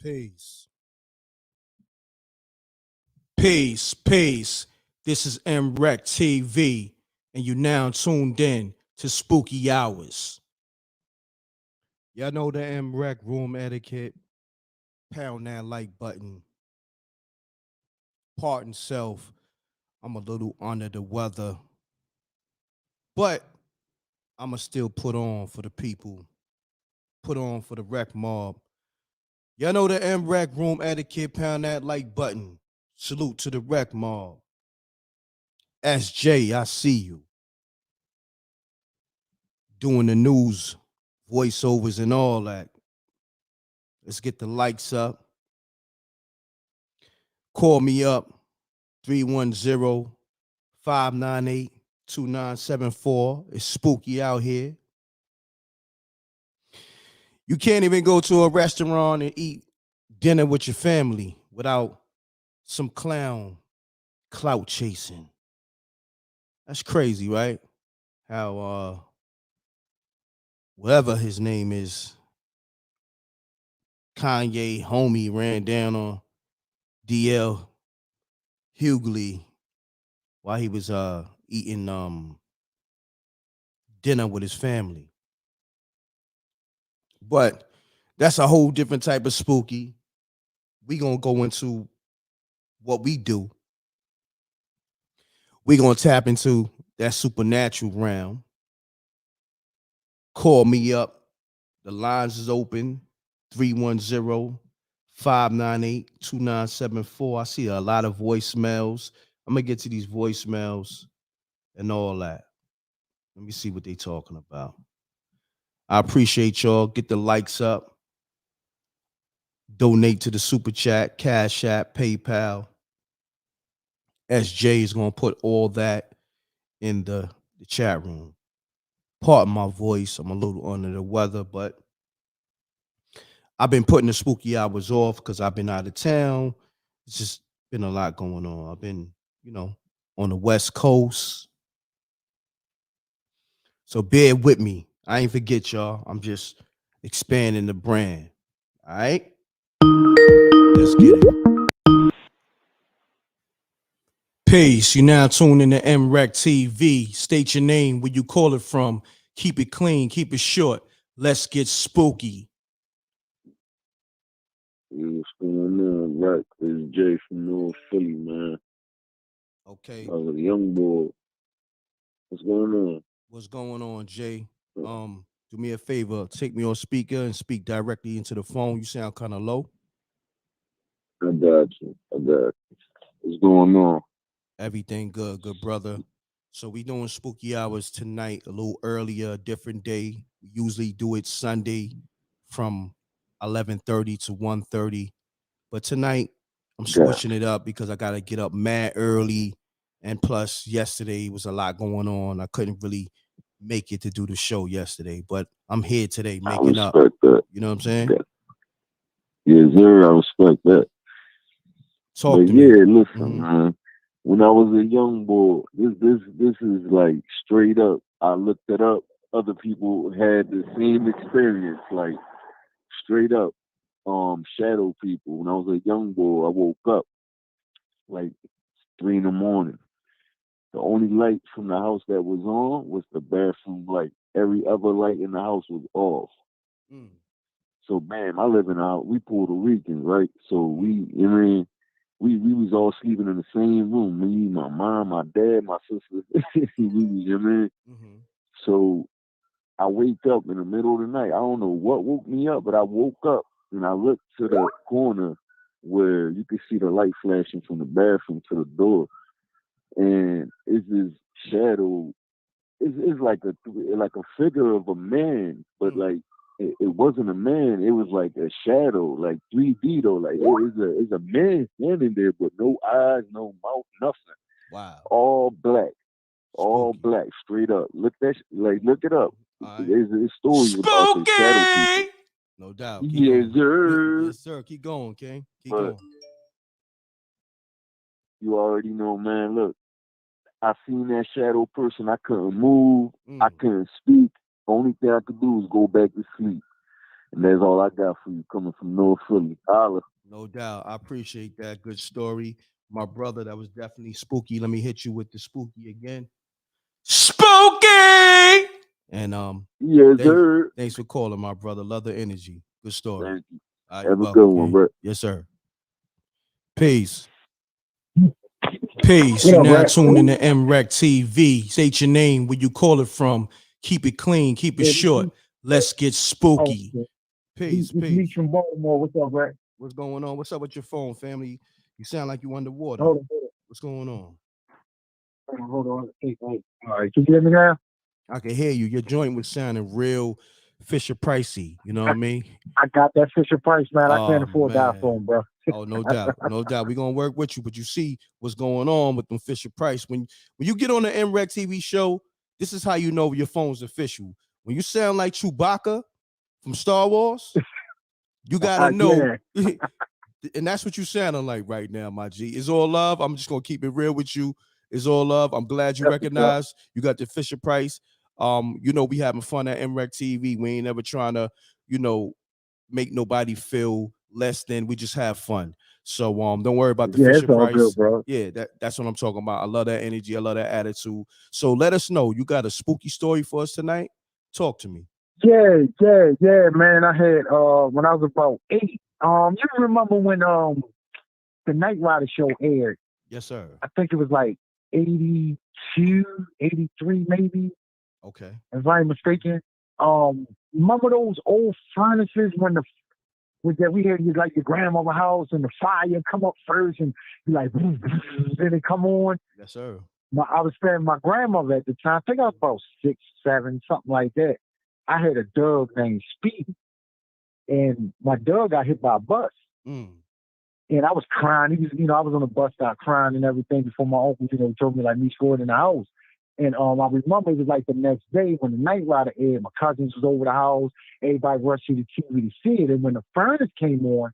Peace. Peace. Peace. This is m.reck TV, and you now tuned in to Spooky Hours. Y'all know the m.reck room etiquette. Pound that like button. Pardon self. I'm a little under the weather, but I'ma still put on for the people. Put on for the rec mob. Y'all know the m.reck room etiquette. Pound that like button. Salute to the rec mob. SJ, I see you. Doing the news, voiceovers, and all that. Let's get the likes up. Call me up 310-598-2974. It's spooky out here. You can't even go to a restaurant and eat dinner with your family without some clown clout chasing. That's crazy, right? How whatever his name is, Kanye homie ran down on DL Hughley while he was eating dinner with his family. But that's a whole different type of spooky. We gonna go into what we do. We gonna tap into that supernatural realm. Call me up. The lines is open. 310-598-2974. I see a lot of voicemails. I'm gonna get to these voicemails and all that. Let me see what they talking about. I appreciate y'all. Get the likes up. Donate to the super chat, Cash App, PayPal. SJ is gonna put all that in the chat room. Pardon my voice. I'm a little under the weather, but I've been putting the spooky hours off because I've been out of town. It's just been a lot going on. I've been, on the West Coast. So bear with me. I ain't forget y'all. I'm just expanding the brand. All right? Let's get it. Peace. You now tune in to m.reck TV. State your name, where you call it from. Keep it clean, keep it short. Let's get spooky. Hey, what's going on, Rack? It's Jay from North Philly, man. Okay. I was a young boy. What's going on? What's going on, Jay? Do me a favor, take me on speaker and speak directly into the phone. You sound kind of low. I got you. I got you. What's going on? Everything good, good brother. So we doing spooky hours tonight, a little earlier, different day. We usually do it Sunday from 11:30 to 1:30. But tonight I'm Got switching it up because I gotta get up mad early. And plus, yesterday was a lot going on. I couldn't really make it to do the show yesterday, but I'm here today I making up. respect that. You know what I'm saying? Got Yes, sir. I respect that. Talk But to me. yeah, listen, Hmm. man. When I was a young boy, this is like straight up. I looked it up. Other people had the same experience, like straight up. Shadow people. When I was a young boy, I woke up like 3 in the morning. The only light from the house that was on was the bathroom light. Every other light in the house was off. Mm. So bam, I live in a house. We Puerto Ricans, right? So we was all sleeping in the same room. Me, my mom, my dad, my sister. we was, Mm-hmm. So I wake up in the middle of the night. I don't know what woke me up, but I woke up and I looked to the corner where you could see the light flashing from the bathroom to the door, and it's this shadow. It's like a figure of a man, but Mm. like it wasn't a man. It was like a shadow, like 3D though. Like it's a man standing there, but no eyes, no mouth, nothing. Wow. All Spooky. black, straight up. Look it up. All right. There's stories about the shadow people. Spooky. No doubt. Keep Yes, going. sir. Yes, sir. Keep going, King. Keep But going. you already know, man. Look, I seen that shadow person. I couldn't move. I Mm. couldn't speak. Only thing I could do was go back to sleep. And that's all I got for you coming from North Philly. Holla. No doubt. I appreciate that. Good story. My brother, that was definitely spooky. Let me hit you with the spooky again. Spooky! And Yes, thanks, sir. thanks for calling, my brother. Love the energy. Good story. Thank you. All right, you're Have a good welcome, one, King. bro. Yes, sir. Peace. Peace. What You up, now Brad? tune in to m.reck.tv. State your name, where you call it from. Keep it clean. Keep it Yeah, short. Let's get oh, spooky. shit. Peace. It's me Peace. from Baltimore. What's up, Brad? What's going on? What's up with your phone, family? You sound like you underwater. Hold What's going on? on, hold on. Hey, hey. All right, can you hear me now? I can hear you. Your joint was sounding real Fisher Pricey. You know what I mean? I got that Fisher Price, man. I can't Oh afford that man. phone, bro. Oh, no doubt, no doubt. We're gonna work with you, but you see what's going on with them Fisher Price. When you get on the m.reck TV show, this is how you know your phone's official. When you sound like Chewbacca from Star Wars, you gotta know. Yeah. And that's what you sounding like right now, my G. It's all love. I'm just gonna keep it real with you. It's all love. I'm glad you That's what's up. recognize you got the Fisher Price. You know, we having fun at m.reck TV. We ain't ever trying to, you know, make nobody feel less than. We just have fun. So don't worry about the Yeah, Fisher it's all good, Price. bro. Yeah, that's what I'm talking about. I love that energy. I love that attitude. So let us know. You got a spooky story for us tonight? Talk to me. Yeah, man. I had when I was about 8. You remember when the Night Rider show aired? Yes, sir. I think it was like 82, 83, maybe, Okay. if I'm mistaken. Remember those old furnaces when that we had like your grandmother house and the fire come up first and you like then it come on. Yes, sir. I was staying with my grandmother at the time. I think I was about 6, 7, something like that. I had a dog named Speedy, and my dog got hit by a bus. Mm. And I was crying. He was, I was on the bus stop crying and everything before my uncle, told me like me scored in the house. And I remember it was like the next day when the Night Rider aired. My cousins was over the house. Everybody rushed to the TV to see it. And when the furnace came on,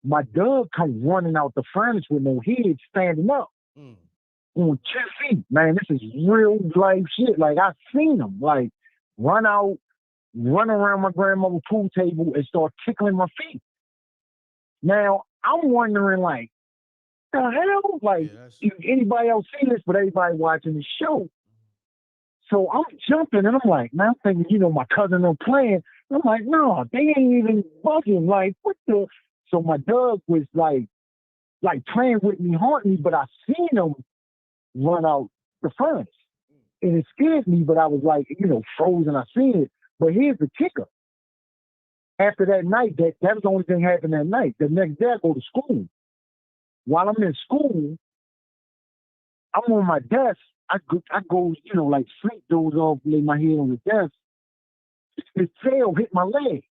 my dog come running out the furnace with no head, standing up on 2 feet. Man, this is real life shit. Like I seen him like run out, run around my grandmother's pool table and start tickling my feet. Now I'm wondering like, the hell? Like, if anybody else see this, but everybody watching the show. So I'm jumping and I'm like, man, I'm thinking, my cousin are playing. I'm like, no, they ain't even bugging. Like, what the? So my dog was like playing with me, haunting me, but I seen him run out the furnace. And it scared me, but I was like, frozen. I seen it. But here's the kicker. After that night, that was the only thing happened that night. The next day I go to school. While I'm in school, I'm on my desk. I go, like sleep doze off, lay my head on the desk. His tail hit my leg.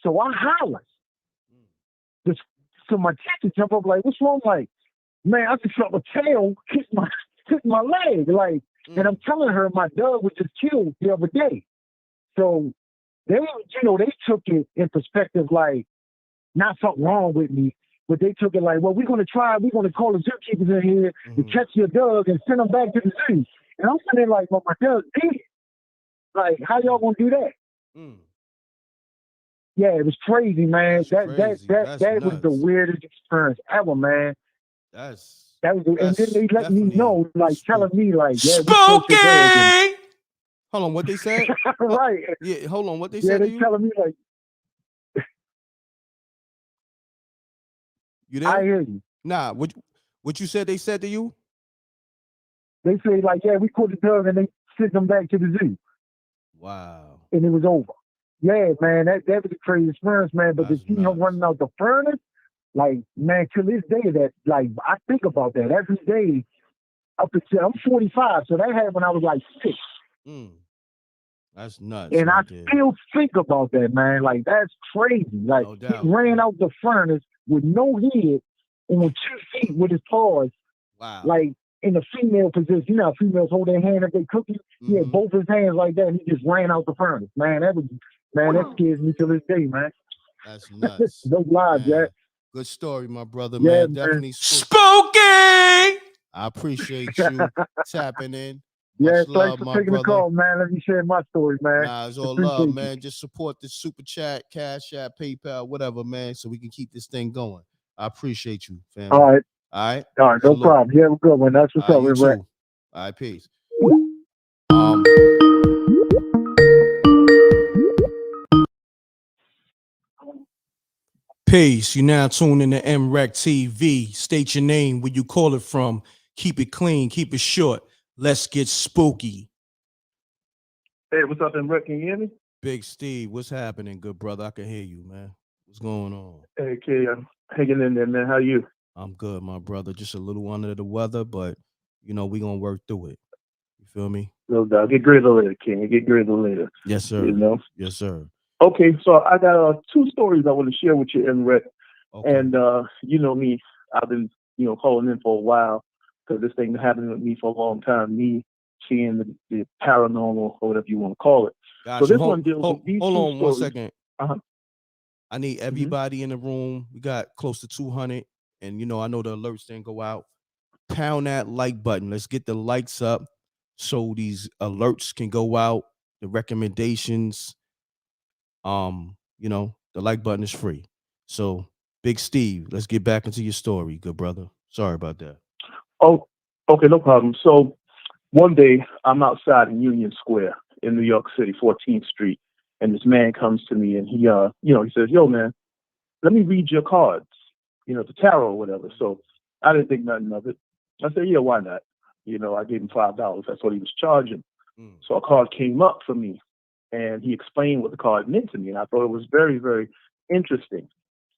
So I holler. So my teacher jump up like, what's wrong? Like, man, I just felt a tail hit my leg. Like, and I'm telling her my dog was just killed the other day. So they took it in perspective, like, not something wrong with me. But they took it like, well, we're going to call the zookeepers in here to catch your dog and send them back to the zoo. And I'm sitting there like, well, my dog's dead. Like, how y'all going to do that? Yeah, it was crazy, man. That was the weirdest experience ever, man. And then they let me know, like, telling me, like, yeah, we caught your dog. And, hold on, what they said? right. Yeah, hold on, what they said to you? Yeah, they telling me, like, you there? I hear you. Nah, what you said they said to you? They say, like, yeah, we caught the dog and they sent them back to the zoo. Wow. And it was over. Yeah, man, that was a crazy experience, man. But to see him running out the furnace, like, man, to this day, that, like, I think about that every day. Up until I'm 45, so that happened when I was like 6. That's nuts. And I still think about that, man. Like, that's crazy. Like, no doubt, he ran out the furnace with no head on 2 feet with his paws. Wow. Like, in the female position. You know, females hold their hand if they cooking. He had both his hands like that, and he just ran out the furnace. Man, that scares me to this day, man. That's nuts. No lies, Jack. Good story, my brother, Yeah, man. Definitely spooky. I appreciate you tapping in. Yeah, Much thanks love, for my taking the brother. call, man. Let me share my story, man. Nah, it's all love, Appreciate you. man. Just support the super chat, cash app, PayPal, whatever, man, so we can keep this thing going. I appreciate you, All family. right. All right. All right, no Salute. problem. You have a good one. That's what's All right, up, you m.reck. too. All right, peace. Um, peace. You now tune in to m.reck TV. State your name, where you call it from. Keep it clean, keep it short. Let's get spooky. Hey, what's up, m.reck? Can you hear me? Big Steve, what's happening, good brother? I can hear you, man. What's going on? Hey, Kay, I'm hanging in there, man. How you? I'm good, my brother. Just a little under the weather, but we gonna work through it. You feel me? No doubt. Get greater later, King. Get greater later. Yes, sir. You know? Yes, sir. Okay, so I got two stories I want to share with you, m.reck. Okay. And you know me, I've been, calling in for a while because this thing been happening with me for a long time. Me seeing the paranormal or whatever you want to call it. Gotcha. So this one deals with these Hold two on 1 stories. second. Uh-huh. I need everybody in the room. We got close to 200, and I know the alerts didn't go out. Pound that like button. Let's get the likes up so these alerts can go out. The recommendations. The like button is free. So, Big Steve, let's get back into your story, good brother. Sorry about that. Oh, okay, no problem. So one day I'm outside in Union Square in New York City, 14th Street, and this man comes to me and he says, "Yo, man, let me read your cards, the tarot or whatever." So I didn't think nothing of it. I said, "Yeah, why not?" I gave him $5. That's what he was charging. So a card came up for me, and he explained what the card meant to me, and I thought it was very, very interesting.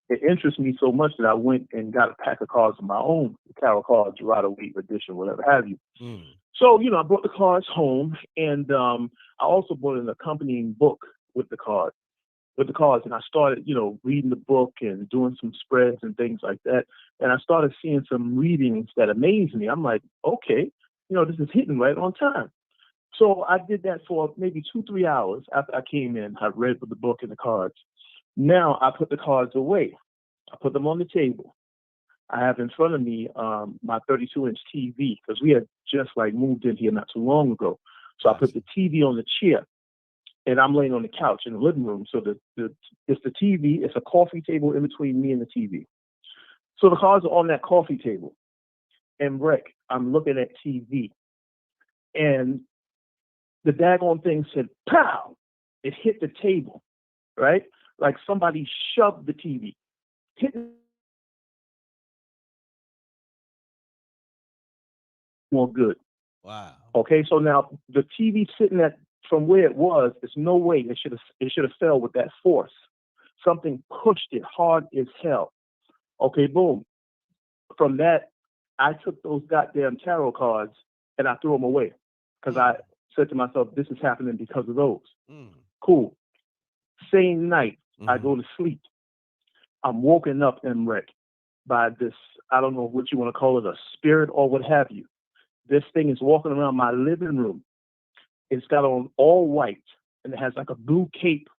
It interests me so much that I went and got a pack of cards of my own, tarot cards, Rider Waite edition, whatever have you. So, I brought the cards home, and I also bought an accompanying book with the cards. And I started, reading the book and doing some spreads and things like that. And I started seeing some readings that amazed me. I'm like, okay, this is hitting right on time. So I did that for maybe 2-3 hours after I came in. I read the book and the cards. Now I put the cards away. I put them on the table. I have in front of me my 32-inch TV because we had just moved in here not too long ago. So I put the TV on the chair, and I'm laying on the couch in the living room. So it's the TV. It's a coffee table in between me and the TV. So the cards are on that coffee table. And m.reck, I'm looking at TV, and the daggone thing said, "Pow!" It hit the table, right? Like somebody shoved the TV. Hit more good. Wow. Okay, so now the TV sitting at from where it was, there's no way it should have fell with that force. Something pushed it hard as hell. Okay, boom. From that, I took those goddamn tarot cards and I threw them away because I said to myself, "This is happening because of those." Cool. Same night, I go to sleep. I'm woken up m.reck by this, I don't know what you want to call it, a spirit or what have you. This thing is walking around my living room. It's got on all white and it has like a blue cape,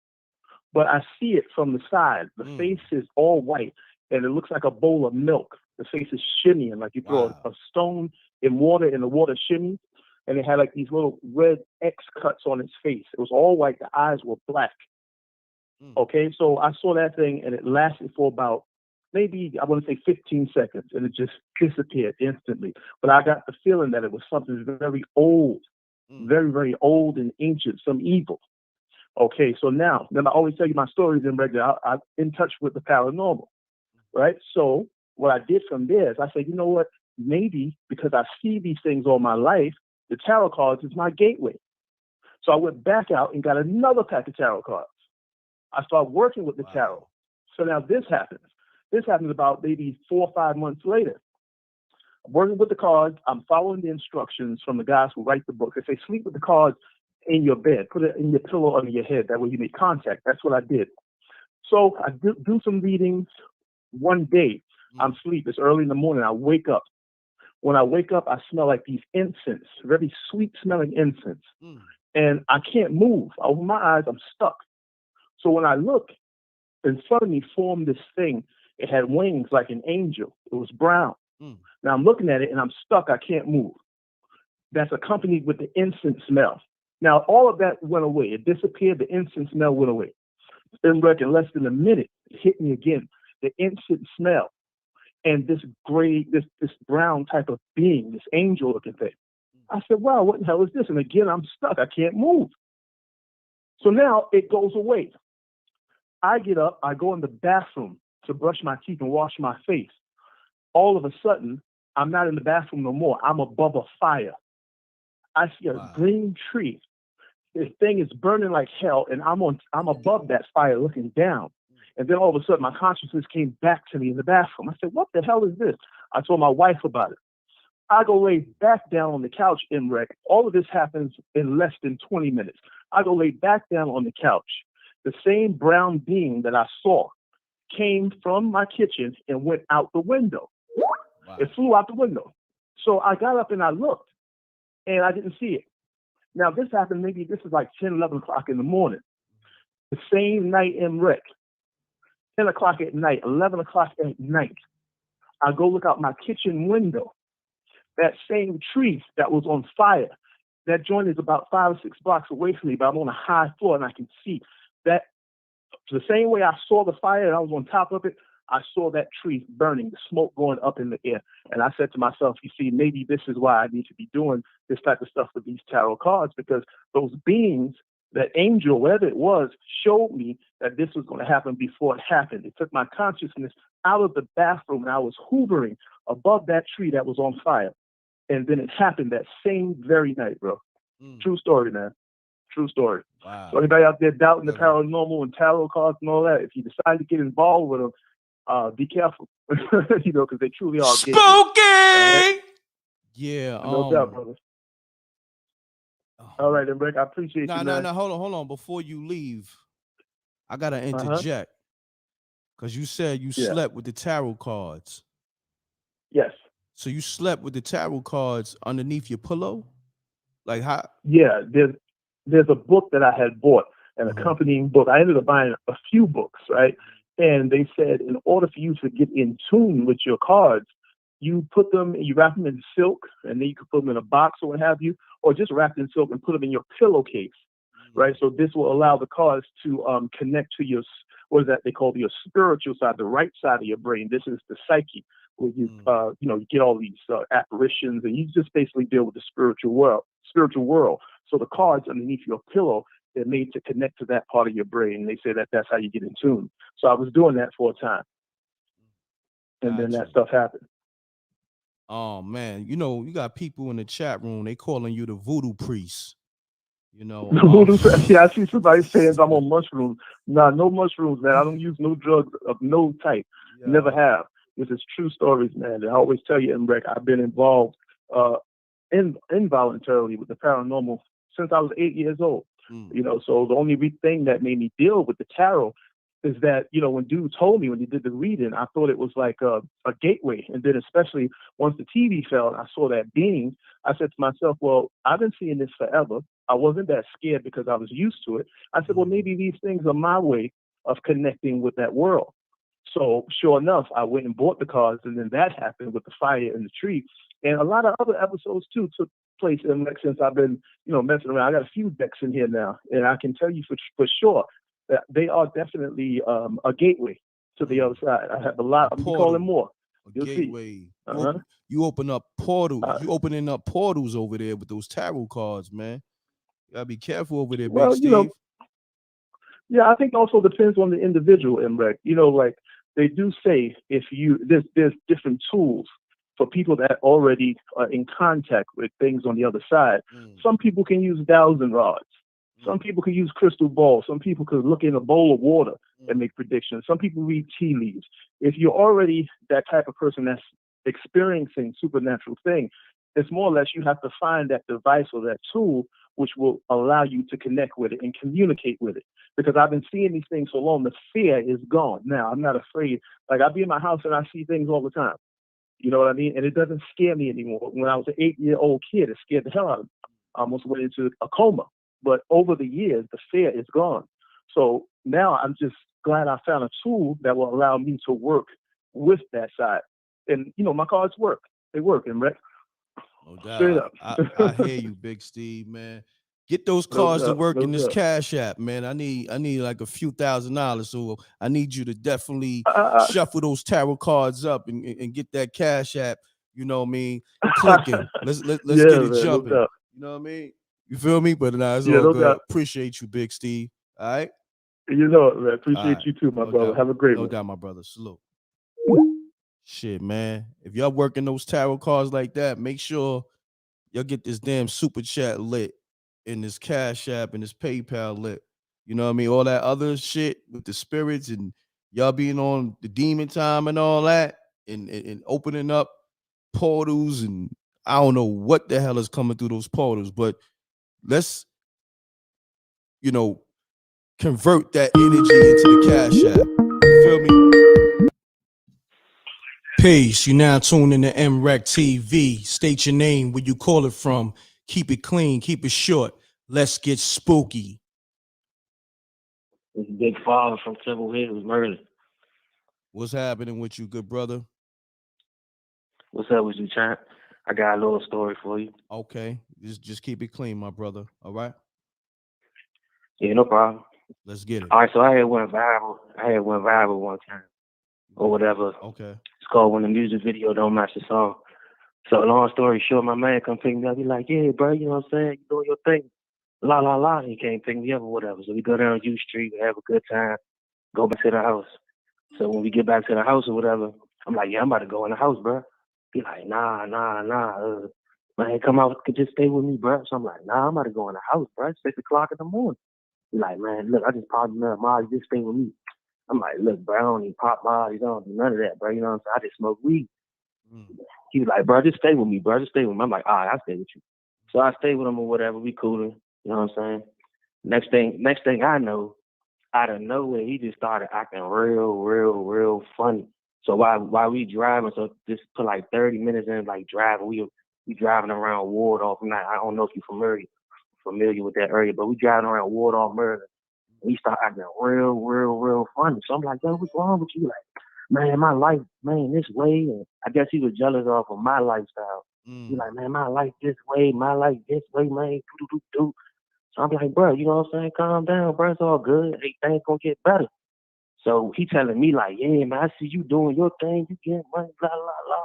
but I see it from the side. The face is all white and it looks like a bowl of milk. The face is shimmying like you throw a stone in water and the water shimmies. And it had like these little red X cuts on its face. It was all white. The eyes were black. Okay, so I saw that thing and it lasted for about maybe, I want to say 15 seconds, and it just disappeared instantly. But I got the feeling that it was something very old, very, very old and ancient, some evil. Okay, so now I always tell you my stories in regular. I'm in touch with the paranormal, right? So what I did from there is I said, you know what? Maybe because I see these things all my life, the tarot cards is my gateway. So I went back out and got another pack of tarot cards. I started working with the tarot. So now this happens. This happens about maybe 4 or 5 months later. I'm working with the cards. I'm following the instructions from the guys who write the book. They say, sleep with the cards in your bed. Put it in your pillow under your head. That way you make contact. That's what I did. So I do some readings. One day, I'm asleep. It's early in the morning. I wake up. When I wake up, I smell like these incense, very sweet smelling incense. And I can't move. I open my eyes. I'm stuck. So when I look, in front of me formed this thing. It had wings like an angel. It was brown. Now I'm looking at it and I'm stuck. I can't move. that's accompanied with the incense smell. Now, all of that went away. It disappeared. The incense smell went away. In less than a minute, it hit me again. The incense smell and this gray, this brown type of being, this angel-looking thing. I said, wow, what the hell is this? And again, I'm stuck. I can't move. So now it goes away. I get up. I go in the bathroom to brush my teeth and wash my face. All of a sudden, I'm not in the bathroom no more. I'm above a fire. I see a green tree. This thing is burning like hell, and I'm above that fire looking down. And then all of a sudden, my consciousness came back to me in the bathroom. I said, what the hell is this? I told my wife about it. I go lay back down on the couch, m.reck. All of this happens in less than 20 minutes. I go lay back down on the couch. The same brown being that I saw came from my kitchen and went out the window. Wow. It flew out the window. So I got up and I looked, and I didn't see it. Now, this happened, this is like 10, 11 o'clock in the morning. The same night, m.reck, 10 o'clock at night, 11 o'clock at night, I go look out my kitchen window. That same tree that was on fire, that joint is about 5 or 6 blocks away from me, but I'm on a high floor and I can see that. The same way I saw the fire and I was on top of it, I saw that tree burning, the smoke going up in the air. And I said to myself, you see, maybe this is why I need to be doing this type of stuff with these tarot cards, because those beings, that angel, whatever it was, showed me that this was going to happen before it happened. It took my consciousness out of the bathroom and I was hovering above that tree that was on fire. And then it happened that same very night, bro. True story, man. True story. Wow. So anybody out there doubting the paranormal and tarot cards and all that, if you decide to get involved with them, be careful, because they truly are spooky. Right? Yeah, no doubt, brother. All right, m.reck, I appreciate you, man. No, hold on. Before you leave, I gotta interject, because you said you slept with the tarot cards. Yes. So you slept with the tarot cards underneath your pillow? Like how? Yeah, there's a book that I had bought, an accompanying book. I ended up buying a few books, right? And they said in order for you to get in tune with your cards, you put them, you wrap them in silk, and then you can put them in a box or what have you, or just wrap them in silk and put them in your pillowcase, right? So this will allow the cards to connect to your, what is that they call your spiritual side, the right side of your brain. This is the psyche, where you, you get all these apparitions, and you just basically deal with the spiritual world. So the cards underneath your pillow, they're made to connect to that part of your brain. They say that that's how you get in tune. So I was doing that for a time, and then that stuff happened. Oh man, you got people in the chat room. They calling you the voodoo priest. Yeah, I see somebody saying I'm on mushrooms. Nah, no mushrooms, man. I don't use no drugs of no type. Yeah. Never have. This is true stories, man. And I always tell you, m.reck, I've been involved involuntarily with the paranormal since I was 8 years old. So the only thing that made me deal with the tarot is that, when dude told me when he did the reading, I thought it was like a gateway. And then especially once the TV fell and I saw that being, I said to myself, well, I've been seeing this forever. I wasn't that scared because I was used to it. I said, well, maybe these things are my way of connecting with that world. So sure enough, I went and bought the cards, and then that happened with the fire and the tree. And a lot of other episodes too took place since I've been, messing around. I got a few decks in here now, and I can tell you for sure that they are definitely a gateway to the other side. I have a lot. I'm calling more. You'll gateway. See. You open up portals. You opening up portals over there with those tarot cards, man. You gotta be careful over there, Big Steve. Yeah, I think also depends on the individual, m.reck. Like they do say, there's different tools for people that already are in contact with things on the other side. Some people can use dowsing rods. Some people can use crystal balls. Some people could look in a bowl of water and make predictions. Some people read tea leaves. If you're already that type of person that's experiencing supernatural thing, it's more or less you have to find that device or that tool which will allow you to connect with it and communicate with it. Because I've been seeing these things so long, the fear is gone. Now, I'm not afraid. Like, I be in my house and I see things all the time. You know what I mean? And it doesn't scare me anymore. When I was an 8-year-old kid, it scared the hell out of me. I almost went into a coma. But over the years, the fear is gone. So now I'm just glad I found a tool that will allow me to work with that side. And, my cards work. They work, m.reck. No Straight doubt. up. I hear you, Big Steve, man. Get those No cards to doubt. work No in this doubt. Cash App, man. I need like a few $1,000. So I need you to definitely I, shuffle those tarot cards up and get that Cash App, you know what I mean, clicking. Let's yeah, get it man. No jumping. doubt. You know what I mean? You feel me? But nah, it's Yeah, all no good. doubt. Appreciate you, Big Steve. All right? You know it, man. All Appreciate right. you too, my No brother. doubt. Have a great No one. doubt, my brother. Salute. Shit, man. If y'all working those tarot cards like that, make sure y'all get this damn super chat lit and this Cash App and this PayPal lit. You know what I mean? All that other shit with the spirits and y'all being on the demon time and all that and opening up portals and I don't know what the hell is coming through those portals, but let's, you know, convert that energy into the Cash App. You feel me? Peace. You now tune in to m.reck TV. State your name, where you call it from. Keep it clean, keep it short. Let's get spooky. It's Big Father from Temple Hills, Maryland. What's happening with you, good brother? What's up with you, champ? I got a little story for you. Okay, just keep it clean, my brother. All right, Yeah, no problem. let's get it. All right, so I had one viral one time, or whatever. Okay. It's called When the Music Video Don't Match the Song. So long story short, my man come pick me up. He like, yeah, bro, you know what I'm saying? You doing your thing. La, la, la. He can't pick me up or whatever. So we go down U Street, we have a good time, go back to the house. So when we get back to the house or whatever, I'm like, yeah, I'm about to go in the house, bro. He like, nah. Man, come out, just stay with me, bro. So I'm like, nah, I'm about to go in the house, bro. It's 6 o'clock in the morning. He like, man, look, I just popped in up, Molly, just stay with me. I'm like, look, bro, I don't even pop Molly, I don't do none of that, bro. You know what I'm saying? I just smoke weed. He was like, bro, just stay with me, bro. Just stay with me. I'm like, all right, I'll stay with you. So I stay with him or whatever. We cooling. You know what I'm saying? Next thing I know, out of nowhere, he just started acting real funny. So while we driving, so just put like 30 minutes in, like driving, we driving around Wardolph. I don't know if you're familiar with that area, but we driving around Wardolph, Maryland. And he started acting real funny. So I'm like, yo, what's wrong with you? Like, man, my life, man, this way. And I guess he was jealous off of my lifestyle. He like, man, my life this way, man. Do. So I'm like, bro, you know what I'm saying? Calm down, bro. It's all good. Everything's gonna get better. So he telling me like, yeah, man, I see you doing your thing. You getting money, blah, blah, blah.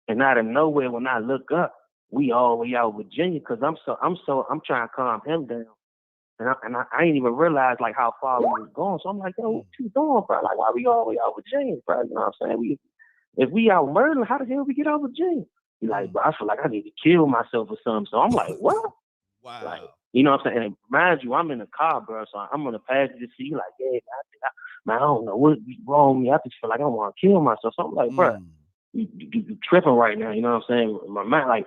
And out of nowhere, when I look up, we all the way out Virginia because I'm trying to calm him down. And I ain't even realize like how far we was going. So I'm like, yo, what you doing, bro? Like, why we all the way out Virginia, bro? You know what I'm saying? If we out murdering, how the hell we get out Virginia? He like, bro, I feel like I need to kill myself or something. So I'm like, what? Wow. Like, you know what I'm saying? And mind you, I'm in the car, bro. So I'm on the passenger seat. Like, yeah, man, I don't know what's wrong with me. I just feel like I want to kill myself. So I'm like, bro, you tripping right now. You know what I'm saying? My mind,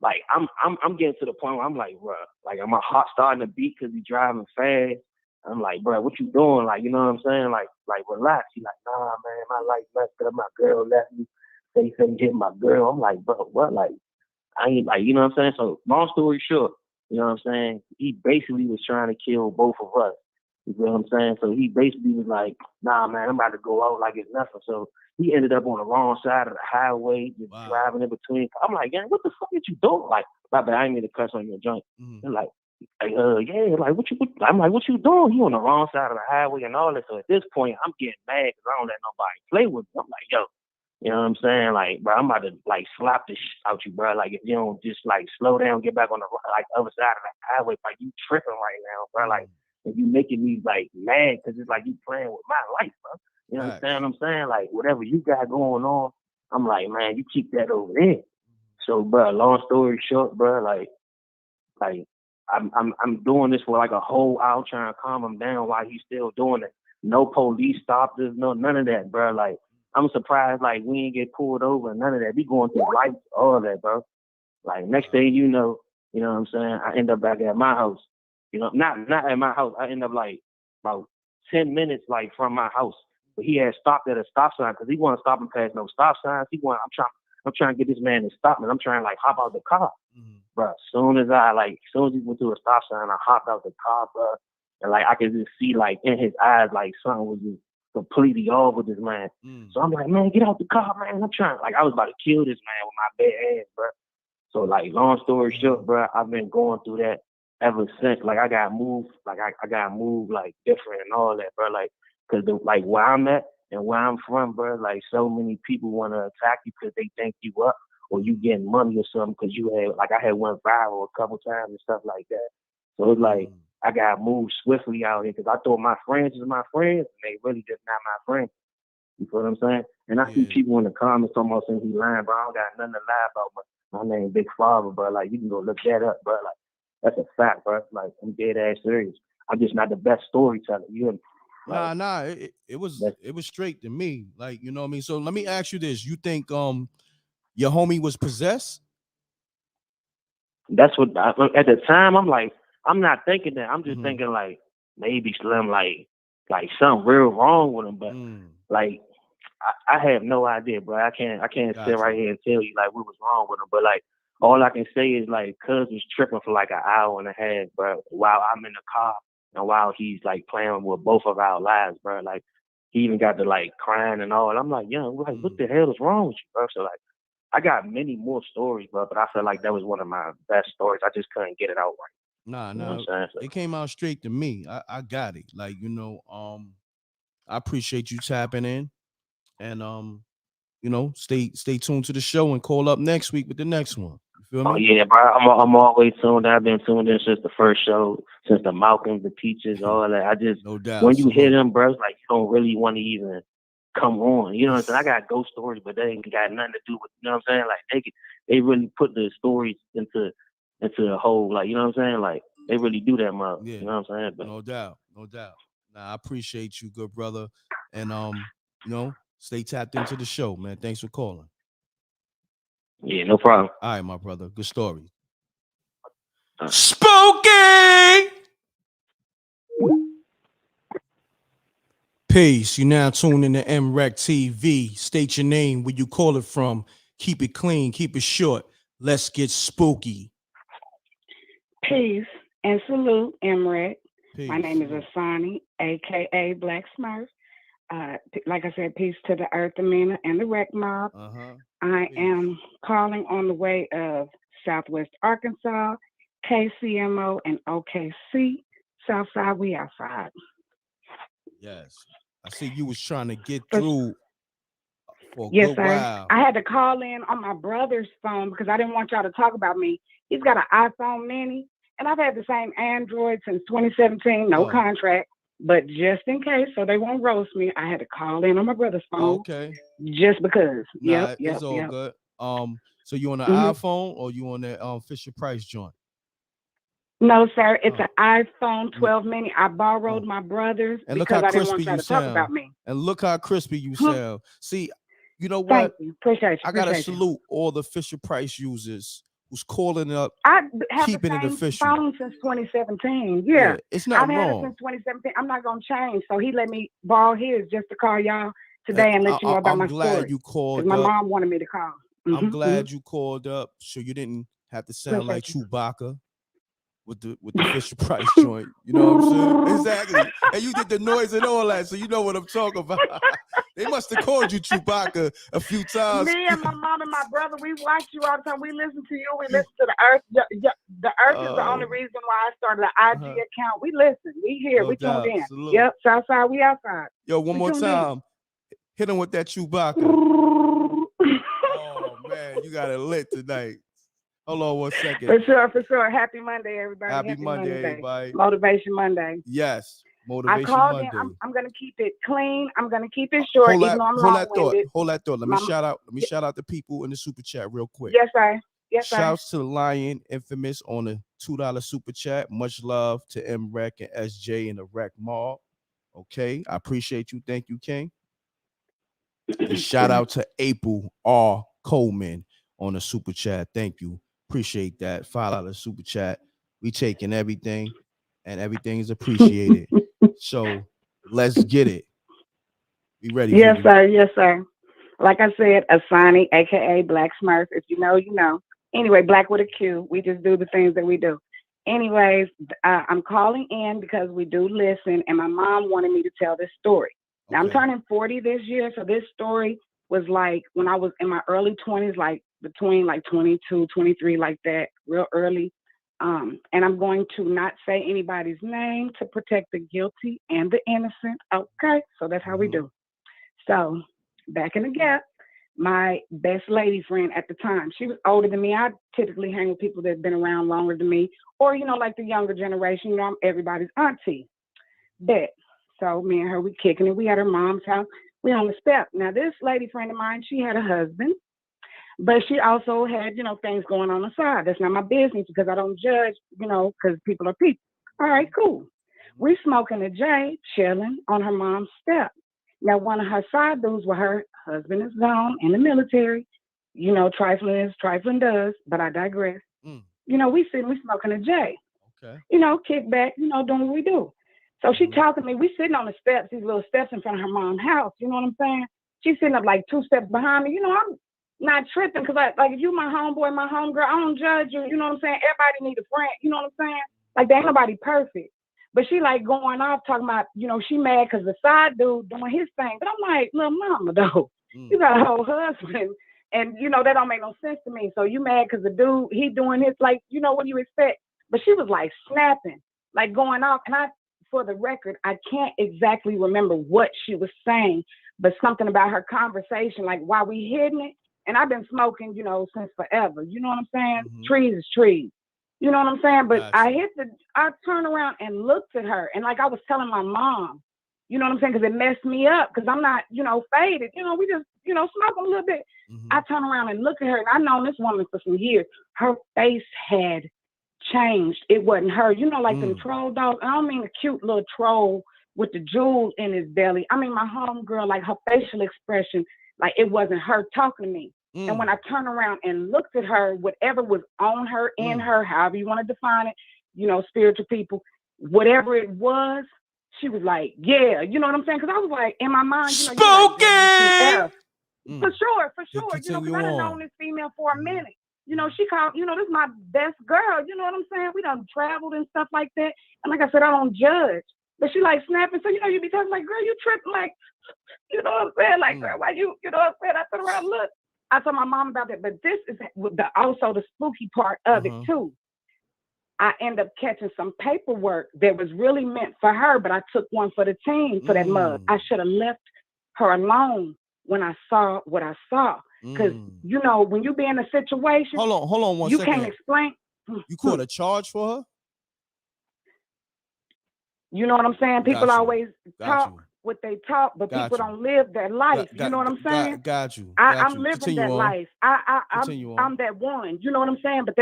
like I'm getting to the point where I'm like, bro, like my heart starting to beat because he's driving fast. I'm like, bro, what you doing? Like, you know what I'm saying? Like relax. He's like, nah, man, my life messed up. My girl left me. They hit my girl. I'm like, bro, what? Like, I ain't like, you know what I'm saying? So long story short, you know what I'm saying? He basically was trying to kill both of us. You know what I'm saying? So he basically was like, nah, man, I'm about to go out like it's nothing. So he ended up on the wrong side of the highway, just driving in between. I'm like, yeah, what the fuck did you do? Like, my bad, I ain't mean to cuss on your joint. They're like, yeah, like I'm like, what you doing? You on the wrong side of the highway and all that. So at this point, I'm getting mad because I don't let nobody play with me. I'm like, yo, you know what I'm saying? Like, bro, I'm about to like slap the shit out you, bro. Like, if you don't just like slow down, get back on the like other side of the highway, like you tripping right now, bro. Like, and you making me like mad because it's like you playing with my life, bro. You know what I'm saying? Like, whatever you got going on, I'm like, man, you keep that over there. So, bro, long story short, bro, like I'm doing this for like a whole hour trying to calm him down while he's still doing it. No police stopped us, no none of that, bro. Like, I'm surprised like we ain't get pulled over, none of that. We going through lights, all of that, bro. Like next thing you know what I'm saying, I end up back at my house. You know, not at my house. I end up like about 10 minutes like from my house. But he had stopped at a stop sign because he wasn't stopping past no stop signs. I'm trying to get this man to stop me. I'm trying to like hop out the car. Bro, as soon as he went through a stop sign, I hopped out the car, bro. And like I could just see like in his eyes like something was just completely off with this man. So I'm like, man, get out the car, man. I'm trying, like I was about to kill this man with my bare hands, bro. So like, long story short, bro, I've been going through that ever since. Like I got moved, like I got moved like different and all that, bro. Like, cause like where I'm at and where I'm from, bro, like so many people want to attack you because they think you up or you getting money or something. Cause you had, like, I had went viral a couple times and stuff like that. So it's like I got moved swiftly out here because I thought my friends is my friends and they really just not my friends. You feel what I'm saying? And I see people in the comments almost saying he lying, bro. I don't got nothing to lie about, but my name Big Father, bro. Like, you can go look that up, bro. Like, that's a fact, bro. Like, I'm dead ass serious. I'm just not the best storyteller. You hear me? Like, Nah, it was straight to me. Like, you know what I mean? So let me ask you this. You think your homie was possessed? that's what at the time I'm like, I'm not thinking that. I'm just thinking like maybe Slim like something real wrong with him, but like I have no idea, bro. I can't sit right here and tell you like what was wrong with him, but like all I can say is like cuz was tripping for like an hour and a half, bro, while I'm in the car and while he's like playing with both of our lives, bro. Like he even got to like crying and all. I'm like, yo, like what the hell is wrong with you, bro? So like I got many more stories, bro, but I feel like that was one of my best stories. I just couldn't get it out right. Nah, You know what I'm saying? So, it came out straight to me. I got it. Like, you know, I appreciate you tapping in, and you know, stay tuned to the show and call up next week with the next one. You feel me? oh yeah, bro. I'm always tuned. I've been tuned in since the first show, since the Malcolm, the Teachers, all that. I just No doubt. when you hear them, bro, it's like you don't really want to even come on. You know what I'm saying? I got ghost stories, but they ain't got nothing to do with, you know what I'm saying? Like they really put the stories into the whole, like, you know what I'm saying? Like they really do that, much. Yeah, you know what I'm saying? But no doubt. Nah, I appreciate you, good brother, and you know, stay tapped into the show, man. Thanks for calling. yeah, no problem. All right, my brother. Good story. Uh. Spooky. Peace. You now tuned in to m.reck TV. State your name, where you call it from. Keep it clean, keep it short. Let's get spooky. Peace and salute, m.reck. Peace. My name is Asani, aka Black Smurf. Like I said, peace to the Earth Amina and the Wreck Mob. I am calling on the way of Southwest Arkansas, KCMO, and OKC. Southside, we outside. Yes. I see you was trying to get through for a yes, good sir. while. I had to call in on my brother's phone because I didn't want y'all to talk about me. He's got an iPhone mini, and I've had the same Android since 2017, no contract. But just in case, so they won't roast me, I had to call in on my brother's phone. Okay. Just because. Nah, it's all good. So you on the iPhone or you on that Fisher Price joint? No, sir. It's an iPhone 12 mini. I borrowed my brother's and because I didn't want crispy y'all to talk about me. And look how crispy you sound. See, you know what? Thank you. Appreciate you. I gotta salute all the Fisher Price users who's calling up, I have keeping the it same official. phone since 2017. Yeah, it's not wrong. I've had it since 2017. I'm not gonna change. So he let me borrow his just to call y'all today and let you know about my story. I'm glad you called. My mom wanted me to call. I'm glad you called up, so you didn't have to sound like Chewbacca with the Fisher Price joint. You know what I'm saying? Exactly. And you did the noise and all that, so you know what I'm talking about. They must have called you Chewbacca a few times. Me and my mom and my brother, we watch you all the time. We listen to you. We listen to the Earth. The Earth is the only reason why I started an IG account. We listen. We hear. We tuned in. Salute. Yep. Southside, we outside. Yo, one more time. Hit him with that Chewbacca. Oh, man. You got it lit tonight. Hold on 1 second. For sure. Happy Monday, everybody. Happy Monday, everybody. Motivation Monday. Yes. Motivation I called Monday. I'm gonna keep it clean. I'm gonna keep it short. Hold that thought. Let me shout out the people in the super chat real quick. Yes, sir. Yes, sir. Shouts to the Lion Infamous on the $2 super chat. Much love to m.reck and SJ in the Wreck Mall. Okay, I appreciate you. Thank you, King. And shout out to April R. Coleman on the super chat. Thank you. Appreciate that. $5 super chat. We taking everything, and everything is appreciated. So let's get it. We ready? Yes, sir. Yes, sir. Like I said, Asani, aka Black Smurf. If you know, you know. Anyway, Black with a Q. We just do the things that we do. Anyways, I'm calling in because we do listen, and my mom wanted me to tell this story. Now, I'm turning 40 this year, so this story was like when I was in my early 20s, like between like 22, 23, like that, real early. And I'm going to not say anybody's name to protect the guilty and the innocent. Okay, so that's how we do. So back in the gap, my best lady friend at the time, she was older than me. I typically hang with people that have been around longer than me, or, you know, like the younger generation, you know, I'm everybody's auntie. Bet. So me and her, we kicking it. We at her mom's house. We on the step. Now, this lady friend of mine, she had a husband, but she also had, you know, things going on the side. That's not my business because I don't judge, you know, because people are people. All right, cool. We smoking a J, chilling on her mom's step. Now, one of her side dudes, well, her husband is gone in the military. You know, trifling is trifling does, but I digress. You know, we smoking a J. Okay. You know, kick back, you know, doing what we do. So she talking to me. We sitting on the steps, these little steps in front of her mom's house. You know what I'm saying? She's sitting up like 2 steps behind me. You know, I'm not tripping because like if you my homeboy, my homegirl, I don't judge you. You know what I'm saying? Everybody need a friend. You know what I'm saying? Like there ain't nobody perfect. But she like going off talking about, you know, she mad because the side dude doing his thing. But I'm like, little mama though, you got a whole husband. And, you know, that don't make no sense to me. So you mad because the dude, he doing his, like, you know, what do you expect? But she was like snapping, like going off. And for the record, I can't exactly remember what she was saying, but something about her conversation, like why we hidden it. And I've been smoking, you know, since forever. You know what I'm saying? Trees is trees. You know what I'm saying? But Gotcha. I turned around and looked at her. And like I was telling my mom, you know what I'm saying? Because it messed me up because I'm not, you know, faded. You know, we just, you know, smoking a little bit. I turn around and look at her. And I've known this woman for some years. Her face had changed. It wasn't her. You know, like them troll dogs. I don't mean a cute little troll with the jewel in his belly. I mean my homegirl, like her facial expression, like it wasn't her talking to me. And when I turned around and looked at her, whatever was on her, in her, however you want to define it, you know, spiritual people, whatever it was, she was like, yeah, you know what I'm saying? Because I was like, in my mind, you know, you like WTF. For sure, you know, because I done known this female for a minute. You know, she called, you know, this is my best girl. You know what I'm saying? We done traveled and stuff like that. And like I said, I don't judge. But she like snapping. So, you know, you be talking like, girl, you tripping. Like, you know what I'm saying? Like, girl, why you know what I'm saying? I turned around, look. I told my mom about that. But this is also the spooky part of it, too. I end up catching some paperwork that was really meant for her, but I took one for the team for that mug. I should have left her alone when I saw what I saw. Because, you know, when you be in a situation, hold on one you second. can't explain. You caught a charge for her? You know what I'm saying? People always talk you. what they talk, but people don't live that life. You know what I'm saying? Got you. I'm living that life. I'm that one. You know what I'm saying? But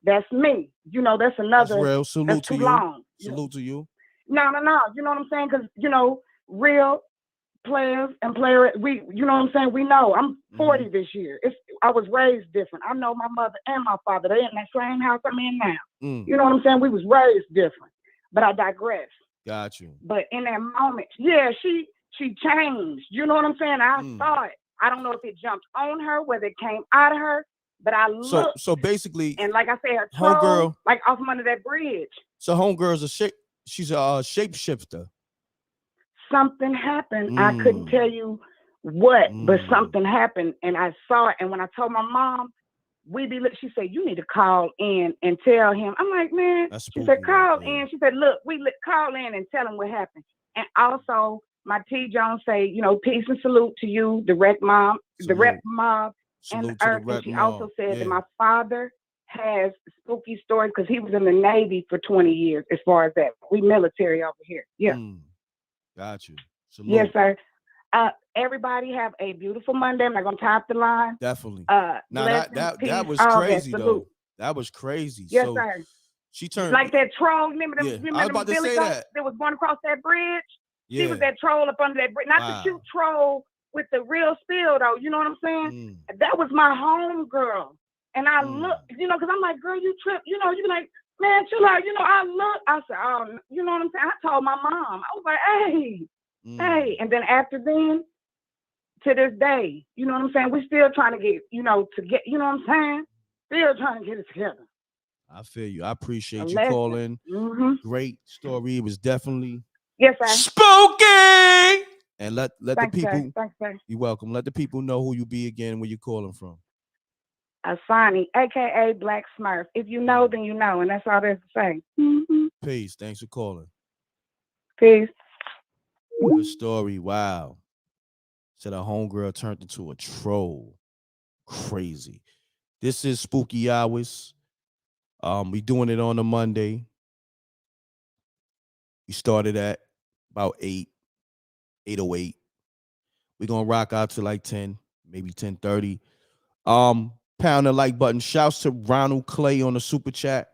that's me. You know, that's another. That's real. Salute that's to too you. long. Salute to you. No. You know what I'm saying? Because, you know, real players and players, you know what I'm saying? We know. I'm 40 this year. I was raised different. I know my mother and my father. They in that same house I'm in now. You know what I'm saying? We was raised different. But I digress. Got you. But in that moment, yeah, she changed. You know what I'm saying? I saw it. I don't know if it jumped on her, whether it came out of her, but I looked. So basically, and like I said, a troll, homegirl, like off from under that bridge. So homegirl's she's a shapeshifter. Something happened. I couldn't tell you what, but something happened, and I saw it. And when I told my mom, she said, you need to call in and tell him. I'm like, man, she said, call in. She said, look, call in and tell him what happened. And also, my T. Jones say, you know, peace and salute to you, the wreck mom, the wreck mob, and the earth. And she also said that my father has spooky stories because he was in the Navy for 20 years as far as that. We military over here. Yeah. Got you. Salute. Yes, sir. Everybody have a beautiful Monday. I'm not gonna tie up the line. Definitely. Now that was crazy though. That was crazy. Yes, so sir. She turned like that troll. Remember them? Yeah, Remember I was about to say that was going across that bridge. Yeah. She was that troll up under that bridge. Not the cute troll with the real spill though. You know what I'm saying? That was my home girl. And I looked, you know, because I'm like, girl, you trip. You know, you be like, man, chill out. You know, I look. I said, oh, you know what I'm saying? I told my mom. I was like, hey. And then after then, to this day, you know what I'm saying? We still trying to get, you know what I'm saying? Still trying to get it together. I feel you. I appreciate you calling. Great story. It was definitely yes, sir. spooky. And let the Thanks, sir. people. Thanks, sir. You're welcome. Let the people know who you be again, where you're calling from. Asani, a.k.a. Black Smurf. If you know, then you know, and that's all there's to say. Mm-hmm. Peace. Thanks for calling. Peace. Good story. Wow. Said a homegirl turned into a troll. Crazy. This is Spooky Hours. We doing it on a Monday. We started at about 8:08. We're gonna rock out to like 10, maybe 10:30. Pound the like button. Shouts to Ronald Clay on the super chat.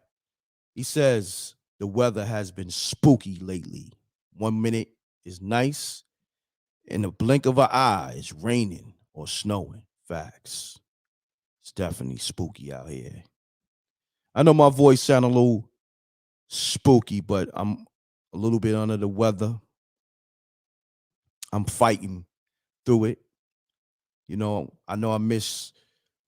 He says the weather has been spooky lately. 1 minute is nice. In the blink of an eye, it's raining or snowing. Facts. It's definitely spooky out here. I know my voice sounds a little spooky, but I'm a little bit under the weather. I'm fighting through it. You know I miss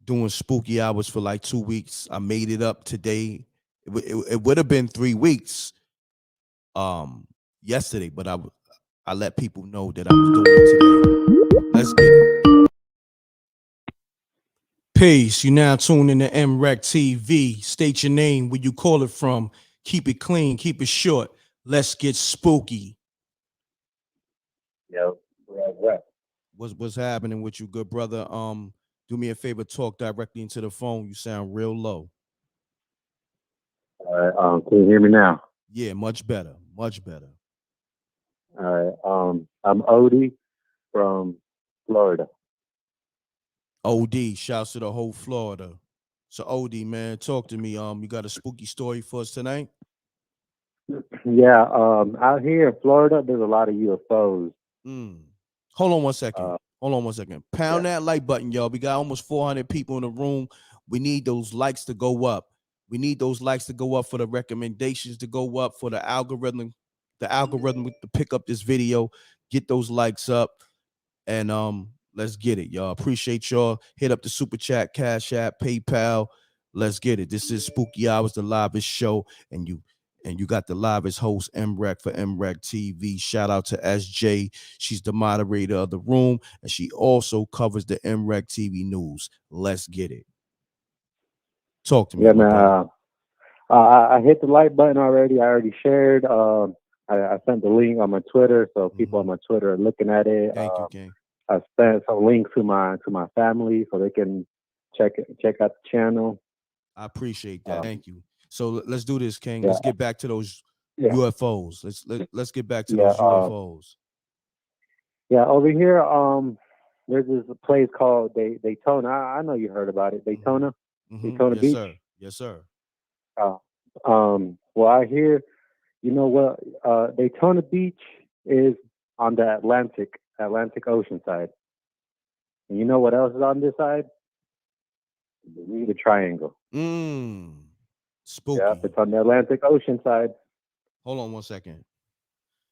doing spooky hours for like 2 weeks. I made it up today. It would have been 3 weeks yesterday, but I let people know that I was doing it today. Let's get it. Peace. You now tune in to m.reck TV. State your name, where you call it from. Keep it clean, keep it short. Let's get spooky. Yo, what? What's happening with you, good brother? Do me a favor, talk directly into the phone. You sound real low. All right, can you hear me now? Yeah, much better, much better. All right, I'm Odie from Florida. OD, shouts to the whole Florida. So OD, man, talk to me. You got a spooky story for us tonight? Yeah, out here in Florida, there's a lot of UFOs. Hold on 1 second. Pound that like button, y'all. We got almost 400 people in the room. We need those likes to go up. We need those likes to go up for the recommendations to go up, for the algorithm to pick up this video. Get those likes up, and let's get it, y'all. Appreciate y'all. Hit up the super chat, Cash App, PayPal. Let's get it. This is Spooky Hours, the livest show, and you got the livest host, m.reck for m.reck TV. Shout out to SJ. She's the moderator of the room, and she also covers the m.reck TV news. Let's get it. Talk to me. Yeah, man. I hit the like button already. I already shared. I sent the link on my Twitter, so people on my Twitter are looking at it. Thank you, King. I sent some links to my family so they can check out the channel. I appreciate that. Thank you. So let's do this, King. Yeah. Let's get back to those UFOs. Let's get back to those UFOs. Yeah, over here, there's this place called Daytona. I know you heard about it. Daytona, Daytona yes, Beach. Sir. Yes, sir. Well, I hear, you know what? Daytona Beach is on the Atlantic Ocean side. And you know what else is on this side? The Bermuda Triangle. Spooky. Yeah, it's on the Atlantic Ocean side. Hold on 1 second.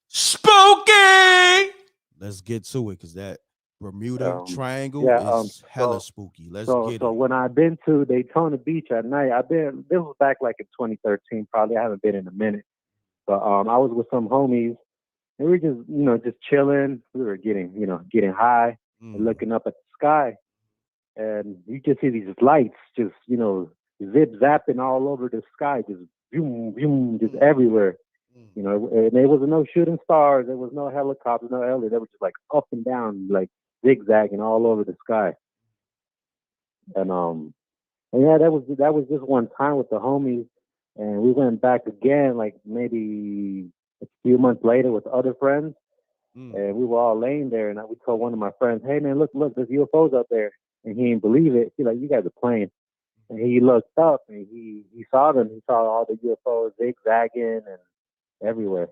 Spooky. Let's get to it, because that Bermuda Triangle is hella spooky. Let's get it. So when I've been to Daytona Beach at night, this was back like in 2013, probably. I haven't been in a minute. But I was with some homies, and we were just chilling. We were getting high and looking up at the sky. And you just see these lights just, zip zapping all over the sky, just boom, boom, just everywhere. And there was no shooting stars, there was no helicopters, no aliens. They were just like up and down, like zigzagging all over the sky. And yeah, that was just one time with the homies, and we went back again, like maybe a few months later with other friends, and we were all laying there, and we told one of my friends, "Hey man, look, there's UFOs up there," and he didn't believe it. He's like, "You guys are playing." And he looked up and he saw them. He saw all the UFOs zigzagging and everywhere.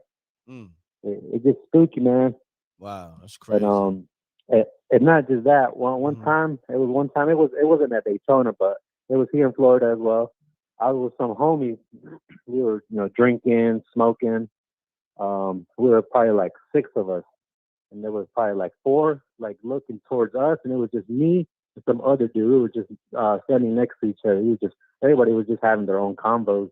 It just spooky, man. Wow, that's crazy. And not just that. One time, it wasn't at Daytona, but it was here in Florida as well. I was with some homies. We were, drinking, smoking. We were probably like 6 of us, and there was probably like 4 like looking towards us, and it was just me and some other dude. We were just standing next to each other. Everybody was just having their own combos,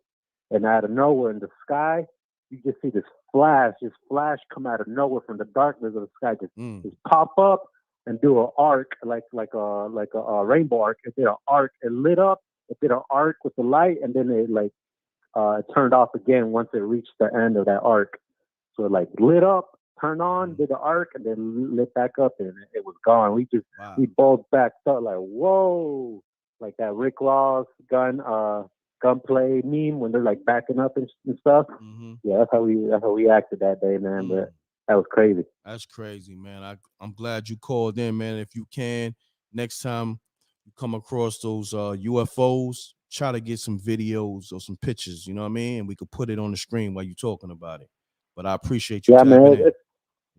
and out of nowhere in the sky, you just see this flash come out of nowhere from the darkness of the sky, just pop up and do an arc like a rainbow arc. It did an arc. It lit up. It did an arc with the light, and then it turned off again once it reached the end of that arc. So it lit up, turned on, did the arc, and then lit back up, and it was gone. We both backed up like, whoa, like that Rick Ross gunplay meme when they're backing up and stuff. Mm-hmm. Yeah, that's how we acted that day, man. But that was crazy. That's crazy, man. I'm glad you called in, man. If you can, next time you come across those UFOs, try to get some videos or some pictures, you know what I mean? And we could put it on the screen while you're talking about it. But I appreciate you tapping in.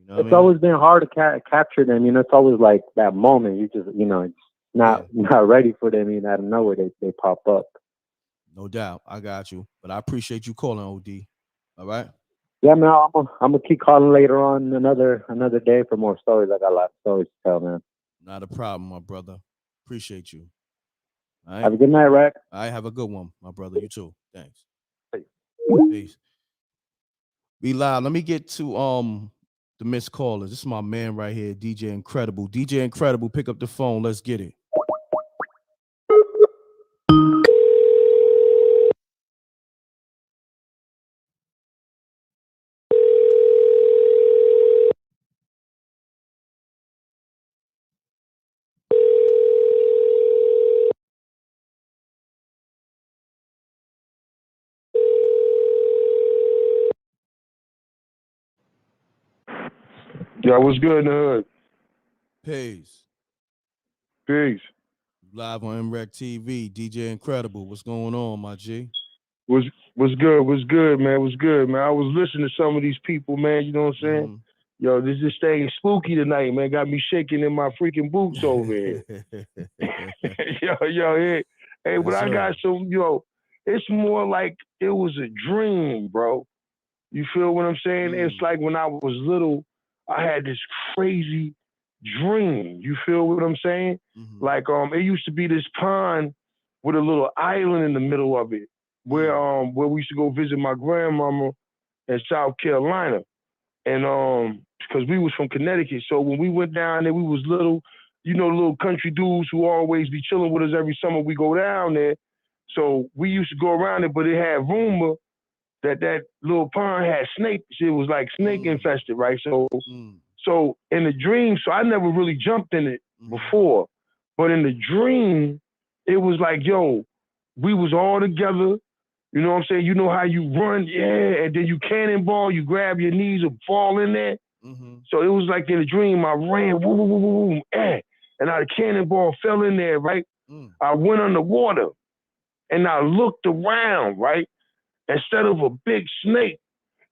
It's always been hard to capture them. It's always like that moment. You just, it's not ready for them. Out of nowhere, they pop up. No doubt. I got you. But I appreciate you calling, OD. All right? Yeah, man. I'm gonna keep calling later on another day for more stories. I got a lot of stories to tell, man. Not a problem, my brother. Appreciate you. All right? Have a good night, Rack. All right, have a good one, my brother. You too. Thanks. Peace. Be live. Let me get to the missed callers. This is my man right here, DJ Incredible. DJ Incredible, pick up the phone. Let's get it. Yo, what's good in the hood? Peace. Peace. Live on m.reck.tv, DJ Incredible. What's going on, my G? What's good? What's good, man? What's good, man? I was listening to some of these people, man. You know what I'm saying? Mm-hmm. Yo, this thing spooky tonight, man. Got me shaking in my freaking boots over here. Hey, but I got some, it's more like it was a dream, bro. You feel what I'm saying? It's like when I was little, I had this crazy dream. You feel what I'm saying? Mm-hmm. Like, it used to be this pond with a little island in the middle of it, where we used to go visit my grandmama in South Carolina. And because we was from Connecticut. So when we went down there, we was little, little country dudes who always be chilling with us every summer. We go down there. So we used to go around it, but it had rumor that little pond had snakes. It was like snake infested, right? So in the dream, so I never really jumped in it before. But in the dream, it was like, yo, we was all together. You know what I'm saying? You know how you run, and then you cannonball, you grab your knees and fall in there. Mm-hmm. So it was like in a dream, I ran, woo, woo, woo, woo, and the cannonball fell in there, right? I went underwater, and I looked around, right? Instead of a big snake,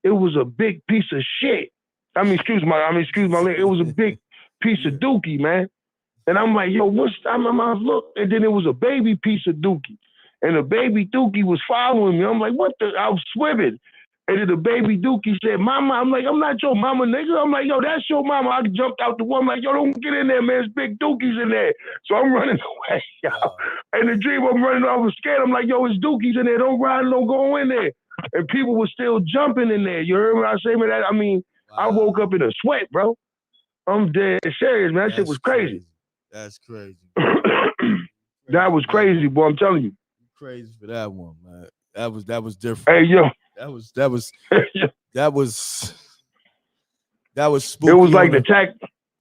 it was a big piece of shit. Excuse my language. It was a big piece of dookie, man. And I'm like, yo, I looked, and then it was a baby piece of dookie. And the baby dookie was following me. I'm like, what the? I was swimming. And then the baby dookie said, mama. I'm like, I'm not your mama, nigga. I'm like, yo, that's your mama. I jumped out the one. I'm like, yo, don't get in there, man. There's big dookies in there. So I'm running away, yo. In the dream, I'm running. I was scared. I'm like, yo, it's dookies in there. Don't ride, don't go in there. And people were still jumping in there. You heard what I say, man? I woke up in a sweat, bro. I'm dead serious, man. That shit was crazy. That's crazy. That was crazy, boy. I'm telling you. Crazy for that one, man. That was different. Hey, yo. That was spooky. It was like Attack.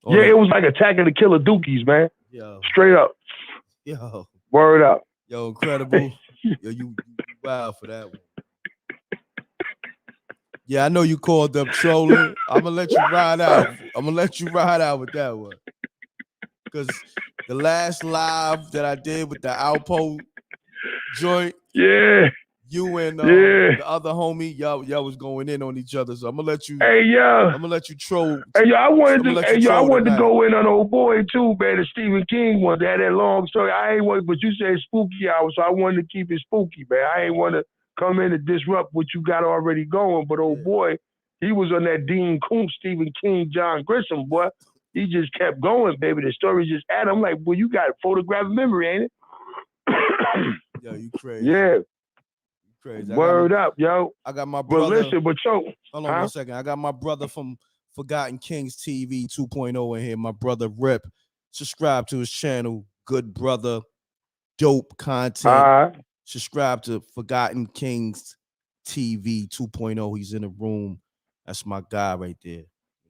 Yeah, it was like Attack of the Killer Dookies, man. Yo. Straight up. Yo. Word up. Yo, Incredible. Yo, you wild for that one. Yeah, I know you called up trolling. I'm gonna let you ride out with that one. Because the last live that I did with the Outpost joint, you and the other homie, y'all was going in on each other. So I'm gonna let you. Hey, yo. I'm gonna let you troll. Hey, yo, I wanted to go in on old boy too, man. The Stephen King one. They had that long story. I ain't want, but you said spooky hour, so I wanted to keep it spooky, man. I ain't want to come in and disrupt what you got already going. But old boy, he was on that Dean Koontz, Stephen King, John Grisham, boy. He just kept going, baby. The story just added. I'm like, well, you got photographic memory, ain't it? Yo, you crazy. Yeah. Crazy. Word up, yo. I got my But brother. listen, but yo, hold on 1 second. I got my brother from Forgotten Kings TV 2.0 in here. My brother Rip. Subscribe to his channel. Good brother. Dope content. Subscribe to Forgotten Kings TV 2.0. He's in the room. That's my guy right there. You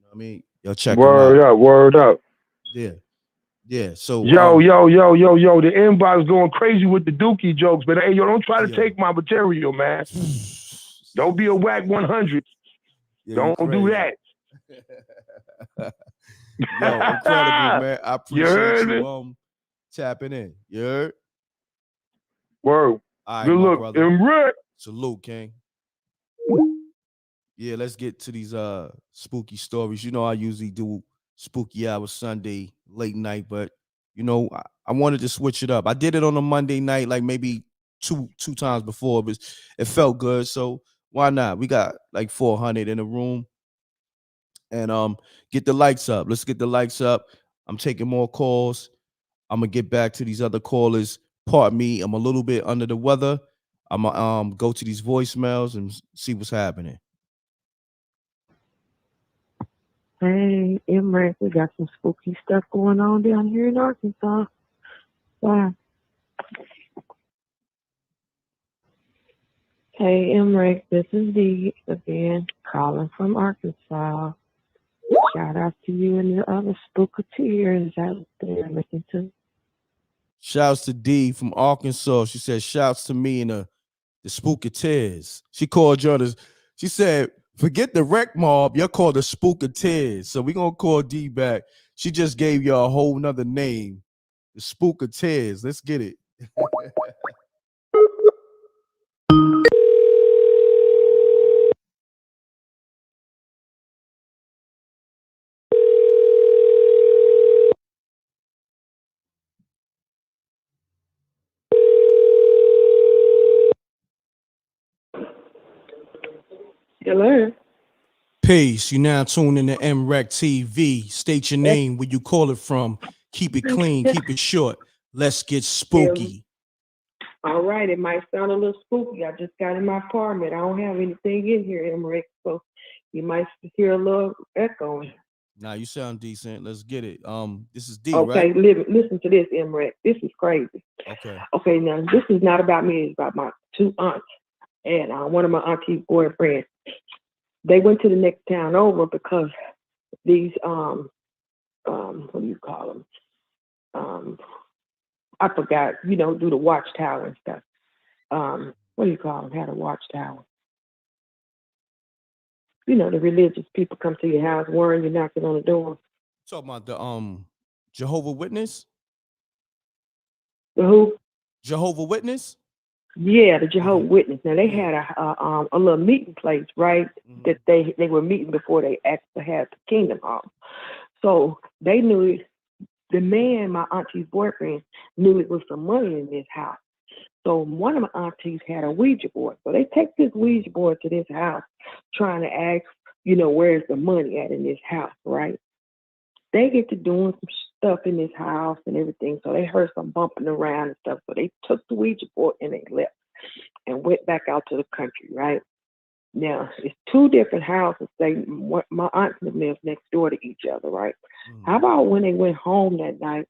know what I mean? Yo, check him out. Word up. Yeah. Yeah. So yo, the inbox going crazy with the Dookie jokes, but hey, yo, don't try to take my material, man. Don't be a whack 100. Yeah, don't do that. Yo, incredible, man. I appreciate you tapping in. You heard? Word. All right, good my look, brother. m.reck. Salute, King. Yeah, let's get to these spooky stories. You know, I usually do spooky hour Sunday, late night, but you know, I wanted to switch it up. I did it on a Monday night, like maybe two times before, but it felt good. So why not? We got like 400 in the room. And get the lights up. Let's get the lights up. I'm taking more calls. I'm gonna get back to these other callers. Pardon me, I'm a little bit under the weather. I'm gonna go to these voicemails and see what's happening. Hey, m.reck, we got some spooky stuff going on down here in Arkansas. Wow. Hey, m.reck, this is Dee again, calling from Arkansas. Shout out to you and your other spooketeers out there listening to. Shouts to Dee from Arkansas. She said, shouts to me and the spooketeers. She called you she said, forget the wreck mob, you're called the spooketeers. So we're gonna call Dee back. She just gave you a whole nother name. The spooketeers. Let's get it. Hello. Peace. You now tune in to m.reck TV. State your name, where you call it from. Keep it clean, keep it short. Let's get spooky. All right, it might sound a little spooky. I just got in my apartment. I don't have anything in here, m.reck, so you might hear a little echoing. Nah, you sound decent. Let's get it. This is D, okay, right? Listen to this, m.reck. This is crazy. Okay, now this is not about me. It's about my two aunts and one of my auntie's boyfriends. They went to the next town over because these what do you call them? I forgot. You know, do the watchtower and stuff. What do you call them? Had a watchtower. You know, the religious people come to your house, warn you, knocking on the door. Talking about the Jehovah Witness? The who? Jehovah Witness? Yeah, the Jehovah Witness. Now they had a little meeting place, right? That they were meeting before they actually had the Kingdom Hall. So they knew it. The man, my auntie's boyfriend, knew it was some money in this house. So one of my aunties had a Ouija board. So they take this Ouija board to this house, trying to ask, you know, where's the money at in this house, right? They get to doing some stuff in this house and everything. So they heard some bumping around and stuff. So they took the Ouija board and they left and went back out to the country, right? Now, it's two different houses. My aunt lives next door to each other, right? How about when they went home that night,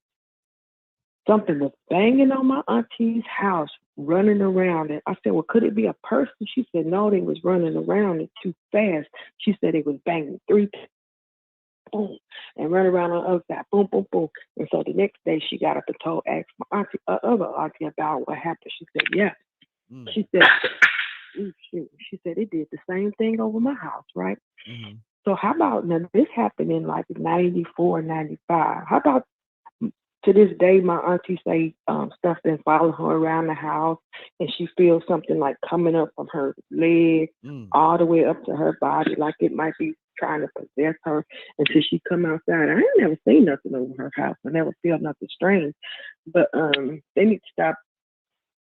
something was banging on my auntie's house, running around it. I said, well, could it be a person? She said, no, they was running around it too fast. She said it was banging 3 times. Boom, and run around on the other side, boom, boom, boom. And so the next day she got up and asked my auntie, other auntie about what happened. She said, yeah. She said, ooh, shoot. She said it did the same thing over my house, right? So how about, now this happened in like 94, 95. How about to this day, my auntie say stuff been following her around the house, and she feels something like coming up from her leg all the way up to her body, like it might be trying to possess her until she come outside. I ain't never seen nothing over her house. I never feel nothing strange. But they need to stop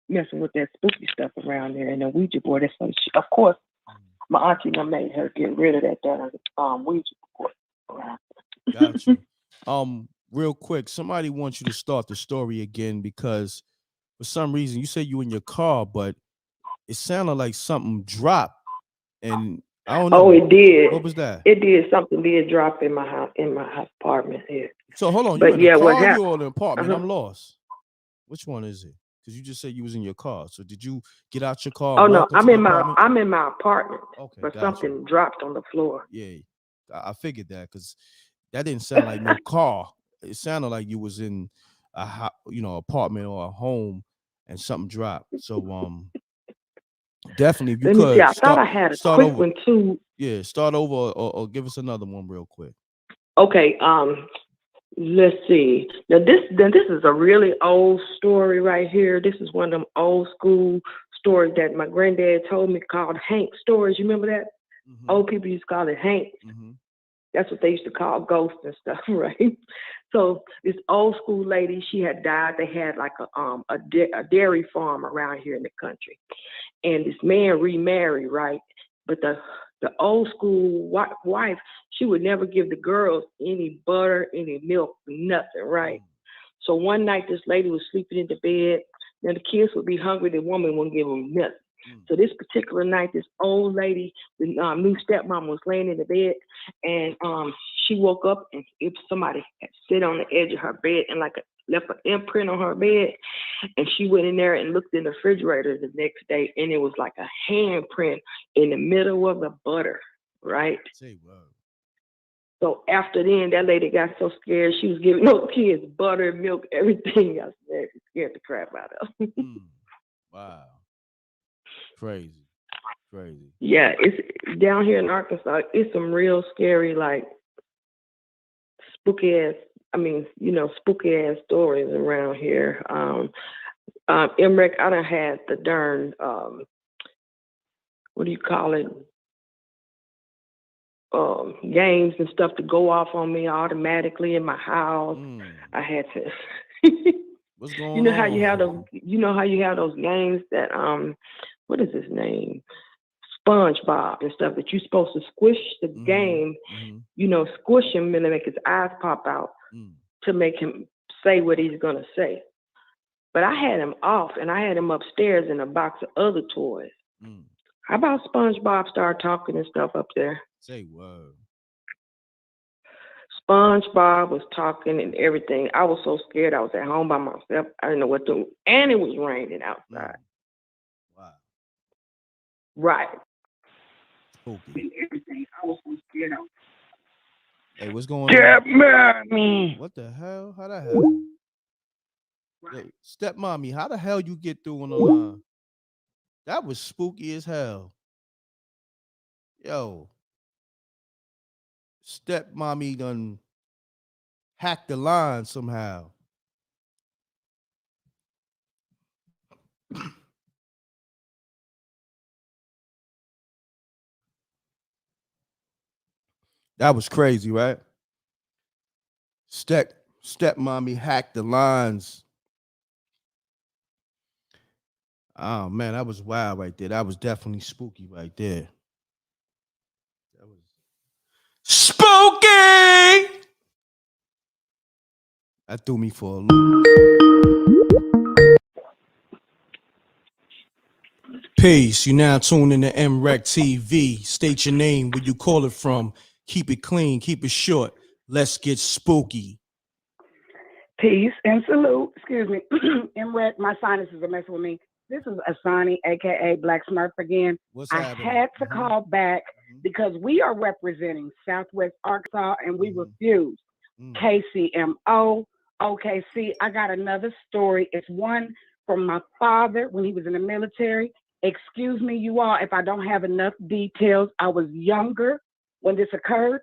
messing with that spooky stuff around there and the Ouija board. That's what of course, my auntie made her get rid of that Ouija board around. Got you. Real quick, somebody wants you to start the story again because for some reason you say you in your car, but it sounded like something dropped, and I don't Oh, know. it did. What was that? It did. Something did drop in my house, in my apartment here. So hold on, you But in the yeah, what car or you happened? or the apartment? Uh-huh. I'm lost. Which one is it? Because you just said you was in your car. So did you get out your car Oh and no, walk into the apartment? I'm in my apartment, Okay, but got you. something dropped on the floor. Yeah, I figured that because that didn't sound like no car. It sounded like you was in a apartment or a home and something dropped. So definitely if you Let me see. could I thought I had a start quick over. one too. Yeah, start over or give us another one real quick. Okay. Let's see. Now this is a really old story right here. This is one of them old school stories that my granddad told me called Hank stories. You remember that? Mm-hmm. Old people used to call it Hank. Mm-hmm. That's what they used to call ghosts and stuff, right? So this old school lady, she had died. They had like a dairy farm around here in the country, and this man remarried, right? But the old school wife, she would never give the girls any butter, any milk, nothing, right? So one night this lady was sleeping in the bed. Now the kids would be hungry. The woman wouldn't give them nothing. So this particular night, this old lady, the new stepmom, was laying in the bed, and she woke up, and if somebody had sit on the edge of her bed and left an imprint on her bed, and she went in there and looked in the refrigerator the next day, and it was like a handprint in the middle of the butter, right? Say wow. So after then, that lady got so scared, she was giving those kids butter, milk, everything. I scared the crap out of them. Wow. Crazy. Yeah, it's down here in Arkansas. It's some real scary, like spooky ass stories around here. m.reck, I done had the darn what do you call it? Games and stuff to go off on me automatically in my house. I had to. What's going on? You know how you have those games that what is his name? SpongeBob and stuff that you're supposed to squish the game, squish him and make his eyes pop out to make him say what he's gonna say. But I had him off and I had him upstairs in a box of other toys. How about SpongeBob start talking and stuff up there? Say whoa. SpongeBob was talking and everything. I was so scared. I was at home by myself. I didn't know what to do. And it was raining outside. Wow. Right. Okay. Everything. I was so scared. Hey, what's going on? Get mommy. What the hell? How the hell? Right. Yo, stepmommy, how the hell you get through on the line? That was spooky as hell. Yo. Stepmommy done hacked the line somehow. That was crazy, right? Stepmommy hacked the lines. Oh man, that was wild right there. That was definitely spooky right there. That was spooky. That threw me for a loop. Peace. You now tuned in to m.reck TV. State your name, where you call it from. Keep it clean, keep it short. Let's get spooky. Peace and salute. Excuse me. m.reck, my sinuses are messing with me. This is Asani, a.k.a. Black Smurf again. What's I happening? had to call back because we are representing Southwest Arkansas and we refuse. KCMO, OKC. I got another story. It's one from my father when he was in the military. Excuse me, you all, if I don't have enough details. I was younger when this occurred.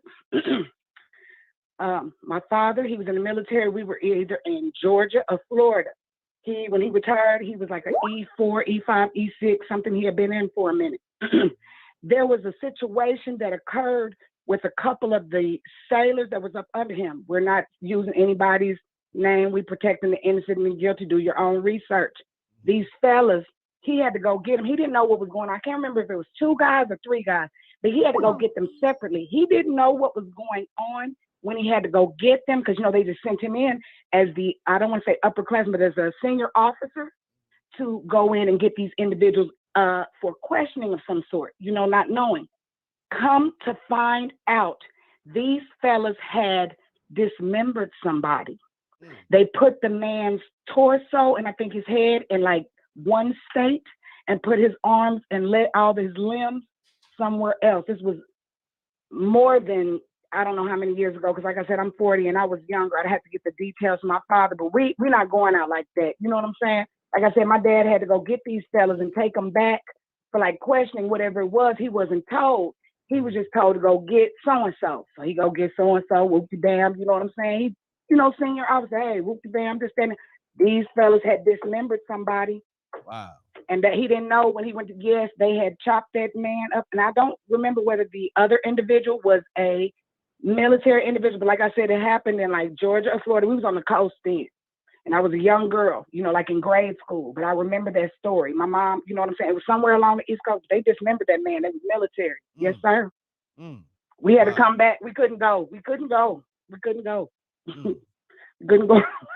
My father, he was in the military. We were either in Georgia or Florida. When he retired, he was like an E4, E5, E6, something he had been in for a minute. There was a situation that occurred with a couple of the sailors that was up under him. We're not using anybody's name. We protecting the innocent and the guilty. Do your own research. These fellas, he had to go get them. He didn't know what was going on. I can't remember if it was 2 guys or 3 guys, but he had to go get them separately. He didn't know what was going on when he had to go get them because, they just sent him in as I don't want to say upperclassman, but as a senior officer to go in and get these individuals for questioning of some sort, not knowing. Come to find out, these fellas had dismembered somebody. They put the man's torso and I think his head in like one state and put his arms and let all his limbs somewhere else. This was more than, I don't know how many years ago, because like I said, I'm 40 and I was younger. I'd have to get the details from my father, but we're not going out like that. You know what I'm saying? Like I said, my dad had to go get these fellas and take them back for like questioning whatever it was. He wasn't told. He was just told to go get so-and-so. So he go get so-and-so, whoop-de-damn, you know what I'm saying? He, senior officer, hey, whoop-de-damn, just standing. These fellas had dismembered somebody. Wow. And that he didn't know when he went to guess, they had chopped that man up. And I don't remember whether the other individual was a military individual, but like I said, it happened in like Georgia or Florida. We was on the coast then. And I was a young girl, like in grade school. But I remember that story. My mom, you know what I'm saying? It was somewhere along the East Coast. They dismembered that man. They was military. Yes, sir. We had to come back. We couldn't go. We couldn't go. We couldn't go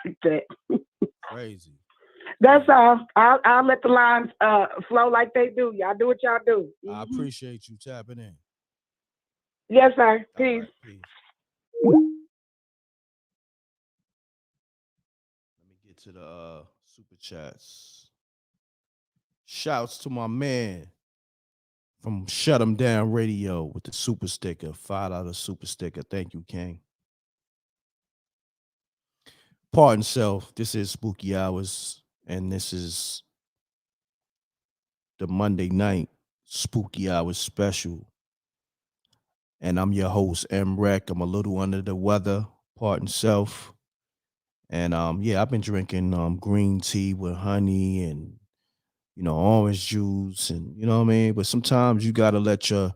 like that. Crazy. That's all. I'll let the lines flow like they do. Y'all do what y'all do. I appreciate you tapping in. Yes, sir. Peace. Right, peace. To the super chats. Shouts to my man from Shut 'Em Down Radio with the super sticker, $5 super sticker. Thank you, King. Pardon self, this is Spooky Hours, and this is the Monday night Spooky Hours special. And I'm your host, m.reck. I'm a little under the weather, pardon self. And I've been drinking green tea with honey and orange juice and you know what I mean? But sometimes you gotta let your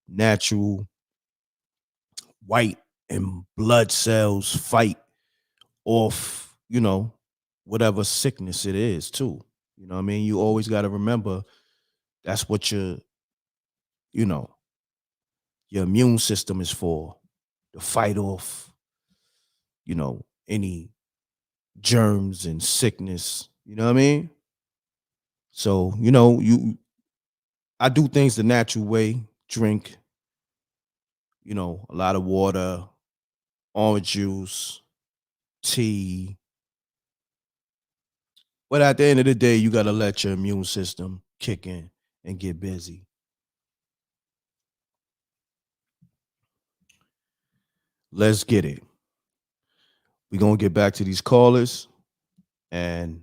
natural white and blood cells fight off, whatever sickness it is too. You know what I mean? You always gotta remember that's what your immune system is for, to fight off, any germs and sickness. You know what I mean? So, I do things the natural way, drink, a lot of water, orange juice, tea. But at the end of the day, you got to let your immune system kick in and get busy. Let's get it. We're going to get back to these callers and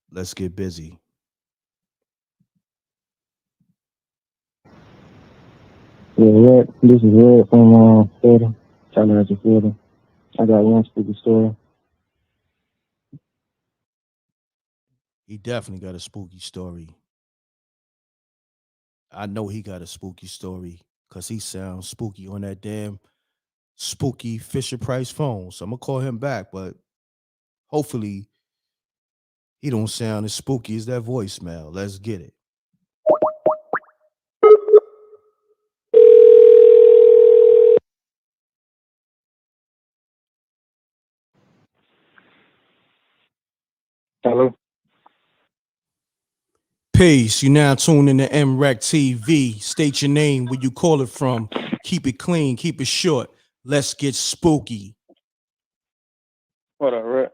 let's get busy. Yeah, this is Red from Florida, Tallahassee, Florida. I got one spooky story. He definitely got a spooky story. I know he got a spooky story because he sounds spooky on that damn spooky Fisher Price phone. So I'm going to call him back, but hopefully he don't sound as spooky as that voicemail. Let's get it. Hello? Peace. You now tune in to mrecktv. State your name, where you call it from. Keep it clean, keep it short. Let's get spooky. What up, Red?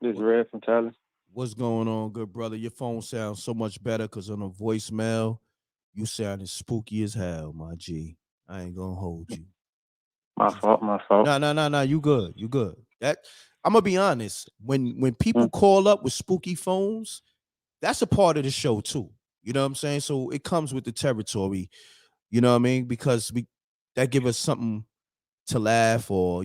This is Red from Tyler. What's going on, good brother? Your phone sounds so much better because on a voicemail, you sound as spooky as hell, my G. I ain't gonna hold you. My fault. No. You good. That I'm gonna be honest. When people call up with spooky phones, that's a part of the show too. You know what I'm saying? So it comes with the territory. You know what I mean? Because that give us something to laugh or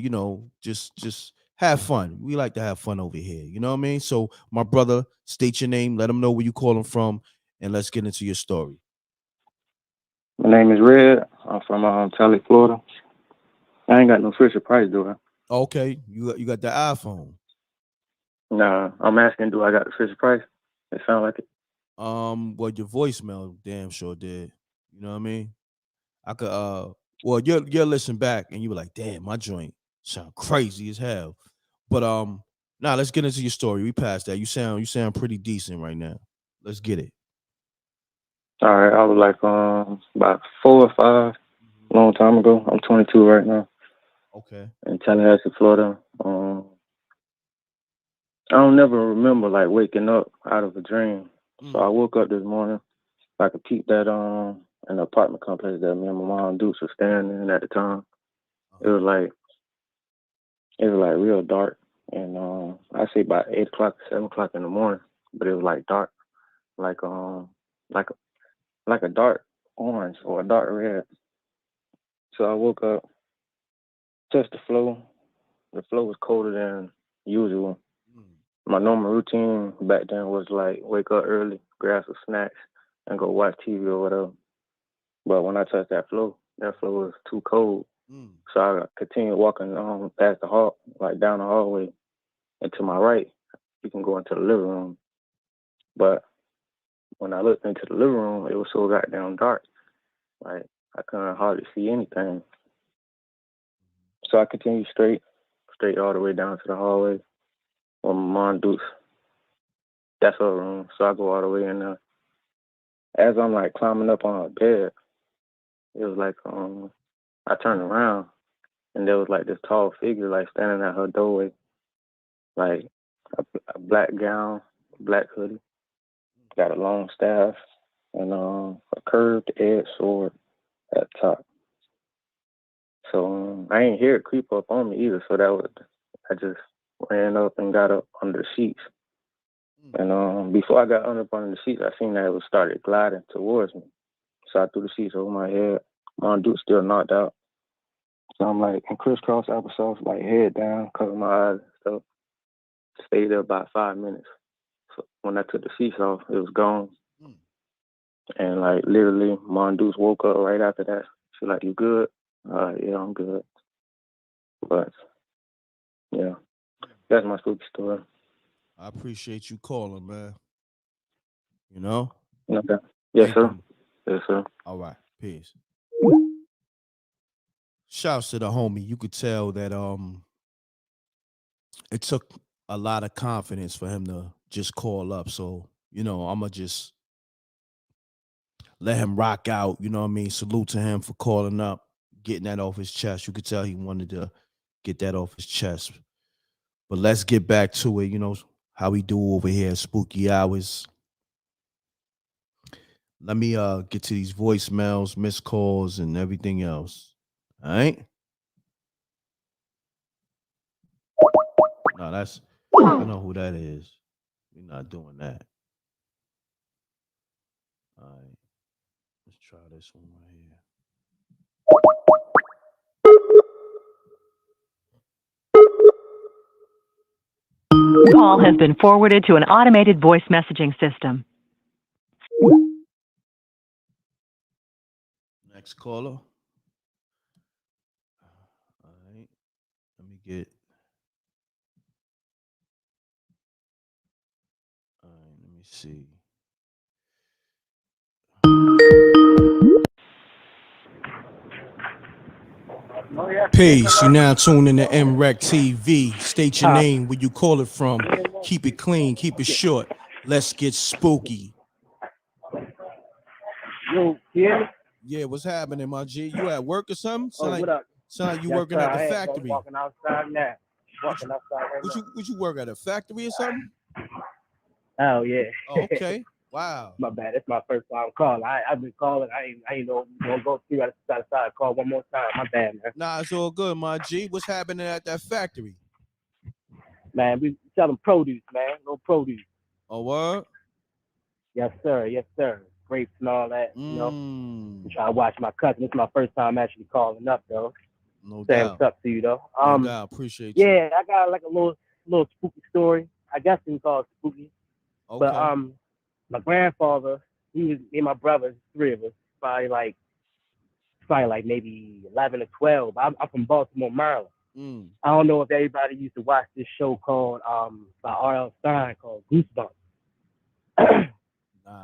just have fun. We like to have fun over here. You know what I mean? So my brother, state your name, let them know where you calling from, and let's get into your story. My name is Red. I'm from Tally, Florida. I ain't got no Fisher Price, do I? Okay, you got the iPhone. Nah, I'm asking, do I got the Fisher Price? It sound like it. Well, your voicemail damn sure did. You know what I mean? I could well, you'll listen back and you be like, damn, my joint sound crazy as hell. But now let's get into your story. We passed that. You sound pretty decent right now. Let's get it. All right, I was like about 4 or 5, long time ago. I'm 22 right now. Okay. In Tallahassee, Florida. I don't never remember like waking up out of a dream. So I woke up this morning. I could peep that an apartment complex that me and my mom Dukes was staying in at the time. It was like real dark, and I say about 8 o'clock, 7 o'clock in the morning, but it was like dark, like like a dark orange or a dark red. So I woke up, touched the floor. The floor was colder than usual. My normal routine back then was like wake up early, grab some snacks, and go watch TV or whatever. But when I touched that floor was too cold. So I continued walking past the hall, like down the hallway, and to my right, you can go into the living room. But when I looked into the living room, it was so goddamn dark. Like I couldn't hardly see anything. So I continued straight all the way down to the hallway where my mom Dukes. That's her room. So I go all the way in there. As I'm like climbing up on her bed, it was like I turned around and there was like this tall figure like standing at her doorway, like a black gown, black hoodie, got a long staff, and a curved edge sword at the top. So I ain't hear it creep up on me either. So I just ran up and got up under the sheets. And before I got under the sheets, I seen that it was started gliding towards me. So I threw the sheets over my head. My dude still knocked out. So I'm like in crisscross applesauce, like head down, cover my eyes and stuff. Stayed there about 5 minutes. So when I took the sheets off, it was gone. And like literally, Mondoose woke up right after that. She's like, "You good?" Yeah, I'm good. But yeah, that's my spooky story. I appreciate you calling, man. You know? Okay. Yes, Thank sir. you. Yes, sir. All right. Peace. Shouts to the homie. You could tell that it took a lot of confidence for him to just call up. So, I'ma just let him rock out. You know what I mean? Salute to him for calling up, getting that off his chest. You could tell he wanted to get that off his chest. But let's get back to it, how we do over here at Spooky Hours. Let me get to these voicemails, missed calls, and everything else. All right? No, I know who that is. We're not doing that. All right. Let's try this one right here. Call has been forwarded to an automated voice messaging system. Next caller. All right. Let me get. All right. Let me see. Peace. You now tuned in to m.reck TV. State your name, where you call it from. Keep it clean. Keep it short. Let's get spooky. Yo, yeah. Yeah, what's happening, my G? You at work or something? What up? Sound like you Yes, working sir, at the I am, factory. bro. Walking outside now. Walking outside right now. Would you work at a factory or something? Oh yeah. Oh, okay. Wow. My bad. It's my first time calling. I've been calling. I ain't know gonna go through. I decided to call one more time. My bad, man. Nah, it's all good, my G. What's happening at that factory? Man, we selling produce, man. No produce. Oh, what? Yes, sir. Yes, sir. Grapes and all that. You know. I'm trying to watch my cousin. It's my first time actually calling up, though. No Saying doubt. what's up to you, though. No doubt. Appreciate you. Yeah, I got like a little spooky story. I guess you can call it spooky. Okay. But my grandfather, he was me and my brothers, 3 of us, probably like maybe 11 or 12. I'm from Baltimore, Maryland. I don't know if everybody used to watch this show called by R.L. Stein called Goosebumps.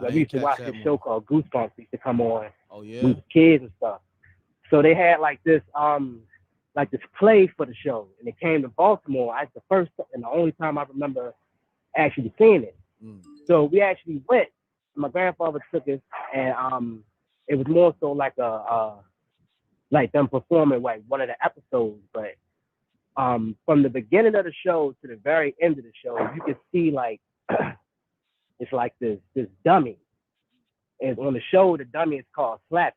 We used to watch this show called Goosebumps. It used to come on. Oh yeah. We was kids and stuff. So they had like this play for the show, and it came to Baltimore. It's the first and the only time I remember actually seeing it. So we actually went, my grandfather took us, and it was more so like like them performing like one of the episodes, but from the beginning of the show to the very end of the show, you can see like it's like this dummy. And on the show, the dummy is called Slappy.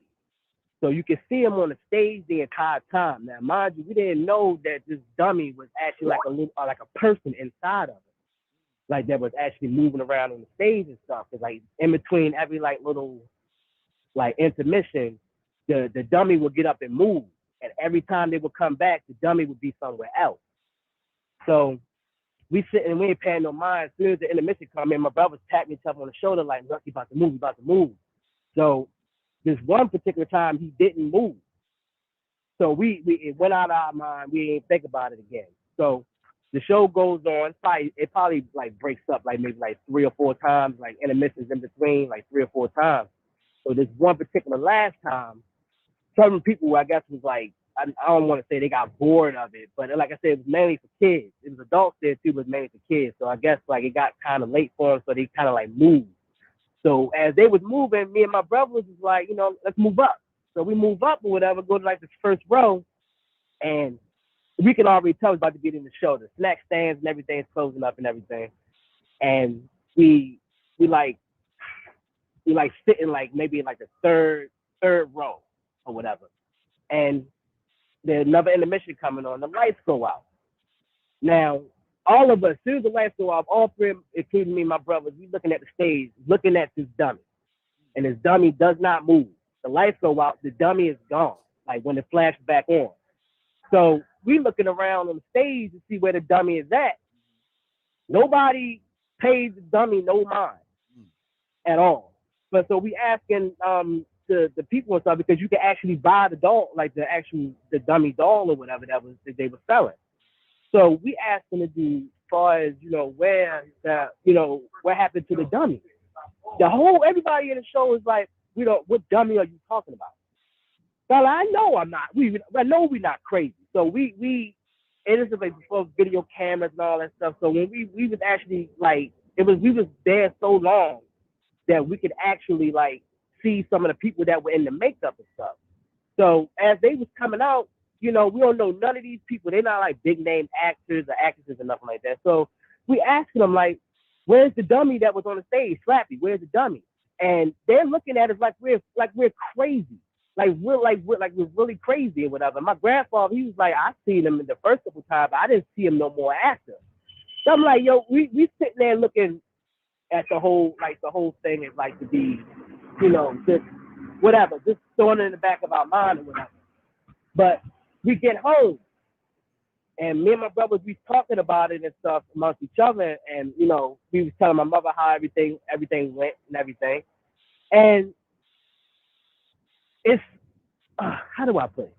So you can see him on the stage the entire time. Now, mind you, we didn't know that this dummy was actually like a little, like a person inside of it, like that was actually moving around on the stage and stuff. Cause like in between every like little like intermission, the dummy would get up and move, and every time they would come back, the dummy would be somewhere else. So we sitting and we ain't paying no mind. As soon as the intermission come in, my brother tapped me on the shoulder like, "Look, you about to move." So this one particular time he didn't move. So it went out of our mind. We didn't think about it again. So the show goes on. It probably like breaks up like maybe like 3 or 4 times, like intermissions in between, like 3 or 4 times. So this one particular last time, some people I guess was like, I don't want to say they got bored of it, but like I said, it was mainly for kids. It was adults there too, but mainly for kids. So I guess like it got kind of late for them, so they kind of like moved. So as they was moving, me and my brother was like, let's move up. So we move up or whatever, go to like the first row, and we can already tell it's about to get in the show. The snack stands and everything's closing up and everything. And we like sitting like maybe in like the third row or whatever. And there's another intermission coming on, the lights go out. Now, all of us, as soon as the lights go off, all three, including me and my brothers, we looking at the stage, looking at this dummy. And this dummy does not move. The lights go out, the dummy is gone, like when it flashes back on. So we looking around on the stage to see where the dummy is at. Nobody pays the dummy no mind at all. But so we asking the people and stuff, because you can actually buy the doll, like the dummy doll or whatever that they were selling. So we asked them to do as far as, what happened to the dummy. Everybody in the show is like, what dummy are you talking about? So I know I'm not. I know we're not crazy. So it is like before video cameras and all that stuff. So when we was actually like, we was there so long that we could actually like see some of the people that were in the makeup and stuff. So as they was coming out, we don't know none of these people. They're not like big name actors or actresses or nothing like that. So we asked them like, where's the dummy that was on the stage? Slappy, where's the dummy? And they're looking at us like we're crazy. Like we're really crazy or whatever. My grandfather, he was like, I seen him in the first couple times, but I didn't see him no more after. So I'm like, yo, we sitting there looking at the whole thing is like to be, just whatever, just throwing it in the back of our mind or whatever. But we get home, and me and my brothers, we talking about it and stuff amongst each other, and we was telling my mother how everything went and everything, and it's how do I put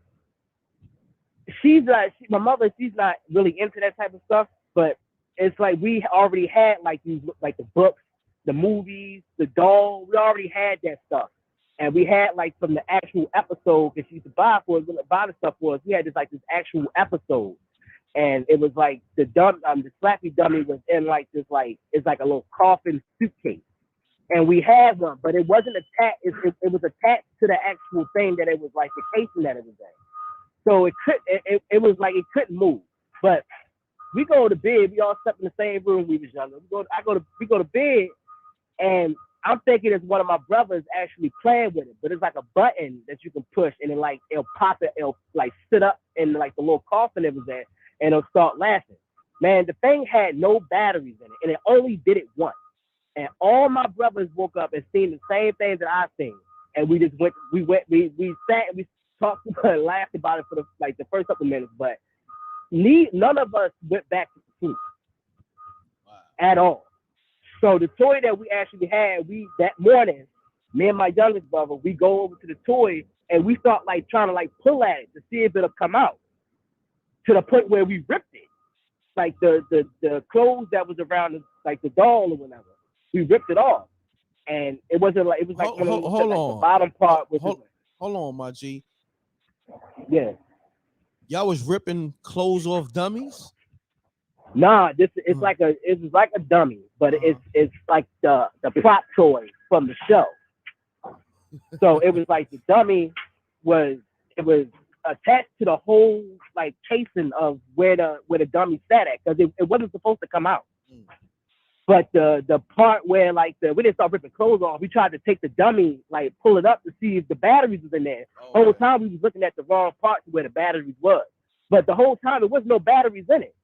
it? My mother, she's not really into that type of stuff, but it's like we already had like these, like the books, the movies, the doll. We already had that stuff. And we had like from the actual episode, because she used to buy the stuff for us. We had this actual episode, and it was like the Slappy dummy was in like this it's like a little coffin suitcase, and we had one, but it wasn't attached. It was attached to the actual thing that it was like the casing that it was in. So it was like it couldn't move. But we go to bed. We all slept in the same room. We was younger. We go to bed, and I'm thinking it's one of my brothers actually playing with it, but it's like a button that you can push, and it'll pop it, it'll like sit up in like the little coffin it was in, and it'll start laughing. Man, the thing had no batteries in it, and it only did it once. And all my brothers woke up and seen the same thing that I seen, and we sat and we talked and laughed about it for the first couple minutes, but none of us went back to sleep at all. So the toy that we actually had, that morning, me and my youngest brother, we go over to the toy and we start like trying to like pull at it to see if it'll come out, to the point where we ripped it. Like the clothes that was around like the doll or whatever, we ripped it off. And it was like hold on. The bottom part was hold on, my G. Yeah. Y'all was ripping clothes off dummies? Nah, it's like a dummy, but it's like the prop toy from the show. So it was like the dummy was attached to the whole like casing of where the dummy sat at, because it wasn't supposed to come out. But the part where like we didn't start ripping clothes off, we tried to take the dummy, like pull it up to see if the batteries was in there. The whole time we was looking at the wrong part where the batteries was. But the whole time there was no batteries in it.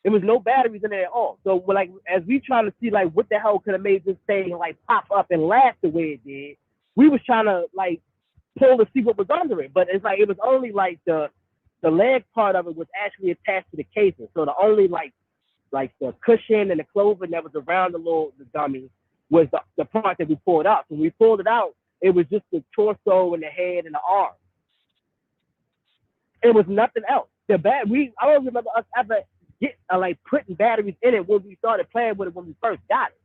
There was no batteries in there at all. So we're like, as we trying to see like what the hell could have made this thing like pop up and last the way it did, we was trying to like pull to see what was under it. But it's like it was only like the leg part of it was actually attached to the casing. So the only like the cushion and the clothing that was around the dummy was the part that we pulled out. So when we pulled it out, it was just the torso and the head and the arm. It was nothing else. I don't remember us ever like putting batteries in it when we started playing with it when we first got it.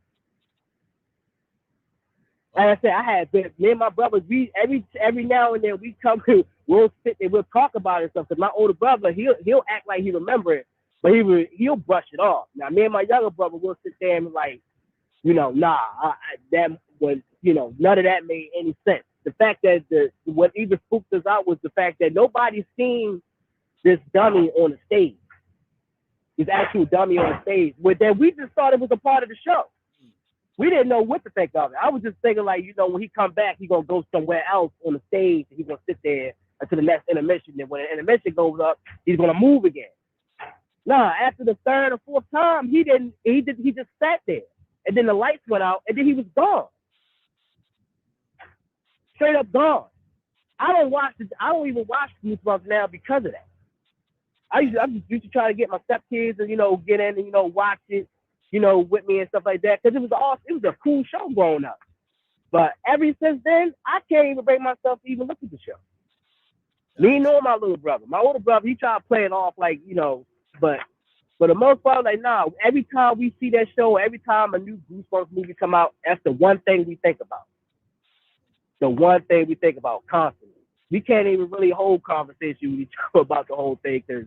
Like I said, I had me and my brothers. We every now and then we come to, we'll sit and we'll talk about it and stuff. Because my older brother, he'll act like he remember it, but he'll brush it off. Now me and my younger brother will sit there and be like, that was, none of that made any sense. The fact that what even spooked us out was the fact that nobody's seen this dummy on the stage. This actual dummy on the stage. But then we just thought it was a part of the show. We didn't know what to think of it. I was just thinking like, when he come back, he's going to go somewhere else on the stage and he's going to sit there until the next intermission. And when the intermission goes up, he's going to move again. Nah, after the third or fourth time, he just sat there. And then the lights went out and then he was gone. Straight up gone. I don't even watch Goosebumps now because of that. I just used to try to get my stepkids and get in and watch it, with me and stuff like that, because it was a cool show growing up. But ever since then, I can't even bring myself to even look at the show. Me nor my little brother. My older brother, he tried to play it off like but for the most part, like nah. Every time we see that show, every time a new Goosebumps movie come out, that's the one thing we think about. The one thing we think about constantly. We can't even really hold conversation with each other about the whole thing because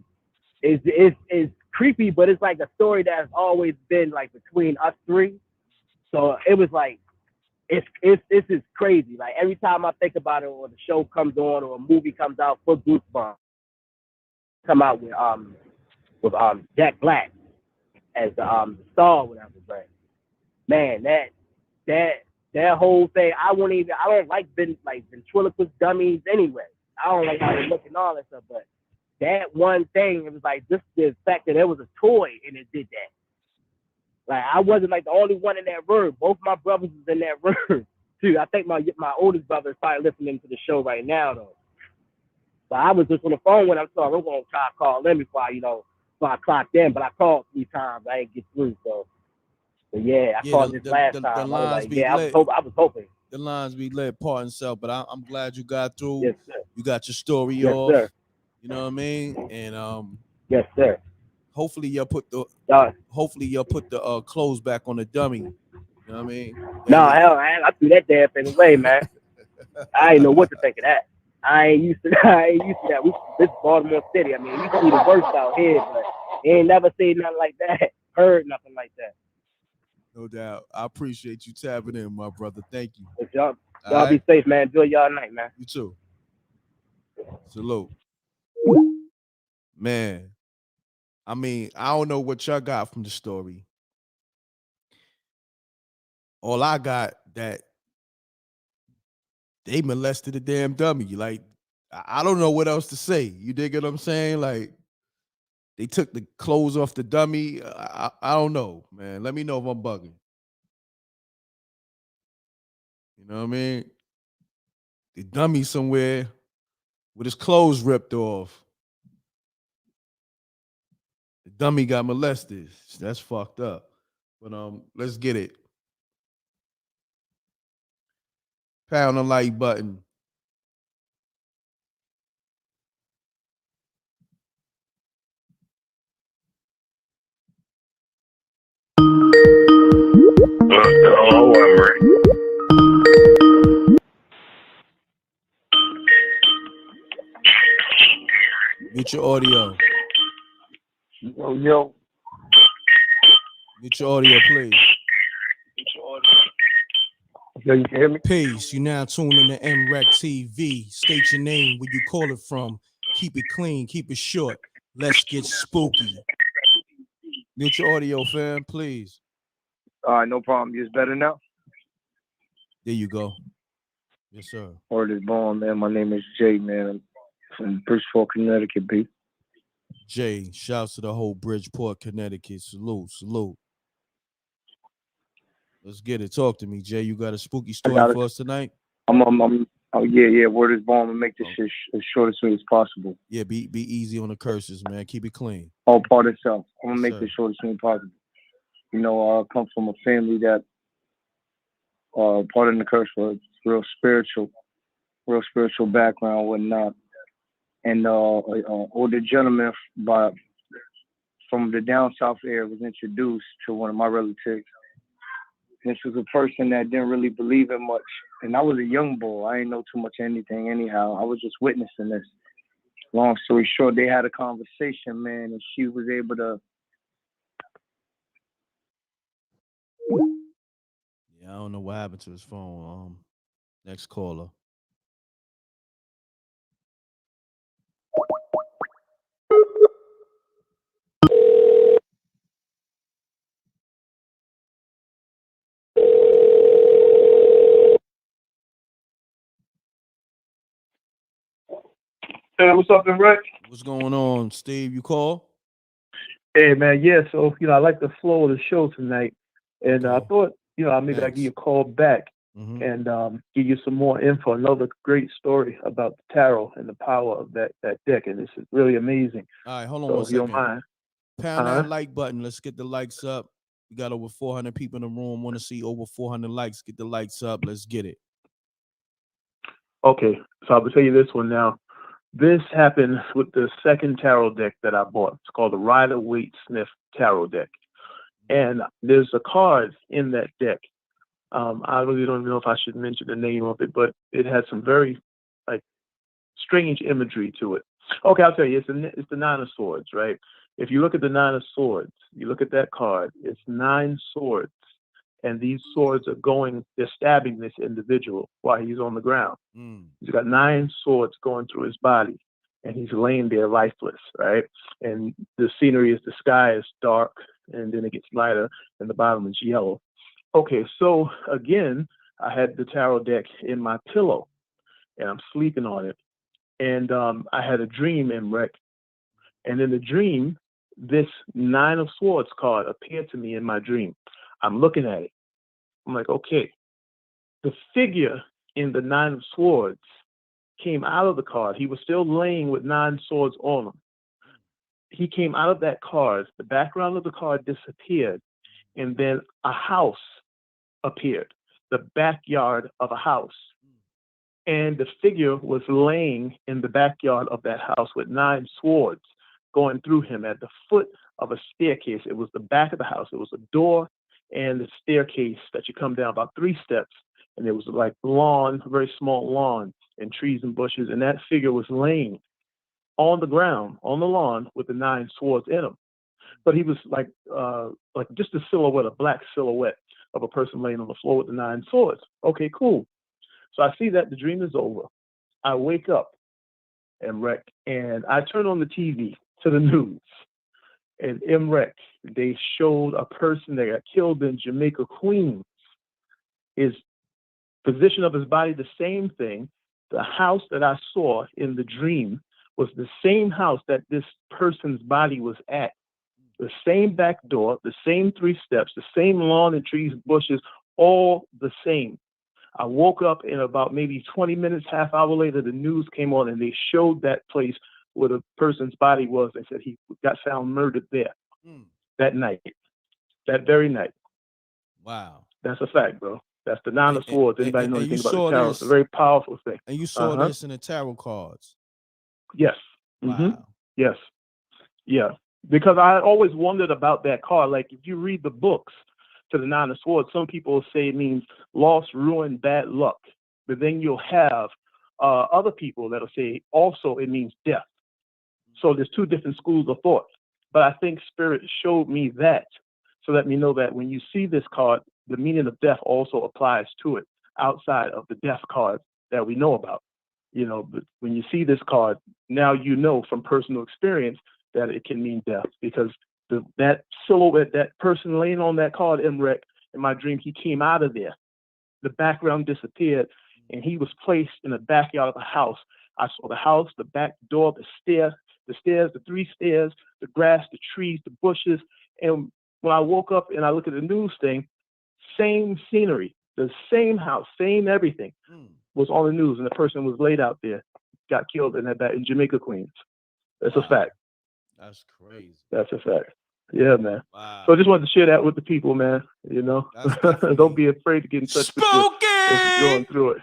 it's creepy, but it's like a story that's always been like between us three. So it was like it's just crazy. Like every time I think about it, or the show comes on, or a movie comes out for Goosebumps, come out with Jack Black as the star, or whatever. But man, that whole thing, I don't like ventriloquist dummies anyway. I don't like how they look and all that stuff, but that one thing, it was like just the fact that there was a toy and it did that. Like I wasn't like the only one in that room. Both my brothers was in that room too. I think my oldest brother is probably listening to the show right now though. But I was just on the phone when I'm gonna try to call in before I clocked in, but I called 3 times. I didn't get through, so. But yeah, I called this last time. I was hoping. The lines be lit, pardon self, but I'm glad you got through. Yes, sir. You got your story Yes, off. Sir. You know what I mean? And yes, sir. Hopefully you'll put the clothes back on the dummy. You know what I mean? No, hell, I threw that damn thing away, man. I ain't know what to think of that. I ain't used to that. This is Baltimore City. I mean, you see the worst out here, but you ain't never seen nothing like that. Heard nothing like that. No doubt. I appreciate you tapping in, my brother. Thank you. Y'all be safe, man. Enjoy y'all night, man. You too. Salute. Man, I mean, I don't know what y'all got from the story. All I got that they molested a damn dummy. Like, I don't know what else to say. You dig what I'm saying? Like, they took the clothes off the dummy. I don't know, man. Let me know if I'm bugging. You know what I mean? The dummy somewhere with his clothes ripped off. The dummy got molested. That's fucked up. But let's get it. Pound the like button. Hello, m.reck. Mute your audio. Yo. Mute your audio, please. Yo, you can hear me? Peace. You now tuned in to m.reck TV. State your name, where you call it from. Keep it clean, keep it short. Let's get spooky. Mute your audio, fam, please. All right, no problem. You better now? There you go. Yes, sir. Word is born, man. My name is Jay, man. I'm from Bridgeport, Connecticut, B. Jay, shouts to the whole Bridgeport, Connecticut. Salute, salute. Let's get it. Talk to me, Jay. You got a spooky story for us tonight? Oh, yeah. Word is born. I'm gonna make this shit as short as sweet as possible. Yeah, be easy on the curses, man. Keep it clean. All part of itself. I'm gonna Yes, make this short as sweet as possible. You know, I come from a family that part of the curse was real spiritual background, whatnot. And older gentleman from the down south area was introduced to one of my relatives. This was a person that didn't really believe in much. And I was a young boy. I didn't know too much anything anyhow. I was just witnessing this. Long story short, they had a conversation, man, and she was able to. Yeah, I don't know what happened to his phone. Next caller. Hey, what's up, m.reck? What's going on, Steve? You call? Hey, man, yeah, so, I like the flow of the show tonight. And I thought, maybe I'd give you a call back and give you some more info. Another great story about the tarot and the power of that deck. And this is really amazing. All right, hold on so one if you don't second. mind. Pound that like button. Let's get the likes up. We got over 400 people in the room. Want to see over 400 likes. Get the likes up. Let's get it. Okay, so I'll tell you this one now. This happened with the second tarot deck that I bought. It's called the Rider-Waite-Smith Tarot Deck. And there's a card in that deck. I really don't know if I should mention the name of it, but it has some very strange imagery to it. Okay, I'll tell you. It's the Nine of Swords, right? If you look at the Nine of Swords, you look at that card, it's 9 swords. And these swords they're stabbing this individual while he's on the ground. He's got 9 swords going through his body, and he's laying there lifeless, right? And the scenery the sky is dark, and then it gets lighter, and the bottom is yellow. Okay, so again, I had the tarot deck in my pillow, and I'm sleeping on it. And I had a dream, m.reck. And in the dream, this 9 of Swords card appeared to me in my dream. I'm looking at it. I'm like, okay. The figure in the 9 of Swords came out of the card. He was still laying with 9 swords on him. He came out of that card. The background of the card disappeared. And then a house appeared, the backyard of a house. And the figure was laying in the backyard of that house with 9 swords going through him at the foot of a staircase. It was the back of the house. It was a door and the staircase that you come down about 3 steps. And there was lawn, very small lawn and trees and bushes. And that figure was laying on the ground, on the lawn with the 9 swords in him. But he was like just a silhouette, a black silhouette of a person laying on the floor with the 9 swords. Okay, cool. So I see that the dream is over. I wake up m.reck, and I turn on the TV to the news. And m.reck, they showed a person that got killed in Jamaica, Queens. His position of his body, the same thing. The house that I saw in the dream was the same house that this person's body was at. The same back door, the same 3 steps, the same lawn and trees, bushes, all the same. I woke up in about maybe 20 minutes, half hour later, the news came on and they showed that place where the person's body was. They said he got found murdered there that night, that very night. Wow. That's a fact, bro. That's the 9 of Swords. Anybody know anything about the tarot? It's a very powerful thing. And you saw this in the tarot cards? Yes. Wow. Yes. Yeah. Because I always wondered about that card. Like, if you read the books to the 9 of Swords, some people say it means loss, ruin, bad luck. But then you'll have other people that'll say also it means death. So there's 2 different schools of thought. But I think Spirit showed me that. So let me know that when you see this card, the meaning of death also applies to it. outside of the death cards that we know about. But when you see this card, now you know from personal experience that it can mean death, because that silhouette, that person laying on that card, m.reck, in my dream, he came out of there. The background disappeared, and he was placed in the backyard of a house. I saw the house, the back door, the stairs, the 3 stairs, the grass, the trees, the bushes. And when I woke up and I look at the news thing, same scenery, the same house, same everything was on the news, and the person was laid out there, got killed in Jamaica, Queens. That's a fact. That's crazy. That's a fact. Yeah, man. Wow. So I just wanted to share that with the people, man. Don't be afraid to get in touch with you if you're going through it.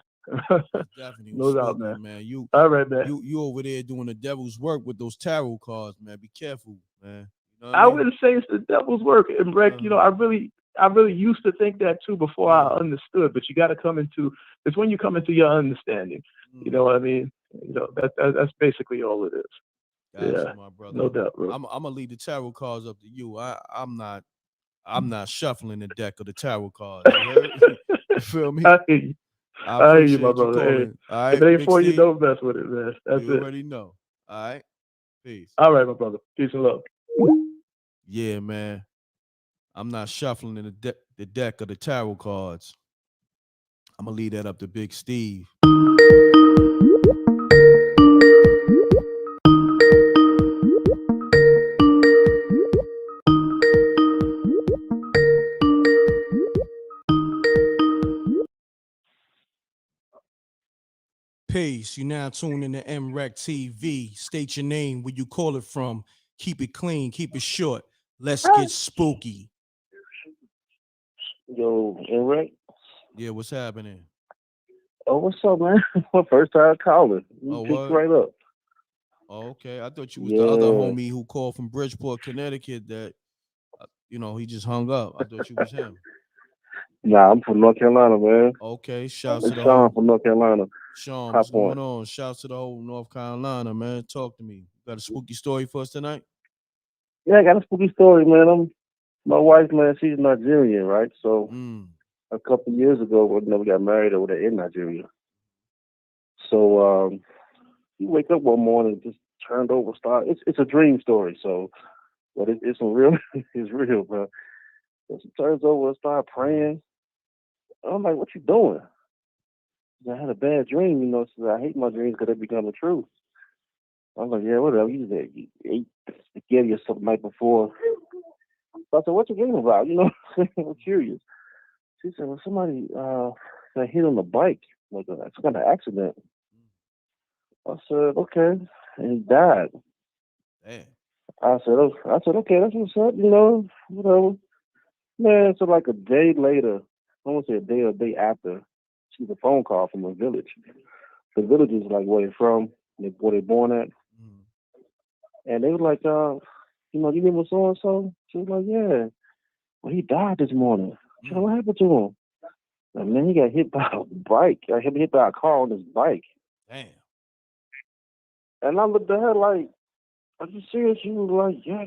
Definitely No doubt, man. All right, man. You over there doing the devil's work with those tarot cards, man. Be careful, man. You know what I mean? wouldn't say it's the devil's work, m.reck. I really used to think that too before I understood. But you got to come into, it's when you come into your understanding. You know what I mean? That's basically all it is. Gotcha, my brother. No doubt, bro. I'm gonna leave the tarot cards up to you. I'm not shuffling the deck of the tarot cards. You heard? You feel me? I hear you. I appreciate you, my you brother. calling. Hey, All right, if it ain't Big for you, Steve, don't mess with it, man. That's you it. already know. All right, peace. All right, my brother. Peace and love. Yeah, man. I'm not shuffling in the deck of the tarot cards. I'm gonna leave that up to Big Steve. Peace. You now tune in to m.reck TV. State your name, where you call it from. Keep it clean, keep it short. Let's get spooky. Yo, m.reck. Yeah, what's happening? Oh, what's up, man? My first time calling. You picked right up. Oh, okay. I thought you was the other homie who called from Bridgeport, Connecticut that, he just hung up. I thought you was him. Nah, I'm from North Carolina, man. Okay, shouts it's to the Sean whole from North Carolina. Sean, what's going on? Shouts to the whole North Carolina, man. Talk to me. Got a spooky story for us tonight? Yeah, I got a spooky story, man. My wife, man, she's Nigerian, right? So a couple of years ago, we got married over there in Nigeria. So you wake up one morning, just turned over, it's a dream story, so but it's a real it's real, bro. So she turns over and start praying. I'm like, what you doing? I had a bad dream, so I hate my dreams because they become the truth. I was like, yeah, whatever. You ate spaghetti or something the night before. So I said, what you dreaming about? I'm curious. She said, well, somebody got hit on the bike, like some kind of accident. I said, okay, and he died. Damn. I said, okay, that's what's up, whatever. Man, so like a day later, I won't say a day or a day after, she got a phone call from a village. The village is like where they're from, where they're born at. And they were like, you remember so-and-so? She was like, yeah. Well, he died this morning. She said, what happened to him? Like, man, he got hit by a bike. He got hit by a car on his bike. Damn. And I looked at her like, are you serious? She was like, yeah,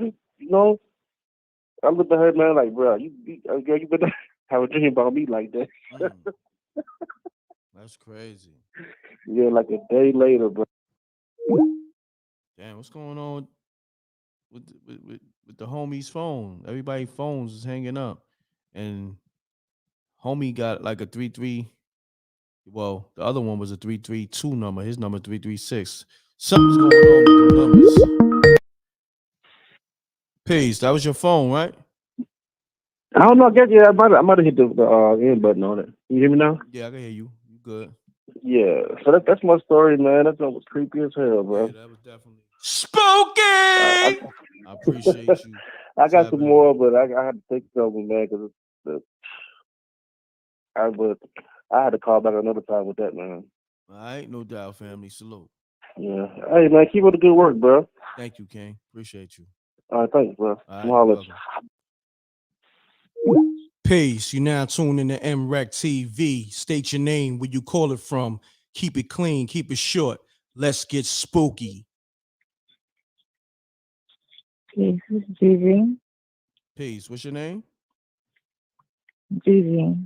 I looked at her, man, like, bro, you better have a dream about me like that. That's crazy. Yeah, like a day later, bro. Damn, what's going on with the homie's phone? Everybody's phones is hanging up. And homie got like a 33. Well, the other one was a 332 number. His number 336. Something's going on with the numbers. Peace. That was your phone, right? I don't know. I guess I might have hit the end button on it. You hear me now? Yeah, I can hear you. You good? Yeah. So that's my story, man. That was creepy as hell, bro. Yeah, that was definitely spooky. I appreciate you. I got some more, but I had to take something, man, because I had to call back another time with that, man. All right, no doubt, family. Salute. Yeah. Hey, man, keep up the good work, bro. Thank you, King. Appreciate you. All right, thanks, bro. All right, peace. You now tune in to m.reck TV. State your name, where you call it from. Keep it clean, keep it short. Let's get spooky. Peace, this is Gigi. Peace. What's your name? Gigi.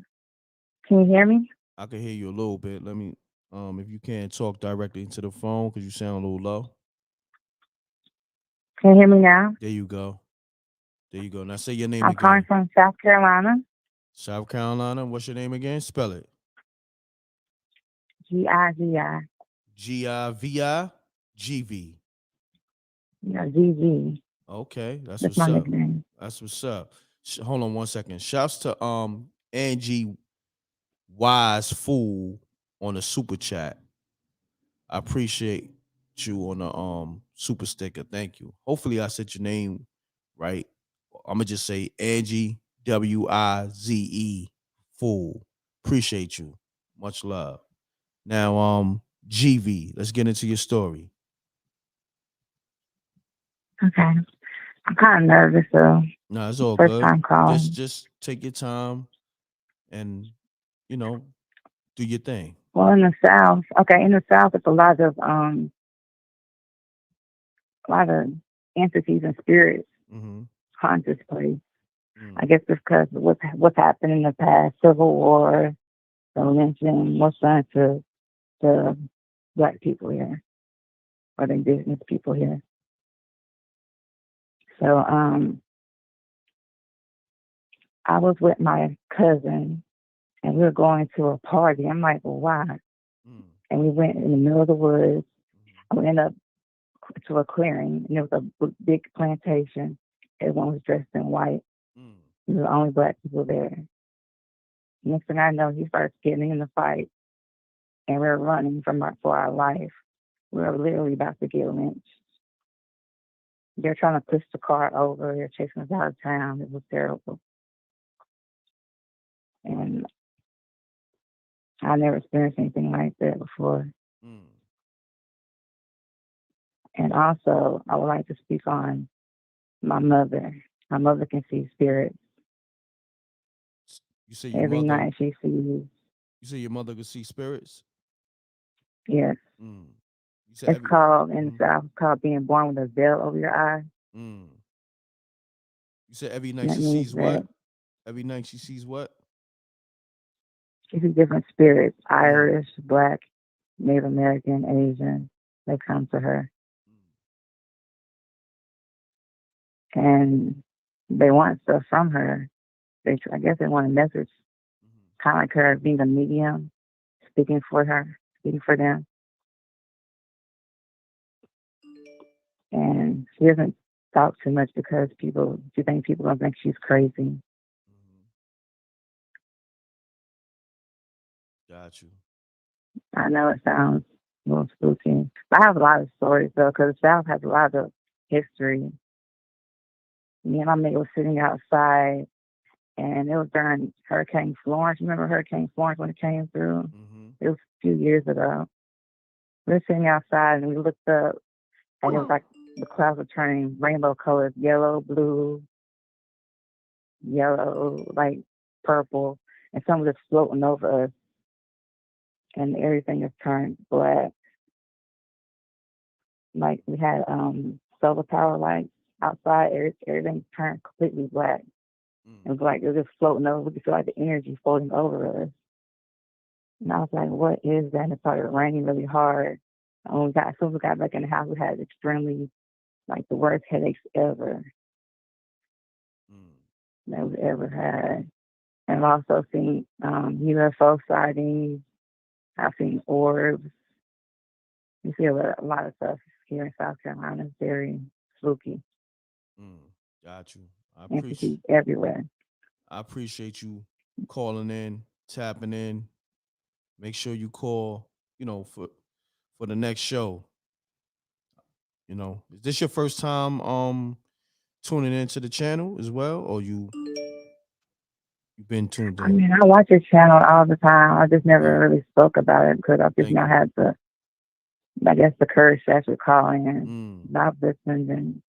Can you hear me? I can hear you a little bit. Let me, if you can't talk directly into the phone because you sound a little low. Can you hear me now? There you go. There you go. Now say your name I'm calling again. from South Carolina. South Carolina. What's your name again? Spell it. Givi. Givi. Yeah, GG. Okay, that's That's what's my up. nickname. That's what's up. Hold on one second. Shouts to Angie Wise Fool on the super chat. I appreciate you on the super sticker. Thank you. Hopefully I said your name right. I'm gonna just say Angie Wize Fool. Appreciate you. Much love. Now GV, let's get into your story. Okay. I'm kind of nervous though. No, it's all First good. time calling. Just take your time and you know do your thing. Well, in the South, okay, in the South, it's a lot of entities and spirits Mm-hmm. haunt this place. I guess because of what's happened in the past, Civil War, the lynching, what's done to the black people here or the indigenous people here. So I was with my cousin and we were going to a party. I'm like, well, why? And we went in the middle of the woods. We ended up to a clearing, and there was a big plantation. Everyone was dressed in white. We were the only black people there. Next thing I know, he starts getting in the fight, and we were running for our life. We were literally about to get lynched. They're trying to push the car over. They're chasing us out of town. It was terrible. And I never experienced anything like that before. And also, I would like to speak on my mother. My mother can see spirits. You say your Every mother. night she sees. You say your mother could see spirits. Yes. You said It's called in the South. It's called being born with a veil over your eye. You said every night That she means sees that what? Every night she sees what? she sees different spirits: Irish, Black, Native American, Asian. They come to her, and they want stuff from her. I guess they want a message, kind of like her being a medium, speaking for her, speaking for them. And she doesn't talk too much because she thinks people don't think she's crazy. Got you. I know it sounds a little spooky. I have a lot of stories though, because the South has a lot of history. Me and my mate was sitting outside, and it was during Hurricane Florence. Remember Hurricane Florence when it came through? It was a few years ago. We were sitting outside, and we looked up, and it was like the clouds were turning rainbow colors: yellow, blue, yellow, like purple, and some was just floating over us, and everything has turned black. Like we had solar power lights outside. Everything turned completely black. It was like it was just floating over. We could feel like the energy floating over us. And I was like, "What is that?" And it started raining really hard. And as soon as we got back in the house, we had extremely, like, the worst headaches ever that we ever had. And I've also seen UFO sightings. I've seen orbs. You see a lot of stuff here in South Carolina. It's very spooky. Got you. Entities everywhere. I appreciate you calling in, tapping in. Make sure you call, for the next show. Is this your first time tuning into the channel as well, or you've been tuned in? I mean, I watch your channel all the time. I just never really spoke about it because I've just now had the courage to actually call in and I've listened, and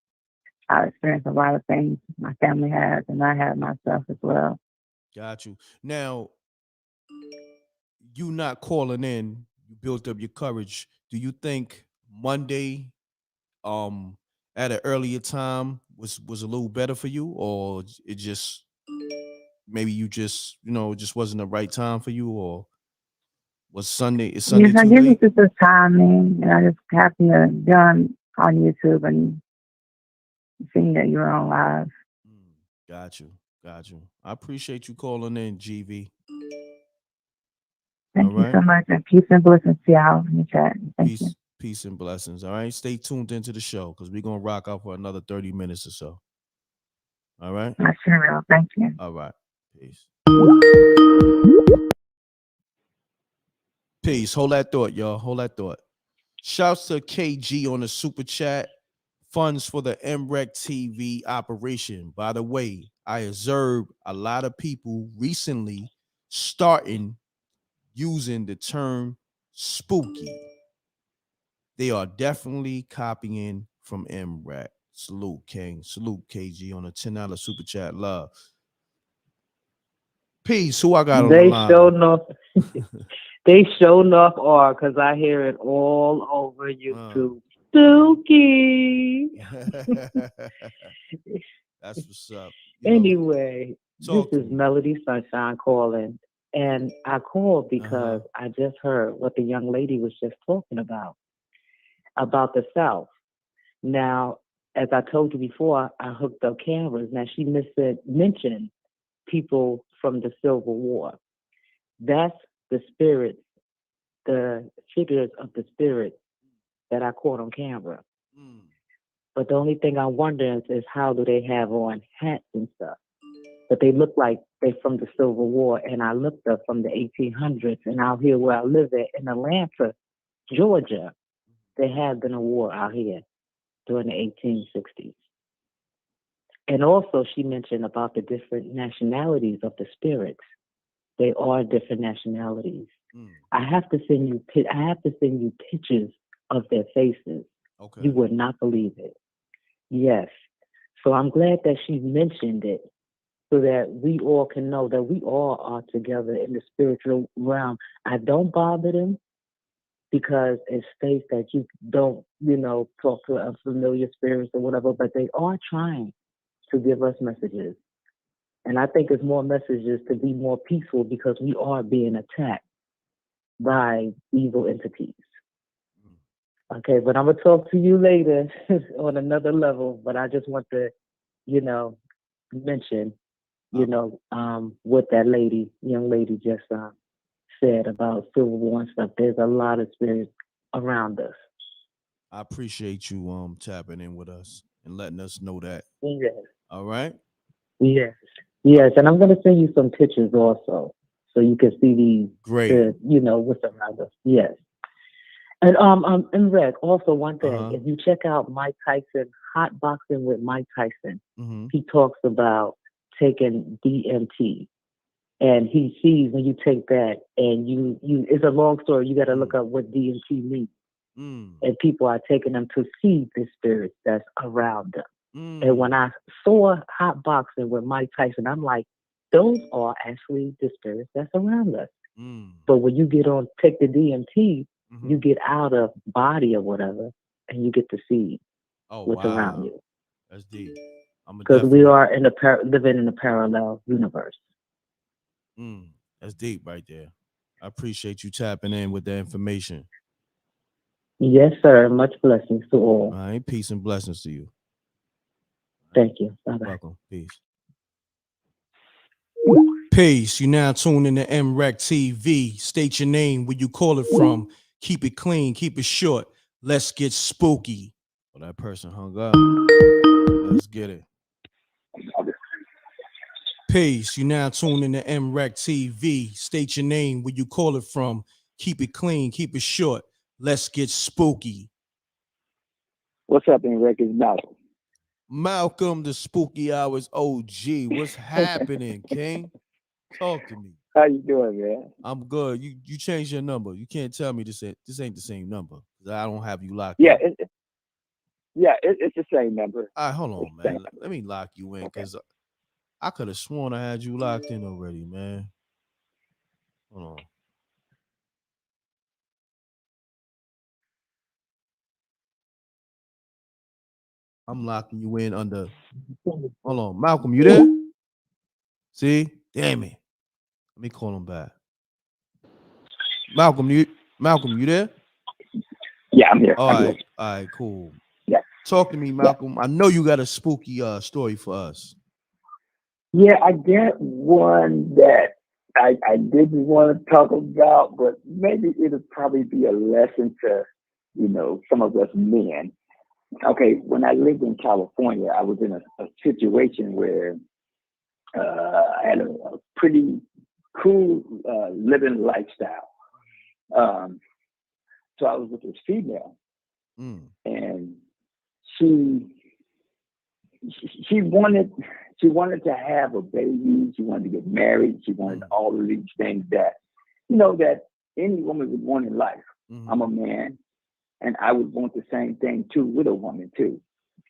I've experienced a lot of things my family has, and I have myself as well. Got you. Now, you not calling in, you built up your courage. Do you think Monday, at an earlier time was a little better for you, or it just maybe you just it just wasn't the right time for you, or Was Sunday? Is Sunday Yes, I too give late? it just the timing, and I just happened to done on YouTube and seen that you were on live. Got you. I appreciate you calling in, GV. Thank All you right. so much, and peace and blessings to y'all in the chat. Thank you. Peace and blessings. All right. Stay tuned into the show because we're gonna rock out for another 30 minutes or so. All right. I sure will. Thank you. All right. Peace. Peace. Hold that thought, y'all. Hold that thought. Shouts to KG on the super chat. Funds for the m.reck.tv operation. By the way, I observed a lot of people recently starting using the term spooky. They are definitely copying from m.reck. Salute, King. Salute, KG, on a $10 super chat. Love. Peace. Who I got on the line? They show enough are because I hear it all over YouTube. Spooky. That's what's up. Anyway, this is Melody Sunshine calling. And I called because I just heard what the young lady was just talking about the South. Now, as I told you before, I hooked up cameras. Now, she mentioned people from the Civil War. That's the spirits, the figures of the spirit that I caught on camera. But the only thing I'm wondering is how do they have on hats and stuff? But they look like they're from the Civil War, and I looked up from the 1800s, and out here where I live at in Atlanta, Georgia, there had been a war out here during the 1860s. And also she mentioned about the different nationalities of the spirits. They are different nationalities. I have to send you pictures of their faces. Okay. You would not believe it. Yes. So I'm glad that she mentioned it so that we all can know that we all are together in the spiritual realm. I don't bother them because it states that you don't, talk to unfamiliar spirits or whatever, but they are trying to give us messages. And I think it's more messages to be more peaceful because we are being attacked by evil entities. Okay, but I'm going to talk to you later on another level, but I just want to, mention, what that young lady just said about Civil War and stuff. There's a lot of spirits around us. I appreciate you tapping in with us and letting us know that. Yes. All right? Yes. Yes, and I'm going to send you some pictures also so you can see these. Great. What's around us. Yes. And m.reck, also one thing, if you check out Mike Tyson, Hot Boxing with Mike Tyson, he talks about taking DMT. And he sees when you take that and you it's a long story, you gotta look up what DMT means. And people are taking them to see the spirits that's around them. And when I saw Hot Boxing with Mike Tyson, I'm like, those are actually the spirits that's around us. But when you take the DMT, you get out of body or whatever, and you get to see what's around you. That's deep. Because we are living in a parallel universe. That's deep right there. I appreciate you tapping in with that information. Yes, sir. Much blessings to all. All right. Peace and blessings to you. Thank you. Bye-bye. Welcome. Peace. Peace. You now tune in to m.reck.tv. State your name, where you call it from. Keep it clean. Keep it short. Let's get spooky. Well, that person hung up. Let's get it. Peace. You now tune in to m.reck.tv. State your name, where you call it from. Keep it clean. Keep it short. Let's get spooky. What's up, m.reck? It's Malcolm. Malcolm, the Spooky Hours OG. What's happening, King? Talk to me. How you doing, man? I'm good. You changed your number. You can't tell me this ain't the same number because I don't have you locked in. It's the same number. All right, hold on, man. Let me lock you in because I could have sworn I had you locked in already, man. Hold on. I'm locking you in under. Hold on, Malcolm, you there? See? Damn it. Let me call him back. Malcolm, you there? Yeah, I'm here. All right, cool. Yeah. Talk to me, Malcolm. I know you got a spooky story for us. Yeah, I got one that I didn't want to talk about, but maybe it'll probably be a lesson to, some of us men. Okay, when I lived in California, I was in a situation where I had a pretty cool living lifestyle. So I was with this female, and she wanted to have a baby. She wanted to get married. She wanted all of these things that that any woman would want in life. I'm a man, and I would want the same thing too with a woman too,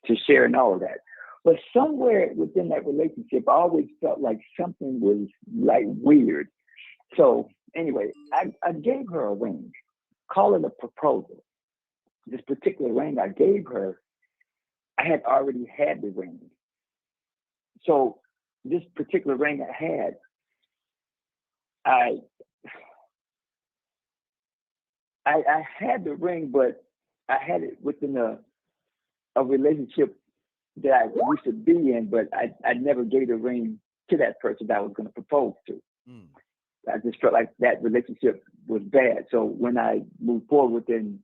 to share and all of that. But somewhere within that relationship, I always felt like something was like weird. So anyway, I gave her a ring, call it a proposal. This particular ring I gave her, I had already had the ring. So this particular ring I had, I had the ring, but I had it within a relationship that I used to be in, but I never gave the ring to that person that I was going to propose to. I just felt like that relationship was bad. So when I moved forward within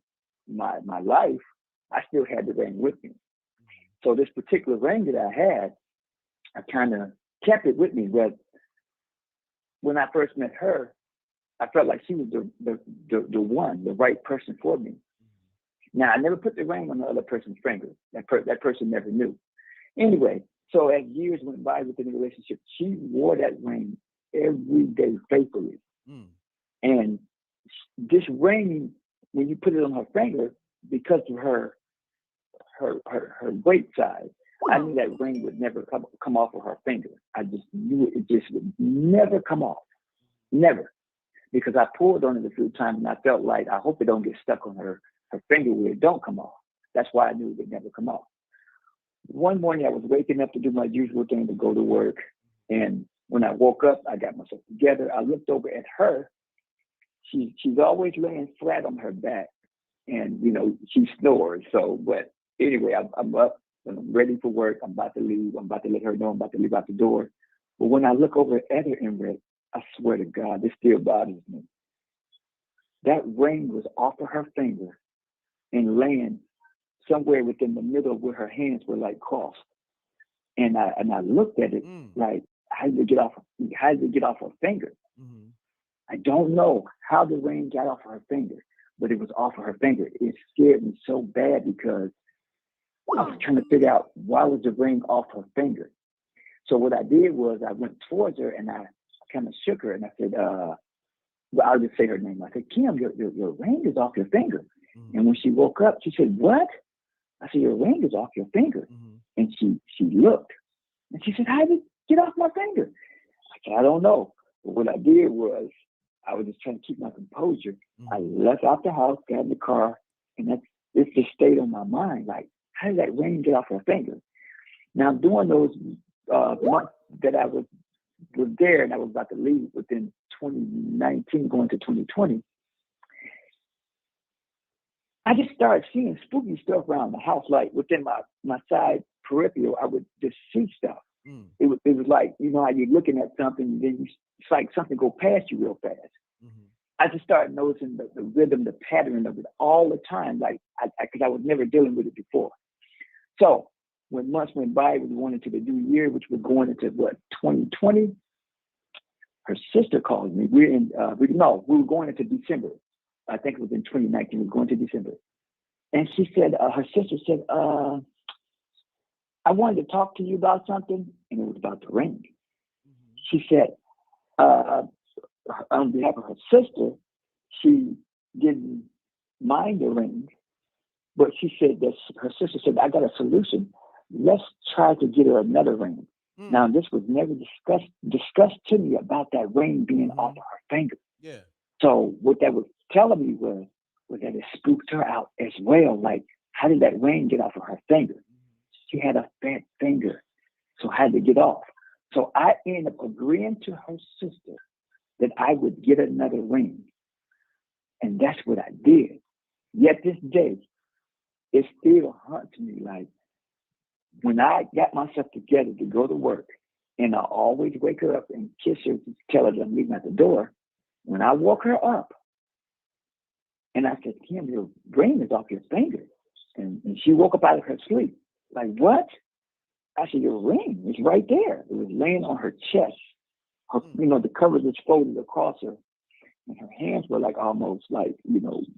my life, I still had the ring with me. So this particular ring that I had, I kind of kept it with me. But when I first met her, I felt like she was the one, the right person for me. Now, I never put the ring on the other person's finger. That person never knew. Anyway, so as years went by within the relationship, she wore that ring every day faithfully. And this ring, when you put it on her finger, because of her weight size, I knew that ring would never come off of her finger. I just knew it just would never come off. Never. Because I pulled on it a few times and I felt like, I hope it don't get stuck on her finger where it don't come off. That's why I knew it would never come off. One morning I was waking up to do my usual thing to go to work. And when I woke up, I got myself together. I looked over at her. She's always laying flat on her back. And, she snores. So, but anyway, I'm up and I'm ready for work. I'm about to leave. I'm about to let her know I'm about to leave out the door. But when I look over at her m.reck, I swear to God, this still bothers me. That ring was off of her finger and laying somewhere within the middle where her hands were like crossed. And I looked at it like, how did it get off her finger? I don't know how the ring got off of her finger, but it was off of her finger. It scared me so bad because I was trying to figure out why was the ring off her finger. So what I did was I went towards her and I kind of shook her and I said, well, I'll just say her name. I said, Kim, your ring is off your finger. And when she woke up, she said, what? I said, your ring is off your finger. And she looked and she said, how did it get off my finger? I said, I don't know. But what I did was I was just trying to keep my composure. I left out the house, got in the car, and it just stayed on my mind. Like, how did that ring get off her finger? Now, during those months that I was there and I was about to leave within 2019 going to 2020, I just started seeing spooky stuff around the house. Like within my side peripheral, I would just see stuff. It was like, how you're looking at something, and then it's like something go past you real fast. I just started noticing the rhythm, the pattern of it all the time, like because I was never dealing with it before. So when months went by, we went into the new year, which was going into 2020. Her sister called me. We were going into December. I think it was in 2019. We were going to December, and she said, her sister said, I wanted to talk to you about something, and it was about the ring. She said, on behalf of her sister, she didn't mind the ring, but she said that her sister said, I got a solution. Let's try to get her another ring. Now, this was never discussed to me about that ring being off of her finger. Yeah. So what that was telling me was that it spooked her out as well. Like, how did that ring get off of her finger? She had a fat finger, so how did it get off? So I ended up agreeing to her sister that I would get another ring. And that's what I did. Yet this day, it still haunts me. Like when I got myself together to go to work, and I always wake her up and kiss her to tell her that I'm leaving at the door. When I woke her up, and I said, Kim, your ring is off your finger. And she woke up out of her sleep. Like, what? I said, your ring is right there. It was laying on her chest. Her, the cover was folded across her. And her hands were like almost like,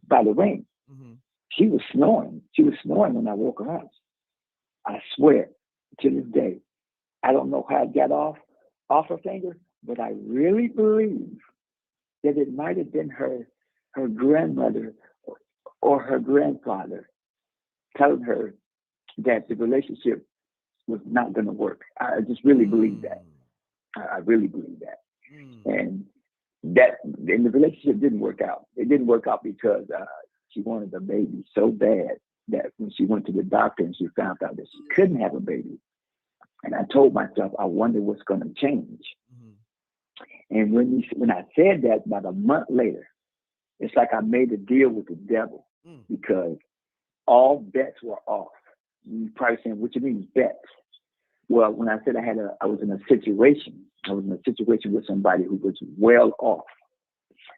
by the ring. Mm-hmm. She was snoring. She was snoring when I woke her up. I swear, to this day, I don't know how it got off her finger, but I really believe that it might have been her grandmother or her grandfather telling her that the relationship was not going to work. I just really believe that. I really believe that. And the relationship didn't work out. It didn't work out because she wanted a baby so bad that when she went to the doctor and she found out that she couldn't have a baby. And I told myself, I wonder what's going to change. Mm-hmm. And when I said that, about a month later, it's like I made a deal with the devil because all bets were off. You're probably saying, what you mean bets? Well, when I said I was in a situation with somebody who was well off.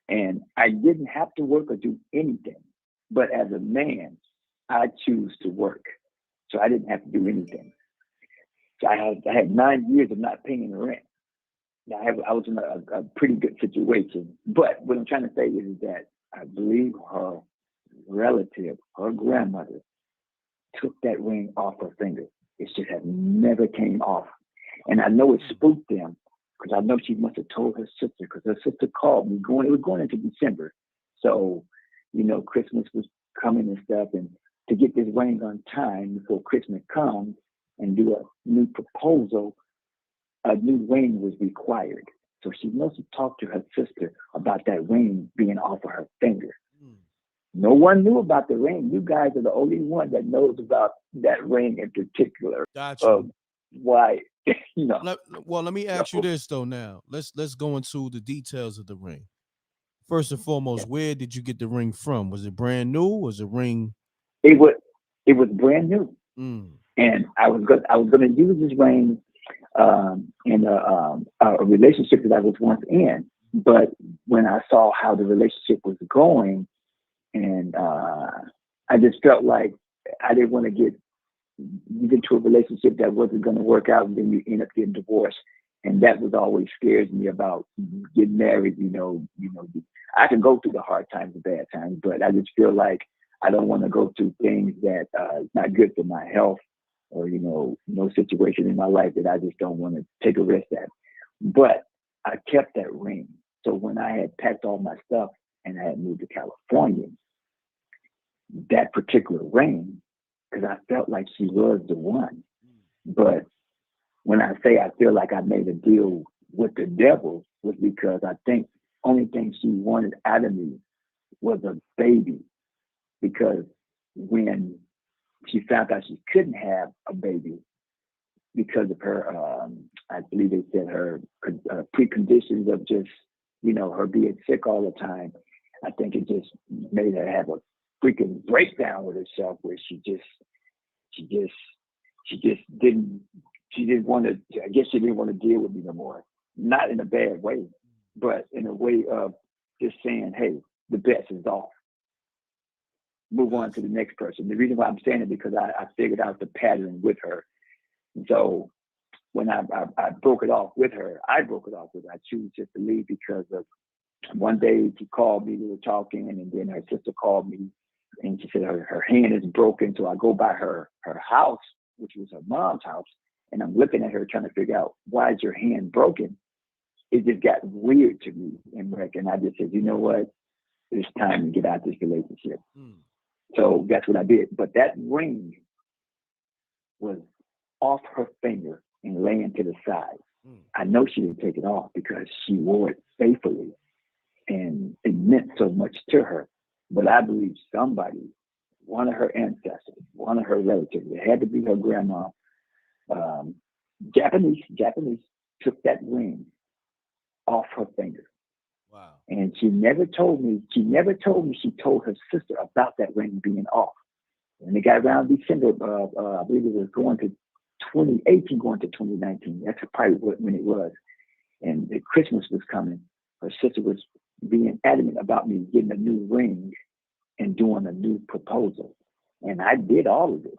And I didn't have to work or do anything. But as a man, I choose to work. So I didn't have to do anything. So I had 9 years of not paying the rent. Now I was in a pretty good situation. But what I'm trying to say is that I believe her relative, her grandmother, took that ring off her finger. It just had never came off. And I know it spooked them because I know she must have told her sister because her sister called me. It was going into December. So, Christmas was coming and stuff. And to get this ring on time before Christmas comes and do a new proposal, a new ring was required. So she must have talked to her sister about that ring being off of her finger. No one knew about the ring. You guys are the only one that knows about that ring in particular. Gotcha. Why, Let me ask you this though. Now let's go into the details of the ring. First and foremost, where did you get the ring from? Was it brand new? Was it ring? It was brand new. And I was gonna use this ring in a relationship that I was once in. But when I saw how the relationship was going, and I just felt like I didn't want to get into a relationship that wasn't going to work out, and then you end up getting divorced. And that was always scares me about getting married. I can go through the hard times, the bad times, but I just feel like I don't want to go through things that is not good for my health, or no situation in my life that I just don't want to take a risk at. But I kept that ring. So when I had packed all my stuff and I had moved to California, that particular ring, because I felt like she was the one. But when I say I feel like I made a deal with the devil, was because I think only thing she wanted out of me was a baby. Because when she found out she couldn't have a baby because of her, I believe they said her preconditions of just, her being sick all the time, I think it just made her have a freaking breakdown with herself where she didn't want to, I guess she didn't want to deal with me no more. Not in a bad way, but in a way of just saying, hey, the best is off. Move on to the next person. The reason why I'm saying it because I figured out the pattern with her. So when I broke it off with her, I choose just to leave because of one day she called me, we were talking, and then her sister called me and she said her hand is broken. So I go by her house, which was her mom's house, and I'm looking at her trying to figure out, why is your hand broken? It just got weird to me, m.reck, and I just said, you know what? It's time to get out of this relationship. So that's what I did. But that ring was off her finger and laying to the side. I know she didn't take it off because she wore it faithfully and it meant so much to her. But I believe somebody, one of her ancestors, one of her relatives, it had to be her grandma, Japanese, took that ring off her finger. Wow. And she never told me she told her sister about that ring being off. And it got around December, I believe it was going to 2018, going to 2019. That's probably when it was. And the Christmas was coming. Her sister was being adamant about me getting a new ring and doing a new proposal. And I did all of this,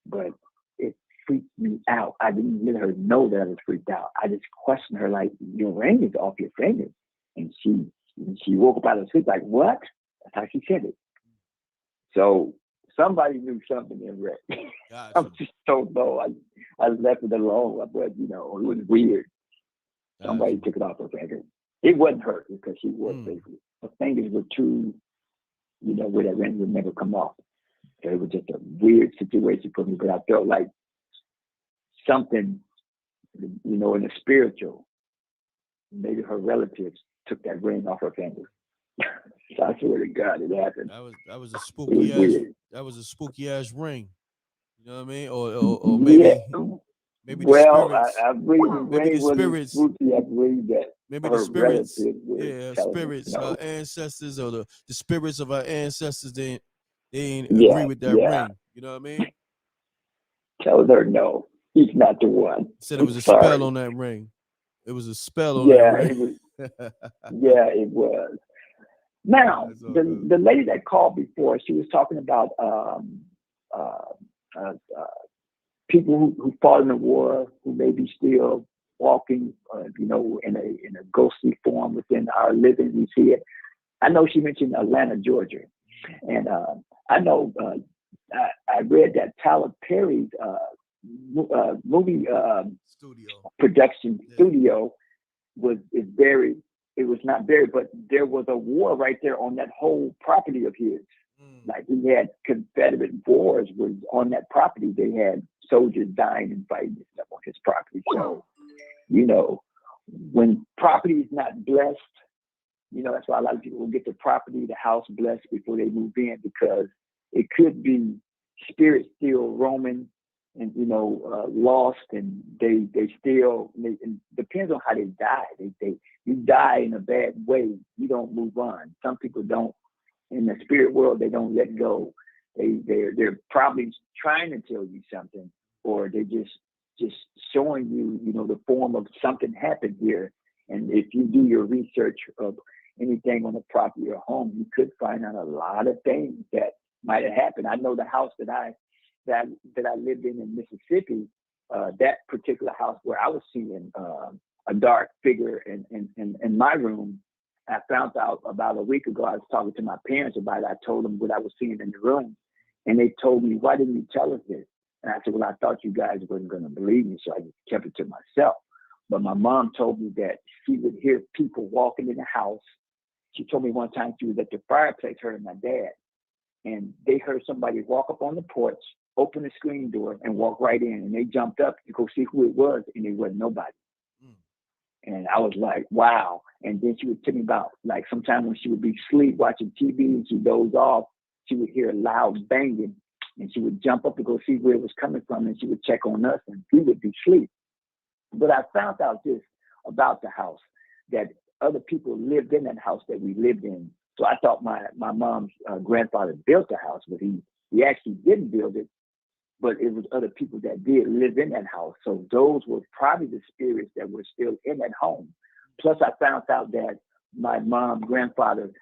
but it freaked me out. I didn't let her know that I was freaked out. I just questioned her like, your ring is off your finger. And she woke up out of sleep like, what? That's how she said it. So somebody knew something in Rec. Gotcha. I just don't know. I left it alone, but it was weird. Somebody took it off her finger. It wasn't her because she was basically. Her fingers were too, where that ring would never come off. So it was just a weird situation for me, but I felt like something, in the spiritual, maybe her relatives took that ring off her finger. So I swear to God, it happened. That was a spooky ass ring. You know what I mean? Or maybe maybe the spirits. I believe the ring wasn't spooky. I believe that maybe her the spirits. relatives were Spirits. Her ancestors or the spirits of our ancestors. They didn't Yeah, agree with that ring. You know what I mean? Tell her no, he's not the one. Said it was a spell on that ring. It was a spell on that ring. It was. Yeah, it was. Now, the lady that called before, she was talking about people who fought in the war, who may be still walking, in a ghostly form within our living. We see it. I know she mentioned Atlanta, Georgia, and I know I read that Tyler Perry's movie production studio is buried. It was not buried, but there was a war right there on that whole property of his. Like he had Confederate wars was on that property. They had soldiers dying and fighting and stuff on his property. So, when property is not blessed, that's why a lot of people will get the property, the house blessed before they move in, because it could be spirits still roaming and, lost, and they still, and depends on how they die. You die in a bad way, you don't move on. Some people don't. In the spirit world, they don't let go. They're probably trying to tell you something, or they're just showing you, the form of something happened here. And if you do your research of anything on the property or home, you could find out a lot of things that might have happened. I know the house that I lived in Mississippi, that particular house where I was seeing a dark figure in my room. I found out about a week ago. I was talking to my parents about it. I told them what I was seeing in the room, and they told me, "Why didn't you tell us this?" And I said, "Well, I thought you guys weren't going to believe me, so I just kept it to myself." But my mom told me that she would hear people walking in the house. She told me one time she was at the fireplace, her and my dad, and they heard somebody walk up on the porch, open the screen door, and walk right in. And they jumped up to go see who it was, and it wasn't nobody. And I was like, wow. And then she would tell me about, like, sometimes when she would be asleep watching TV and she dozed off, she would hear a loud banging, and she would jump up to go see where it was coming from, and she would check on us, and we would be asleep. But I found out this about the house, that other people lived in that house that we lived in. So I thought my mom's grandfather built the house, but he actually didn't build it. But it was other people that did live in that house. So those were probably the spirits that were still in that home. Plus, I found out that my mom's grandfather,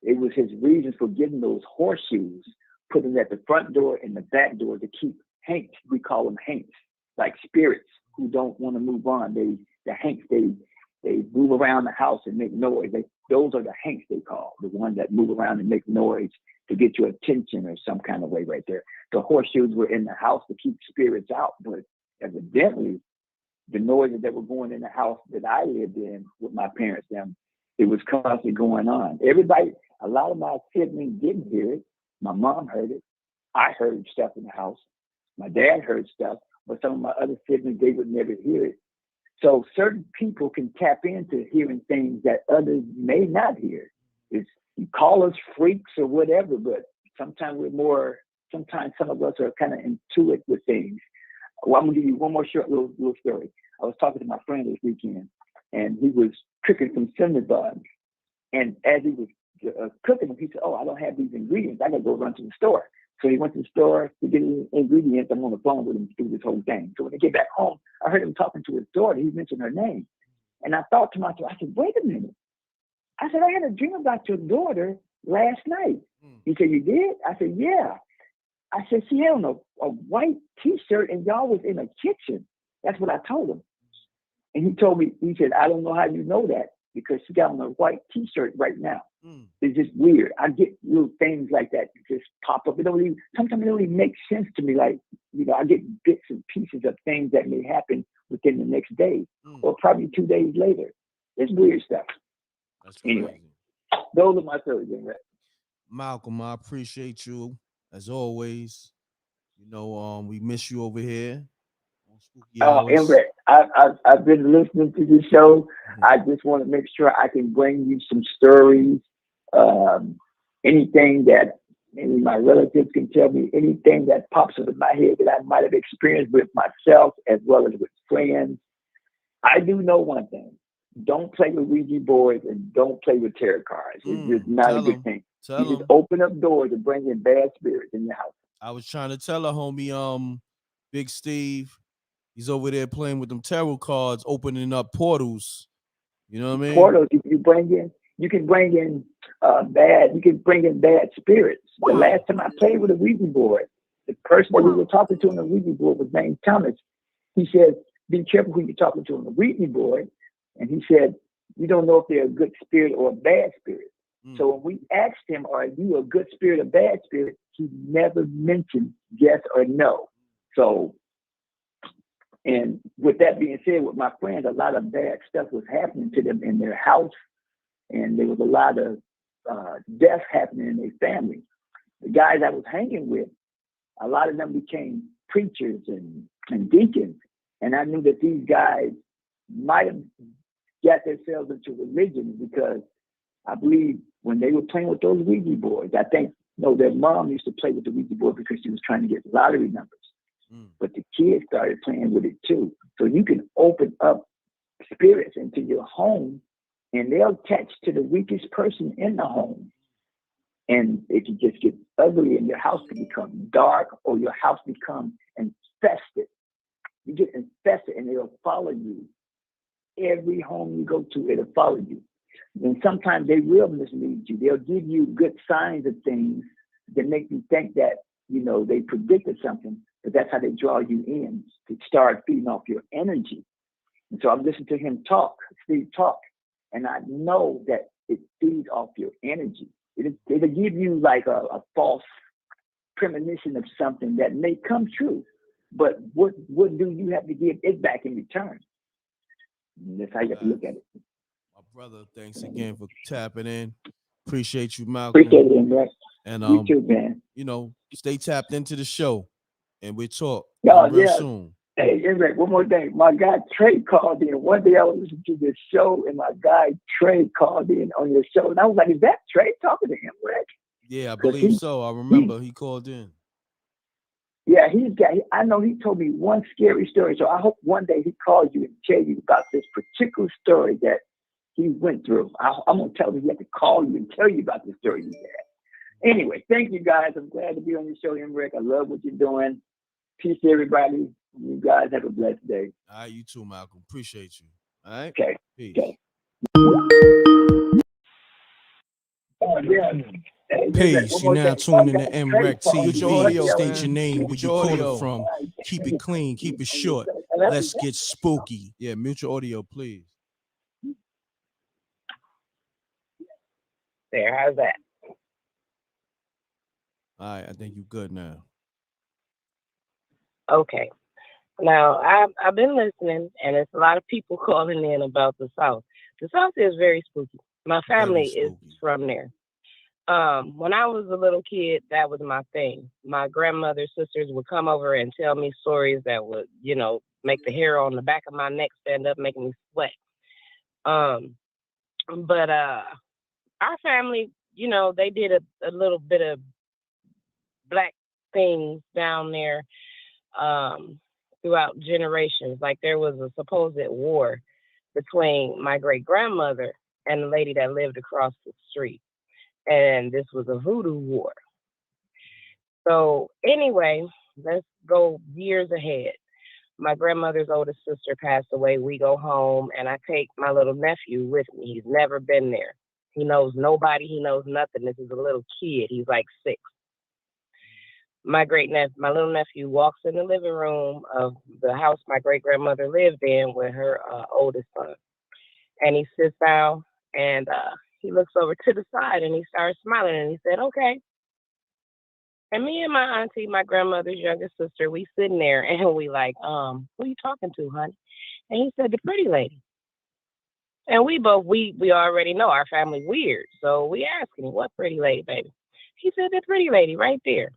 it was his reason for getting those horseshoes, putting them at the front door and the back door to keep hanks. We call them hanks, like spirits who don't want to move on. The hanks, they move around the house and make noise. Those are the hanks they call, the ones that move around and make noise to get your attention or some kind of way right there. The horseshoes were in the house to keep spirits out, but evidently the noises that were going in the house that I lived in with my parents, it was constantly going on. A lot of my siblings didn't hear it. My mom heard it. I heard stuff in the house. My dad heard stuff, but some of my other siblings, they would never hear it. So certain people can tap into hearing things that others may not hear. You call us freaks or whatever, but sometimes some of us are kind of intuitive with things. Well, I'm gonna give you one more short little story. I was talking to my friend this weekend, and he was cooking some cinnamon buns. And as he was cooking them, he said, "Oh, I don't have these ingredients. I got to go run to the store." So he went to the store to get his ingredients. I'm on the phone with him through this whole thing. So when they get back home, I heard him talking to his daughter. He mentioned her name. And I thought to myself, I said, wait a minute. I said, I had a dream about your daughter last night. He said, you did? I said, yeah. I said, she had on a white T-shirt and y'all was in a kitchen. That's what I told him. And he told me, he said, I don't know how you know that because she got on a white T-shirt right now. It's just weird. I get little things like that just pop up. Sometimes it don't even make sense to me. Like, I get bits and pieces of things that may happen within the next day or probably 2 days later. It's weird stuff. That's crazy. Anyway, those are my stories, m.reck. Malcolm, I appreciate you as always. We miss you over here on Spooky Hours. m.reck, I've been listening to this show. I just want to make sure I can bring you some stories. Anything that any of my relatives can tell me, anything that pops into my head that I might have experienced with myself as well as with friends. I do know one thing. Don't play with Ouija boards and don't play with tarot cards. It's just not a good thing. You just open up doors and bring in bad spirits in your house. I was trying to tell a homie, Big Steve, he's over there playing with them tarot cards, opening up portals. You know what I mean? Portals, you can bring in bad spirits. The last time I played with a Ouija board, the person that we were talking to on the Ouija board was named Thomas. He said, be careful who you're talking to on the Ouija board. And he said, you don't know if they're a good spirit or a bad spirit. So when we asked him, are you a good spirit or bad spirit? He never mentioned yes or no. So, and with that being said, with my friends, a lot of bad stuff was happening to them in their house. And there was a lot of death happening in their family. The guys I was hanging with, a lot of them became preachers and deacons. And I knew that these guys might have got themselves into religion because I believe when they were playing with those Ouija boards, I think, their mom used to play with the Ouija board because she was trying to get lottery numbers. But the kids started playing with it too. So you can open up spirits into your home and they'll attach to the weakest person in the home. And it can just get ugly and your house can become dark or your house become infested. You get infested and it'll follow you. Every home you go to, it'll follow you. And sometimes they will mislead you. They'll give you good signs of things that make you think that, they predicted something, but that's how they draw you in to start feeding off your energy. And so I'm listening to him Steve talk, and I know that it feeds off your energy. It'll give you like a false premonition of something that may come true. But what do you have to give it back in return? And that's how you have to look at it. My brother, thanks again for tapping in. Appreciate you, Malcolm. Appreciate it, m.reck. And you too, man. Stay tapped into the show, and we'll talk real soon. Hey, m.reck, one more thing. My guy Trey called in. One day I was listening to this show, and my guy Trey called in on your show, and I was like, "Is that Trey talking to m.reck?" Yeah, I believe so. I remember he called in. Yeah, I know he told me one scary story. So I hope one day he calls you and tell you about this particular story that he went through. I'm going to tell him he had to call you and tell you about the story he had. Anyway, thank you guys. I'm glad to be on your show, m.reck. I love what you're doing. Peace to everybody. You guys have a blessed day. All right, you too, Malcolm. Appreciate you. All right? Okay. Peace. Okay. Peace. You now tuning in to m.reck TV. State your name, where you calling from. Keep it clean, keep it short. Let's get spooky. Yeah, mute your audio, please. There, how's that? All right, I think you're good now. Okay. Now, I've been listening, and it's a lot of people calling in about the South. The South is very spooky. My family is from there. When I was a little kid, that was my thing. My grandmother's sisters would come over and tell me stories that would, make the hair on the back of my neck stand up, making me sweat. But our family, they did a little bit of black things down there throughout generations. Like there was a supposed war between my great grandmother and the lady that lived across the street. And this was a voodoo war. So anyway, let's go years ahead. My grandmother's oldest sister passed away. We go home, and I take my little nephew with me. He's never been there. He knows nobody. He knows nothing. This is a little kid. He's like 6. My little nephew walks in the living room of the house my great grandmother lived in with her oldest son, and he sits down and he looks over to the side and he starts smiling and he said, "Okay." And me and my auntie, my grandmother's younger sister, we sitting there and we like, who you talking to, honey? And he said, "The pretty lady." And we both we already know our family weird, so we asked him, "What pretty lady, baby?" He said, "The pretty lady right there."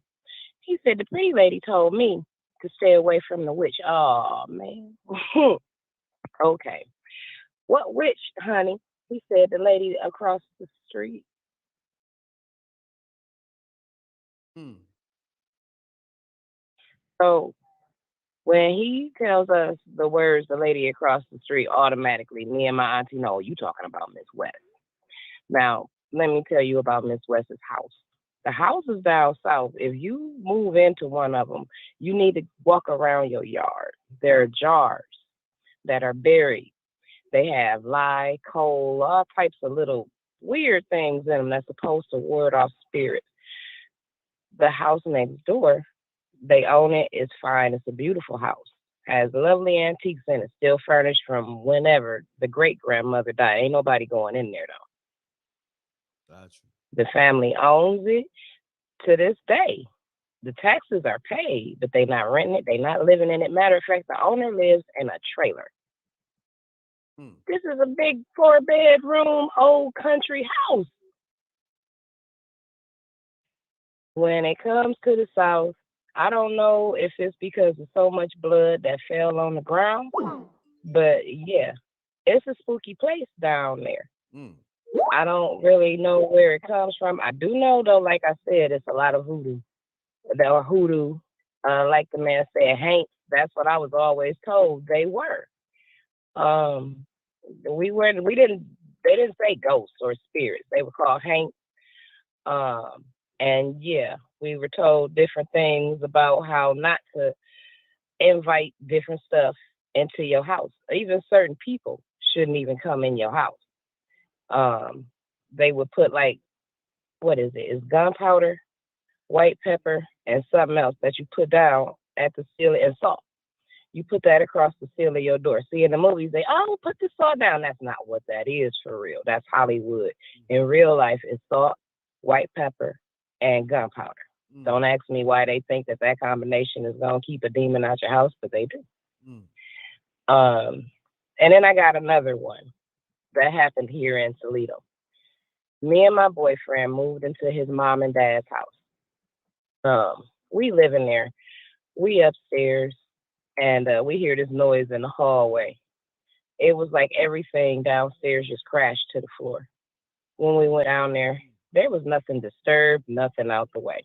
He said, "The pretty lady told me to stay away from the witch." Oh man. Okay. "What witch, honey?" He said, "The lady across the street." So when he tells us the words "the lady across the street," automatically me and my auntie know you talking about Miss West. Now, let me tell you about Miss West's house. The houses down south, if you move into one of them, you need to walk around your yard. There are jars that are buried. They have lye, coal, all types of little weird things in them that's supposed to ward off spirits. The house next door, they own it. It's fine. It's a beautiful house. Has lovely antiques in it, still furnished from whenever the great grandmother died. Ain't nobody going in there though. Gotcha. The family owns it to this day. The taxes are paid, but they not renting it. They not living in it. Matter of fact, the owner lives in a trailer. This is a big 4-bedroom old country house. When it comes to the South, I don't know if it's because of so much blood that fell on the ground, but yeah, it's a spooky place down there. I don't really know where it comes from. I do know though, like I said, it's a lot of voodoo. There are hoodoo, like the man said, Hanks. That's what I was always told they were. We didn't. They didn't say ghosts or spirits. They were called Hanks. And yeah, we were told different things about how not to invite different stuff into your house. Even certain people shouldn't even come in your house. They would put like, what is it? It's gunpowder, white pepper, and something else that you put down at the ceiling, and salt. You put that across the seal of your door. See, in the movies, they, "Oh, put the salt down." That's not what that is for real. That's Hollywood. In real life, it's salt, white pepper, and gunpowder. Don't ask me why they think that that combination is going to keep a demon out your house, but they do. And then I got another one that happened here in Toledo. Me and my boyfriend moved into his mom and dad's house. We live in there. We upstairs, and we hear this noise in the hallway. It was like everything downstairs just crashed to the floor. When we went down there was nothing disturbed, nothing out the way.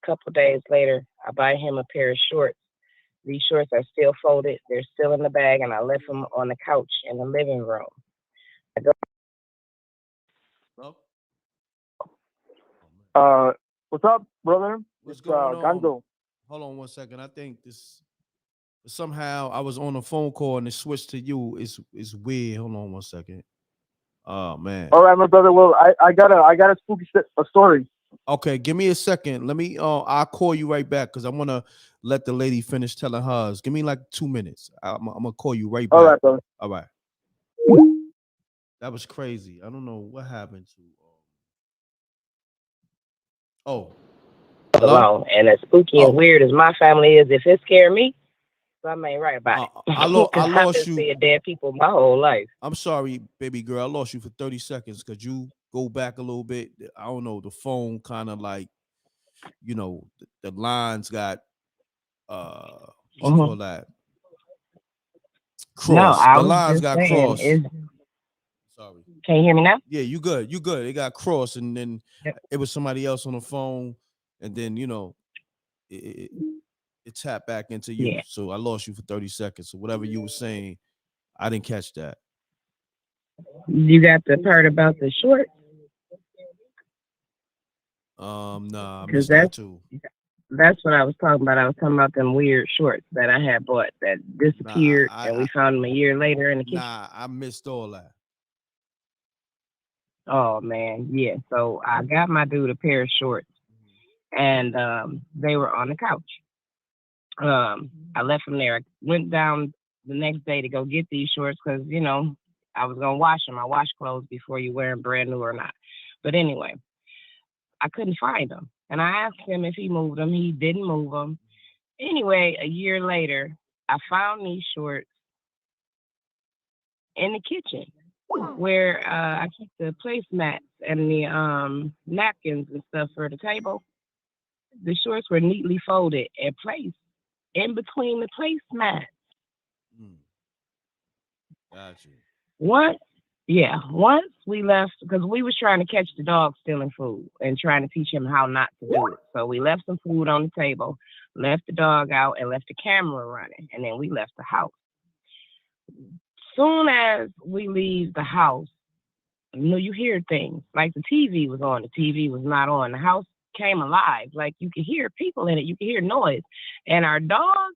A couple days later, I buy him a pair of shorts. These shorts are still folded. They're still in the bag, and I left them on the couch in the living room. I go. What's up, brother? What's It's going on? Gando. Hold on 1 second. I think this somehow I was on a phone call and it switched to you. It's weird. Hold on 1 second. Oh man. All right, my brother. Well, I got a spooky a story. Okay, give me a second. Let me. I'll call you right back because I want to let the lady finish telling hers. Give me like 2 minutes. I'm gonna call you right back. All right, brother. All right. That was crazy. I don't know what happened to. Oh. Hello? Alone. And as spooky and weird as my family is, if it scared me, something ain't right about it. I I've lost been you. seeing dead people my whole life. I'm sorry, baby girl. I lost you for 30 seconds. Could you go back a little bit? I don't know. The phone kind of like, the lines got what you call that? No, Crossed. I The was lines just got saying, crossed. Sorry. Can you hear me now? Yeah, you good. You good. It got crossed, and then it was somebody else on the phone, and then it tapped back into you. Yeah. So I lost you for 30 seconds. So whatever you were saying, I didn't catch that. You got the part about the shorts? Nah, I Because missed that too. that's what I was talking about. I was talking about them weird shorts that I had bought that Nah, disappeared, and we found them a year later in the kitchen. I missed all that. Oh man, yeah. So I got my dude a pair of shorts, and they were on the couch. I left them there. I went down the next day to go get these shorts because I was gonna wash them. I wash clothes before you wear them brand new or not. But anyway, I couldn't find them, and I asked him if he moved them. He didn't move them. Anyway, a year later, I found these shorts in the kitchen where I keep the placemats and the napkins and stuff for the table. The shorts were neatly folded and placed in between the placemats. Gotcha. Once we left because we was trying to catch the dog stealing food and trying to teach him how not to do it. So we left some food on the table, left the dog out, and left the camera running, and then we left the house. Soon as we leave the house, you hear things like the TV was on, the TV was not on. The house came alive, like you could hear people in it, you could hear noise, and our dog,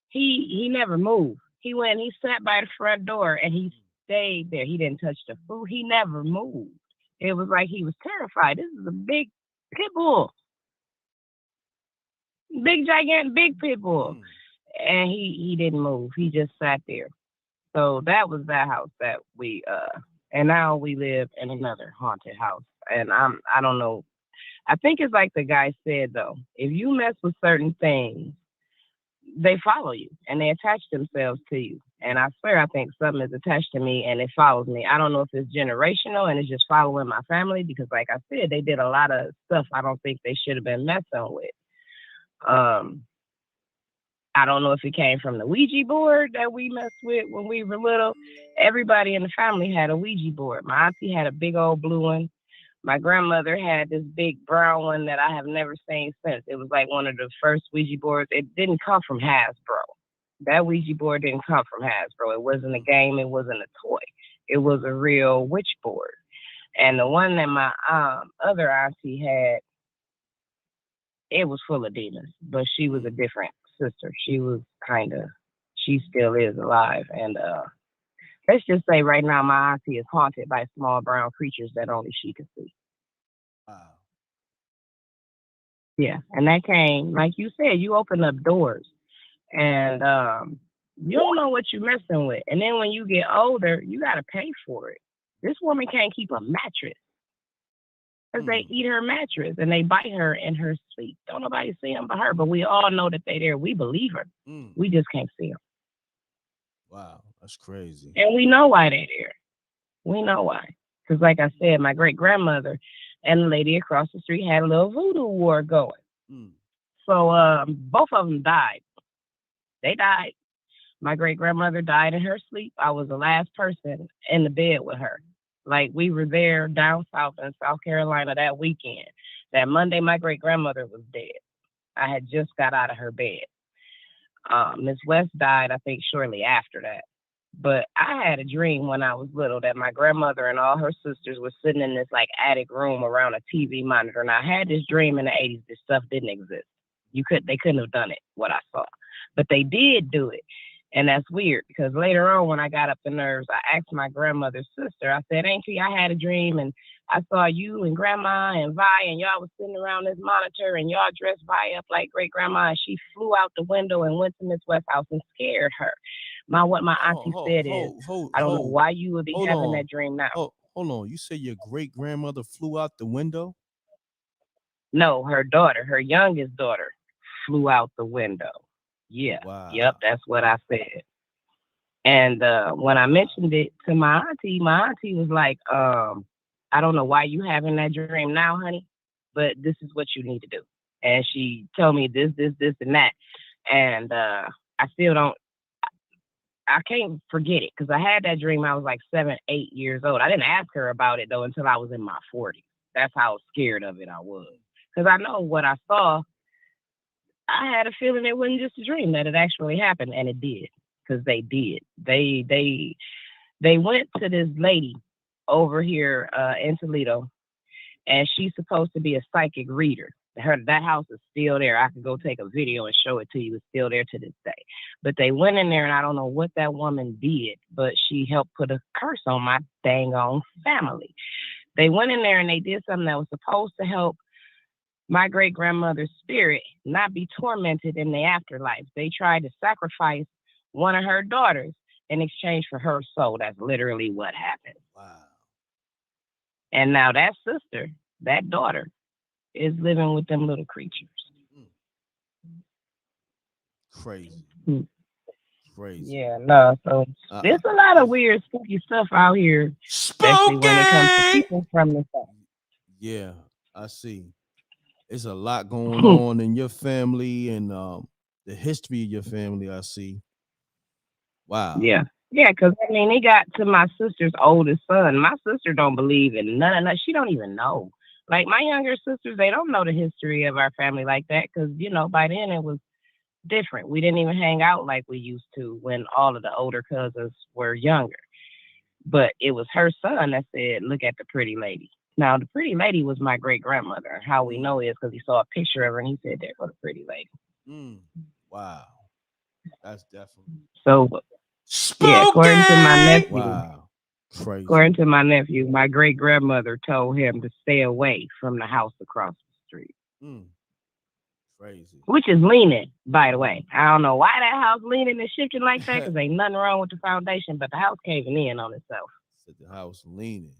he never moved. He sat by the front door and he stayed there. He didn't touch the food. He never moved. It was like he was terrified. This is a big pit bull. Big, gigantic, big pit bull. And he didn't move. He just sat there. So that was that house that we, and now we live in another haunted house. And I don't know. I think it's like the guy said, though, if you mess with certain things, they follow you and they attach themselves to you. And I swear, I think something is attached to me and it follows me. I don't know if it's generational and it's just following my family because, like I said, they did a lot of stuff I don't think they should have been messing with. I don't know if it came from the Ouija board that we messed with when we were little. Everybody in the family had a Ouija board. My auntie had a big old blue one. My grandmother had this big brown one that I have never seen since. It was like one of the first Ouija boards. It didn't come from Hasbro. That Ouija board didn't come from Hasbro. It wasn't a game. It wasn't a toy. It was a real witch board. And the one that my other auntie had, it was full of demons, but she was a different sister. She still is alive. And let's just say right now my auntie is haunted by small brown creatures that only she can see. Wow. Yeah, and that came, like you said, you open up doors, and you don't know what you're messing with. And then when you get older, you got to pay for it. This woman can't keep a mattress because they eat her mattress and they bite her in her sleep. Don't nobody see them but her, but we all know that they're there. We believe her. We just can't see them. Wow, that's crazy. And we know why they're there. We know why. Because like I said, my great-grandmother and the lady across the street had a little voodoo war going. So both of them died. They died. My great-grandmother died in her sleep. I was the last person in the bed with her. Like, we were there down south in South Carolina that weekend. That Monday, my great-grandmother was dead. I had just got out of her bed. Miss West died, I think, shortly after that. But I had a dream when I was little that my grandmother and all her sisters were sitting in this like attic room around a TV monitor. And I had this dream in the 80s. This stuff didn't exist. They couldn't have done it, what I saw. But they did do it. And that's weird because later on when I got up the nerves, I asked my grandmother's sister, I said, Auntie, I had a dream and I saw you and Grandma and Vi and y'all was sitting around this monitor and y'all dressed Vi up like great grandma and she flew out the window and went to Miss West's house and scared her. What my auntie said is, I don't know why you would be having that dream now. Hold on. You say your great grandmother flew out the window? No, her daughter, her youngest daughter, flew out the window. Yeah. Wow. Yep, that's what I said. And when I mentioned it to my auntie was like, I don't know why you having that dream now, honey, but this is what you need to do. And she told me this, and that. And I still don't, I can't forget it because I had that dream. I was like 7, 8 years old. I didn't ask her about it, though, until I was in my 40s. That's how scared of it I was. Because I know what I saw, I had a feeling it wasn't just a dream, that it actually happened, and it did. Because they did. They went to this lady over here in Toledo, and she's supposed to be a psychic reader. That house is still there. I could go take a video and show it to you. It's still there to this day. But they went in there, and I don't know what that woman did, but she helped put a curse on my dang on family. They went in there and they did something that was supposed to help my great grandmother's spirit not be tormented in the afterlife. They tried to sacrifice one of her daughters in exchange for her soul. That's literally what happened. Wow. And now that sister, that daughter, is living with them little creatures. Crazy. Crazy. Yeah, no. So there's a lot of weird, spooky stuff out here, especially when it comes to people from the south. Yeah, I see. There's a lot going on in your family and the history of your family. I see. Wow. Yeah. Yeah, because I mean, it got to my sister's oldest son. My sister don't believe in none of that. She don't even know. Like my younger sisters, they don't know the history of our family like that because, you know, by then it was different. We didn't even hang out like we used to when all of the older cousins were younger. But it was her son that said, look at the pretty lady. Now, the pretty lady was my great grandmother. How we know is because he saw a picture of her and he said, there go the pretty lady. Wow. That's definitely. So, yeah, according to my nephew. Wow. Crazy. According to my nephew, my great grandmother told him to stay away from the house across the street. Crazy. Which is leaning, by the way. I don't know why that house leaning and shifting like that, because ain't nothing wrong with the foundation, but the house caving in on itself. Said the house leaning.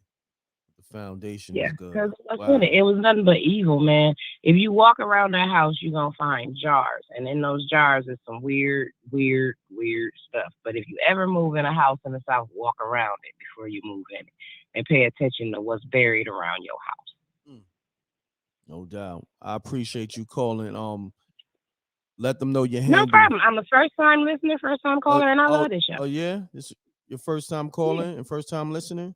The foundation Yeah, is good. because Wow. it was nothing but evil, man. If you walk around that house, you're going to find jars. And in those jars is some weird stuff. But if you ever move in a house in the South, walk around it before you move in it. And pay attention to what's buried around your house. No doubt. I appreciate you calling. Let them know your handle. No problem. I'm a first-time listener, first-time caller, and I love this show. Oh, yeah? This your first time calling and first time listening?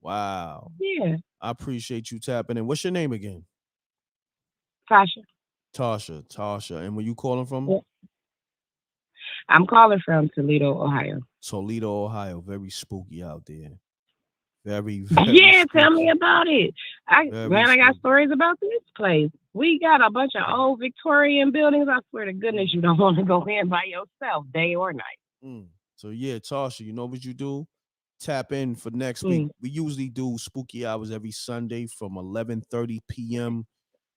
Wow. Yeah. I appreciate you tapping in. What's your name again? Tasha. Tasha. And where you calling from? Yeah. I'm calling from Toledo, Ohio. Toledo, Ohio. Very spooky out there. Very yeah, spooky. tell me about it. I got stories about this place. We got a bunch of old Victorian buildings. I swear to goodness, you don't want to go in by yourself, day or night. So yeah, Tasha, you know what you do? Tap in for next week. We usually do spooky hours every Sunday from 11:30 p.m.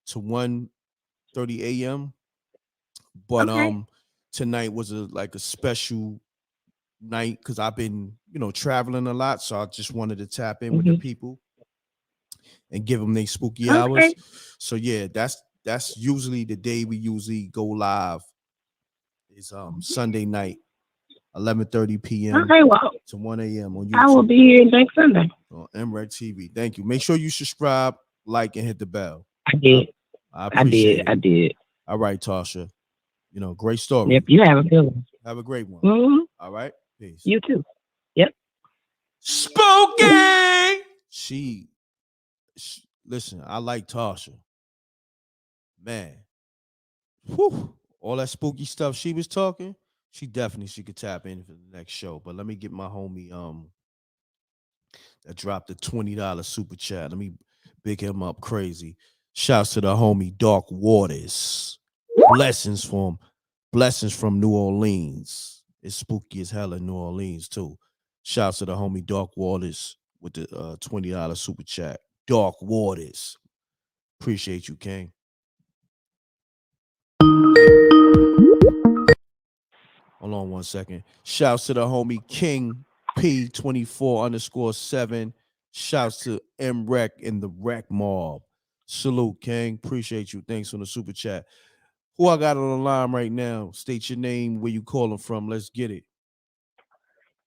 to 1:30 a.m. But tonight was a special night because I've been traveling a lot, so I just wanted to tap in with the people and give them their spooky hours. So yeah, that's usually the day we usually go live. Is Sunday night, 11:30 p.m. to 1 a.m. on YouTube. I will be here next Sunday on m.reck.tv. Thank you. Make sure you subscribe, like, and hit the bell. I did. I appreciate it. I did. All right, Tasha. Great story. Yep, you have a good one. Have a great one. All right. Peace. You too. Yep. Spooky. She listen, I like Tasha. Man. Whew. All that spooky stuff she was talking, she could tap in for the next show. But let me get my homie that dropped the $20 super chat. Let me big him up crazy. Shouts to the homie Dark Waters. Blessings from New Orleans. It's spooky as hell in New Orleans too. Shouts to the homie Dark Waters with the $20 super chat. Dark Waters. Appreciate you, King. Hold on 1 second. Shouts to the homie King P24_7. Shouts to m.reck and the Wreck Mob. Salute, King. Appreciate you. Thanks for the super chat. Who I got on the line right now? State your name, where you calling from. Let's get it.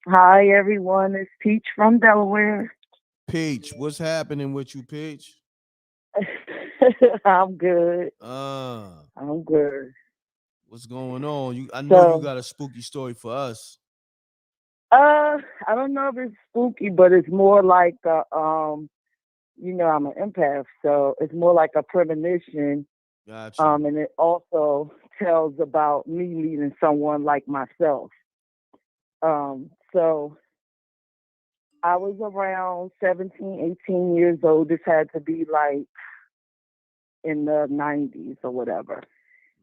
Hi, everyone. It's Peach from Delaware. Peach, what's happening with you, Peach? I'm good. I'm good. What's going on? I know you got a spooky story for us. I don't know if it's spooky, but it's more like I'm an empath, so it's more like a premonition. Gotcha. And it also tells about me meeting someone like myself. So I was around 17, 18 years old. This had to be like in the 90s or whatever.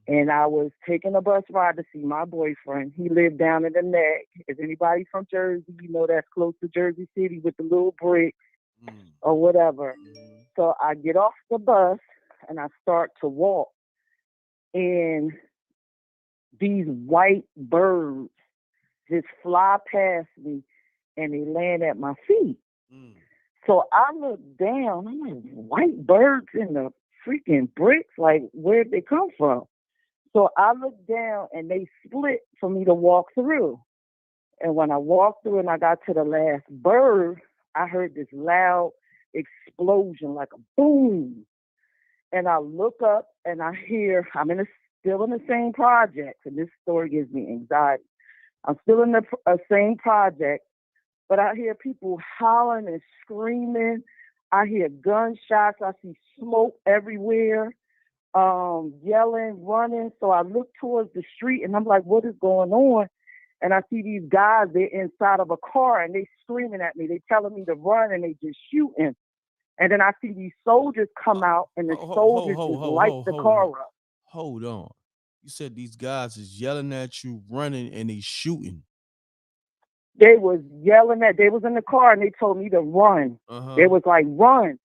And I was taking a bus ride to see my boyfriend. He lived down in the neck. If anybody from Jersey, you know that's close to Jersey City with the little bricks or whatever. So I get off the bus and I start to walk. And these white birds just fly past me and they land at my feet. So I look down. I'm like, white birds in the freaking bricks? Like, where'd they come from? So I looked down and they split for me to walk through. And when I walked through and I got to the last bird, I heard this loud explosion, like a boom. And I look up and I hear, still in the same project. And this story gives me anxiety. I'm still in the same project, but I hear people hollering and screaming. I hear gunshots. I see smoke everywhere. Yelling, running. So I look towards the street and I'm like, what is going on? And I see these guys, they're inside of a car and they screaming at me. They telling me to run and they just shooting. And then I see these soldiers come out and the soldiers just light the car up. Hold on. You said these guys is yelling at you, running, and they shooting. They was yelling they was in the car and they told me to run. They was like, run.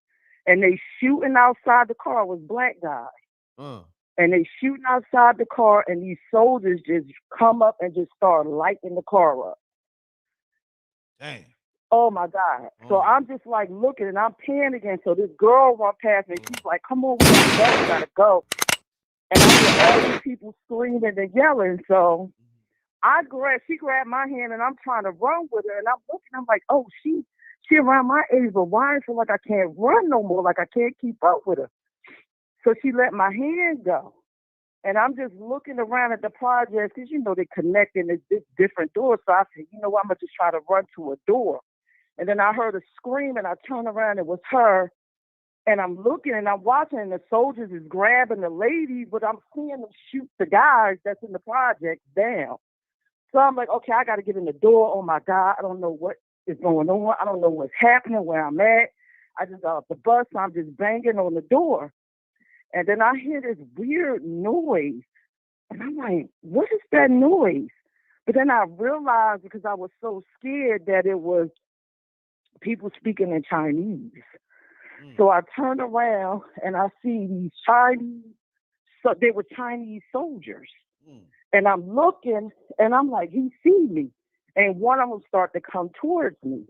And they shooting outside the car. It was black guys. And they shooting outside the car, and these soldiers just come up and just start lighting the car up. Damn. Oh my God. So I'm just like looking and I'm panicking. So this girl run past me. She's like, come on, we gotta go. And I hear all these people screaming and yelling. So she grabbed my hand and I'm trying to run with her. And I'm looking, I'm like, oh, she around my age, but why I feel like I can't run no more? Like I can't keep up with her. So she let my hand go. And I'm just looking around at the project because, they connect in this different doors. So I said, I'm going to just try to run to a door. And then I heard a scream and I turned around. It was her. And I'm looking and I'm watching and the soldiers is grabbing the ladies, but I'm seeing them shoot the guys that's in the project down. So I'm like, okay, I got to get in the door. Oh, my God. I don't know what is going on. I don't know what's happening, where I'm at. I just got off the bus. So I'm just banging on the door. And then I hear this weird noise. And I'm like, what is that noise? But then I realized, because I was so scared, that it was people speaking in Chinese. So I turned around and I see these Chinese, so they were Chinese soldiers. And I'm looking and I'm like, he sees me. And one of them started to come towards me.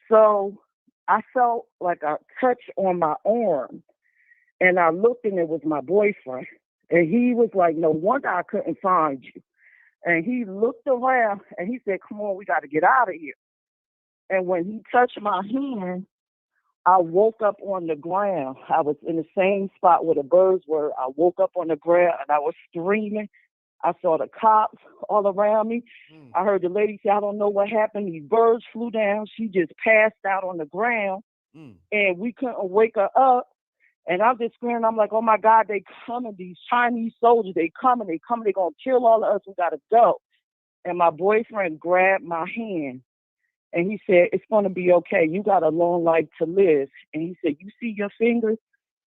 So I felt like a touch on my arm. And I looked and it was my boyfriend. And he was like, no wonder I couldn't find you. And he looked around and he said, come on, we got to get out of here. And when he touched my hand, I woke up on the ground. I was in the same spot where the birds were. I woke up on the ground and I was screaming. I saw the cops all around me. I heard the lady say, I don't know what happened. These birds flew down. She just passed out on the ground. And we couldn't wake her up. And I'm just screaming. I'm like, oh, my God, they coming. These Chinese soldiers, they coming. They're going to kill all of us. We got to go. And my boyfriend grabbed my hand. And he said, it's going to be okay. You got a long life to live. And he said, you see your fingers?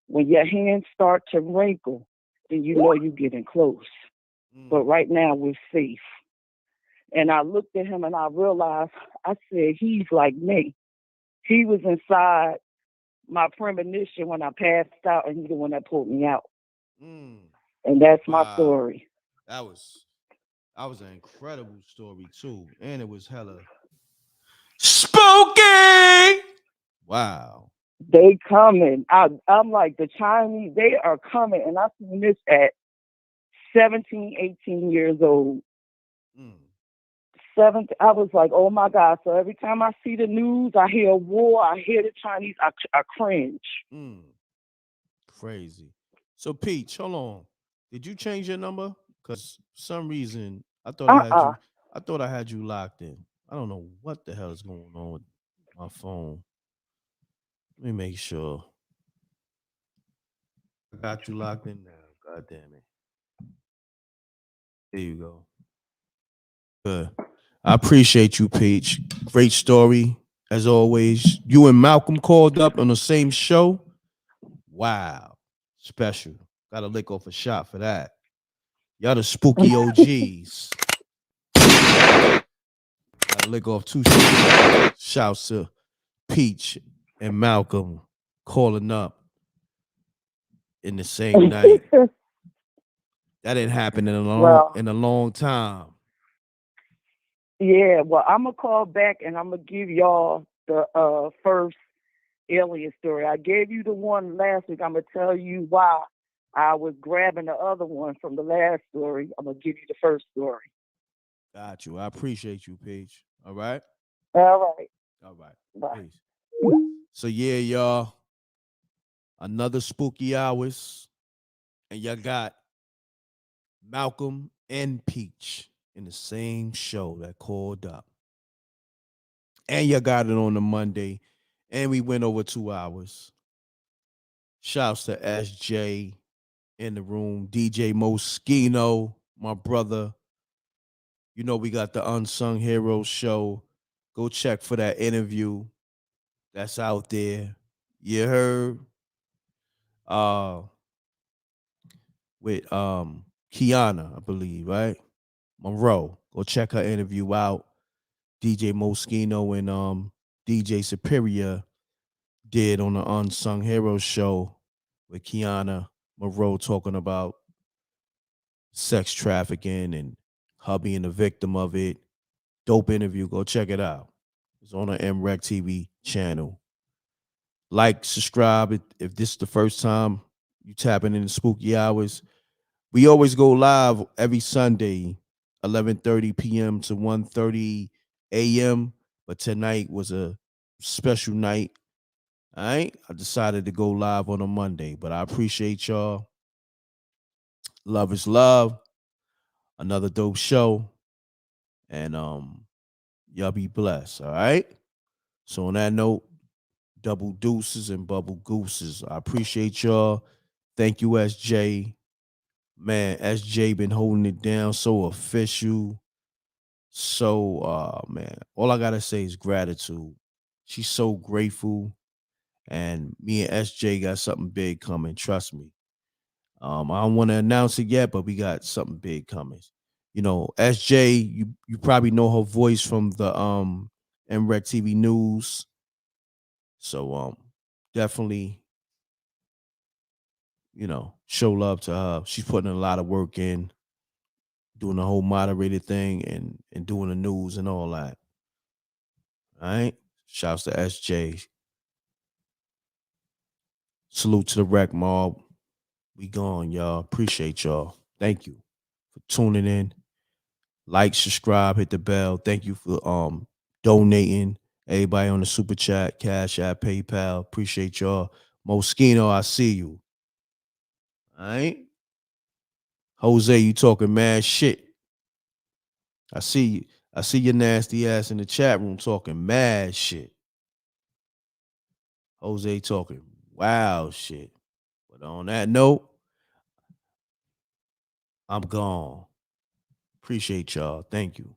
When your hands start to wrinkle, then you know you're getting close. But right now, we're safe. And I looked at him and I realized, I said, he's like me. He was inside my premonition when I passed out, and he's the one that pulled me out. And that's my story. That was an incredible story too, and it was hella spooky. Wow. They coming. I'm like, the Chinese, they are coming. And I seen this at 17, 18 years old. I was like, oh my God. So every time I see the news, I hear a war, I hear the Chinese, I cringe. Crazy. So Peach, hold on. Did you change your number? Because for some reason I thought I had you locked in. I don't know what the hell is going on with my phone. Let me make sure. I got you locked in now. God damn it. There you go. Good. I appreciate you, Peach. Great story. As always, you and Malcolm called up on the same show. Wow. Special. Gotta lick off a shot for that. Y'all the spooky OGs. Gotta lick off two shots. Shouts to Peach and Malcolm calling up in the same night. That didn't happen in a long time. Yeah, well, I'm gonna call back and I'm gonna give y'all the first alien story. I gave you the one last week. I'm gonna tell you why I was grabbing the other one from the last story. I'm gonna give you the first story. Got you. I appreciate you, Peach. All right. All right. All right. Bye. Peace. So yeah, y'all. Another spooky hours, and y'all got Malcolm and Peach in the same show that called up. And you got it on the Monday. And we went over 2 hours. Shouts to SJ in the room. DJ Moschino, my brother. You know we got the Unsung Heroes show. Go check for that interview that's out there. You heard? With Kiana, I believe, right? Monroe. Go check her interview out. DJ Moschino and DJ Superior did on the Unsung Heroes show with Kiana Monroe talking about sex trafficking and her being a victim of it. Dope interview. Go check it out. It's on the m.reck TV channel. Like, subscribe if this is the first time you tapping in the spooky hours. We always go live every Sunday, 11:30 p.m. to 1:30 a.m. But tonight was a special night. All right. I decided to go live on a Monday, but I appreciate y'all. Love is love. Another dope show. And y'all be blessed. All right. So on that note, double deuces and bubble gooses. I appreciate y'all. Thank you, SJ. Man, SJ been holding it down, so official. So man, all I gotta say is gratitude. She's so grateful. And me and SJ got something big coming. Trust me. I don't want to announce it yet, but we got something big coming. You know, SJ, you probably know her voice from the m.reck TV news. So definitely, you know, show love to her. She's putting a lot of work in, doing the whole moderated thing and doing the news and all that. All right. Shouts to SJ. Salute to the rec mob. We gone, y'all. Appreciate y'all. Thank you for tuning in. Like, subscribe, hit the bell. Thank you for donating. Everybody on the super chat, Cash App, PayPal. Appreciate y'all. Moschino, I see you. All right. Jose, you talking mad shit. I see you. I see your nasty ass in the chat room talking mad shit. Jose talking wow shit. But on that note, I'm gone. Appreciate y'all. Thank you.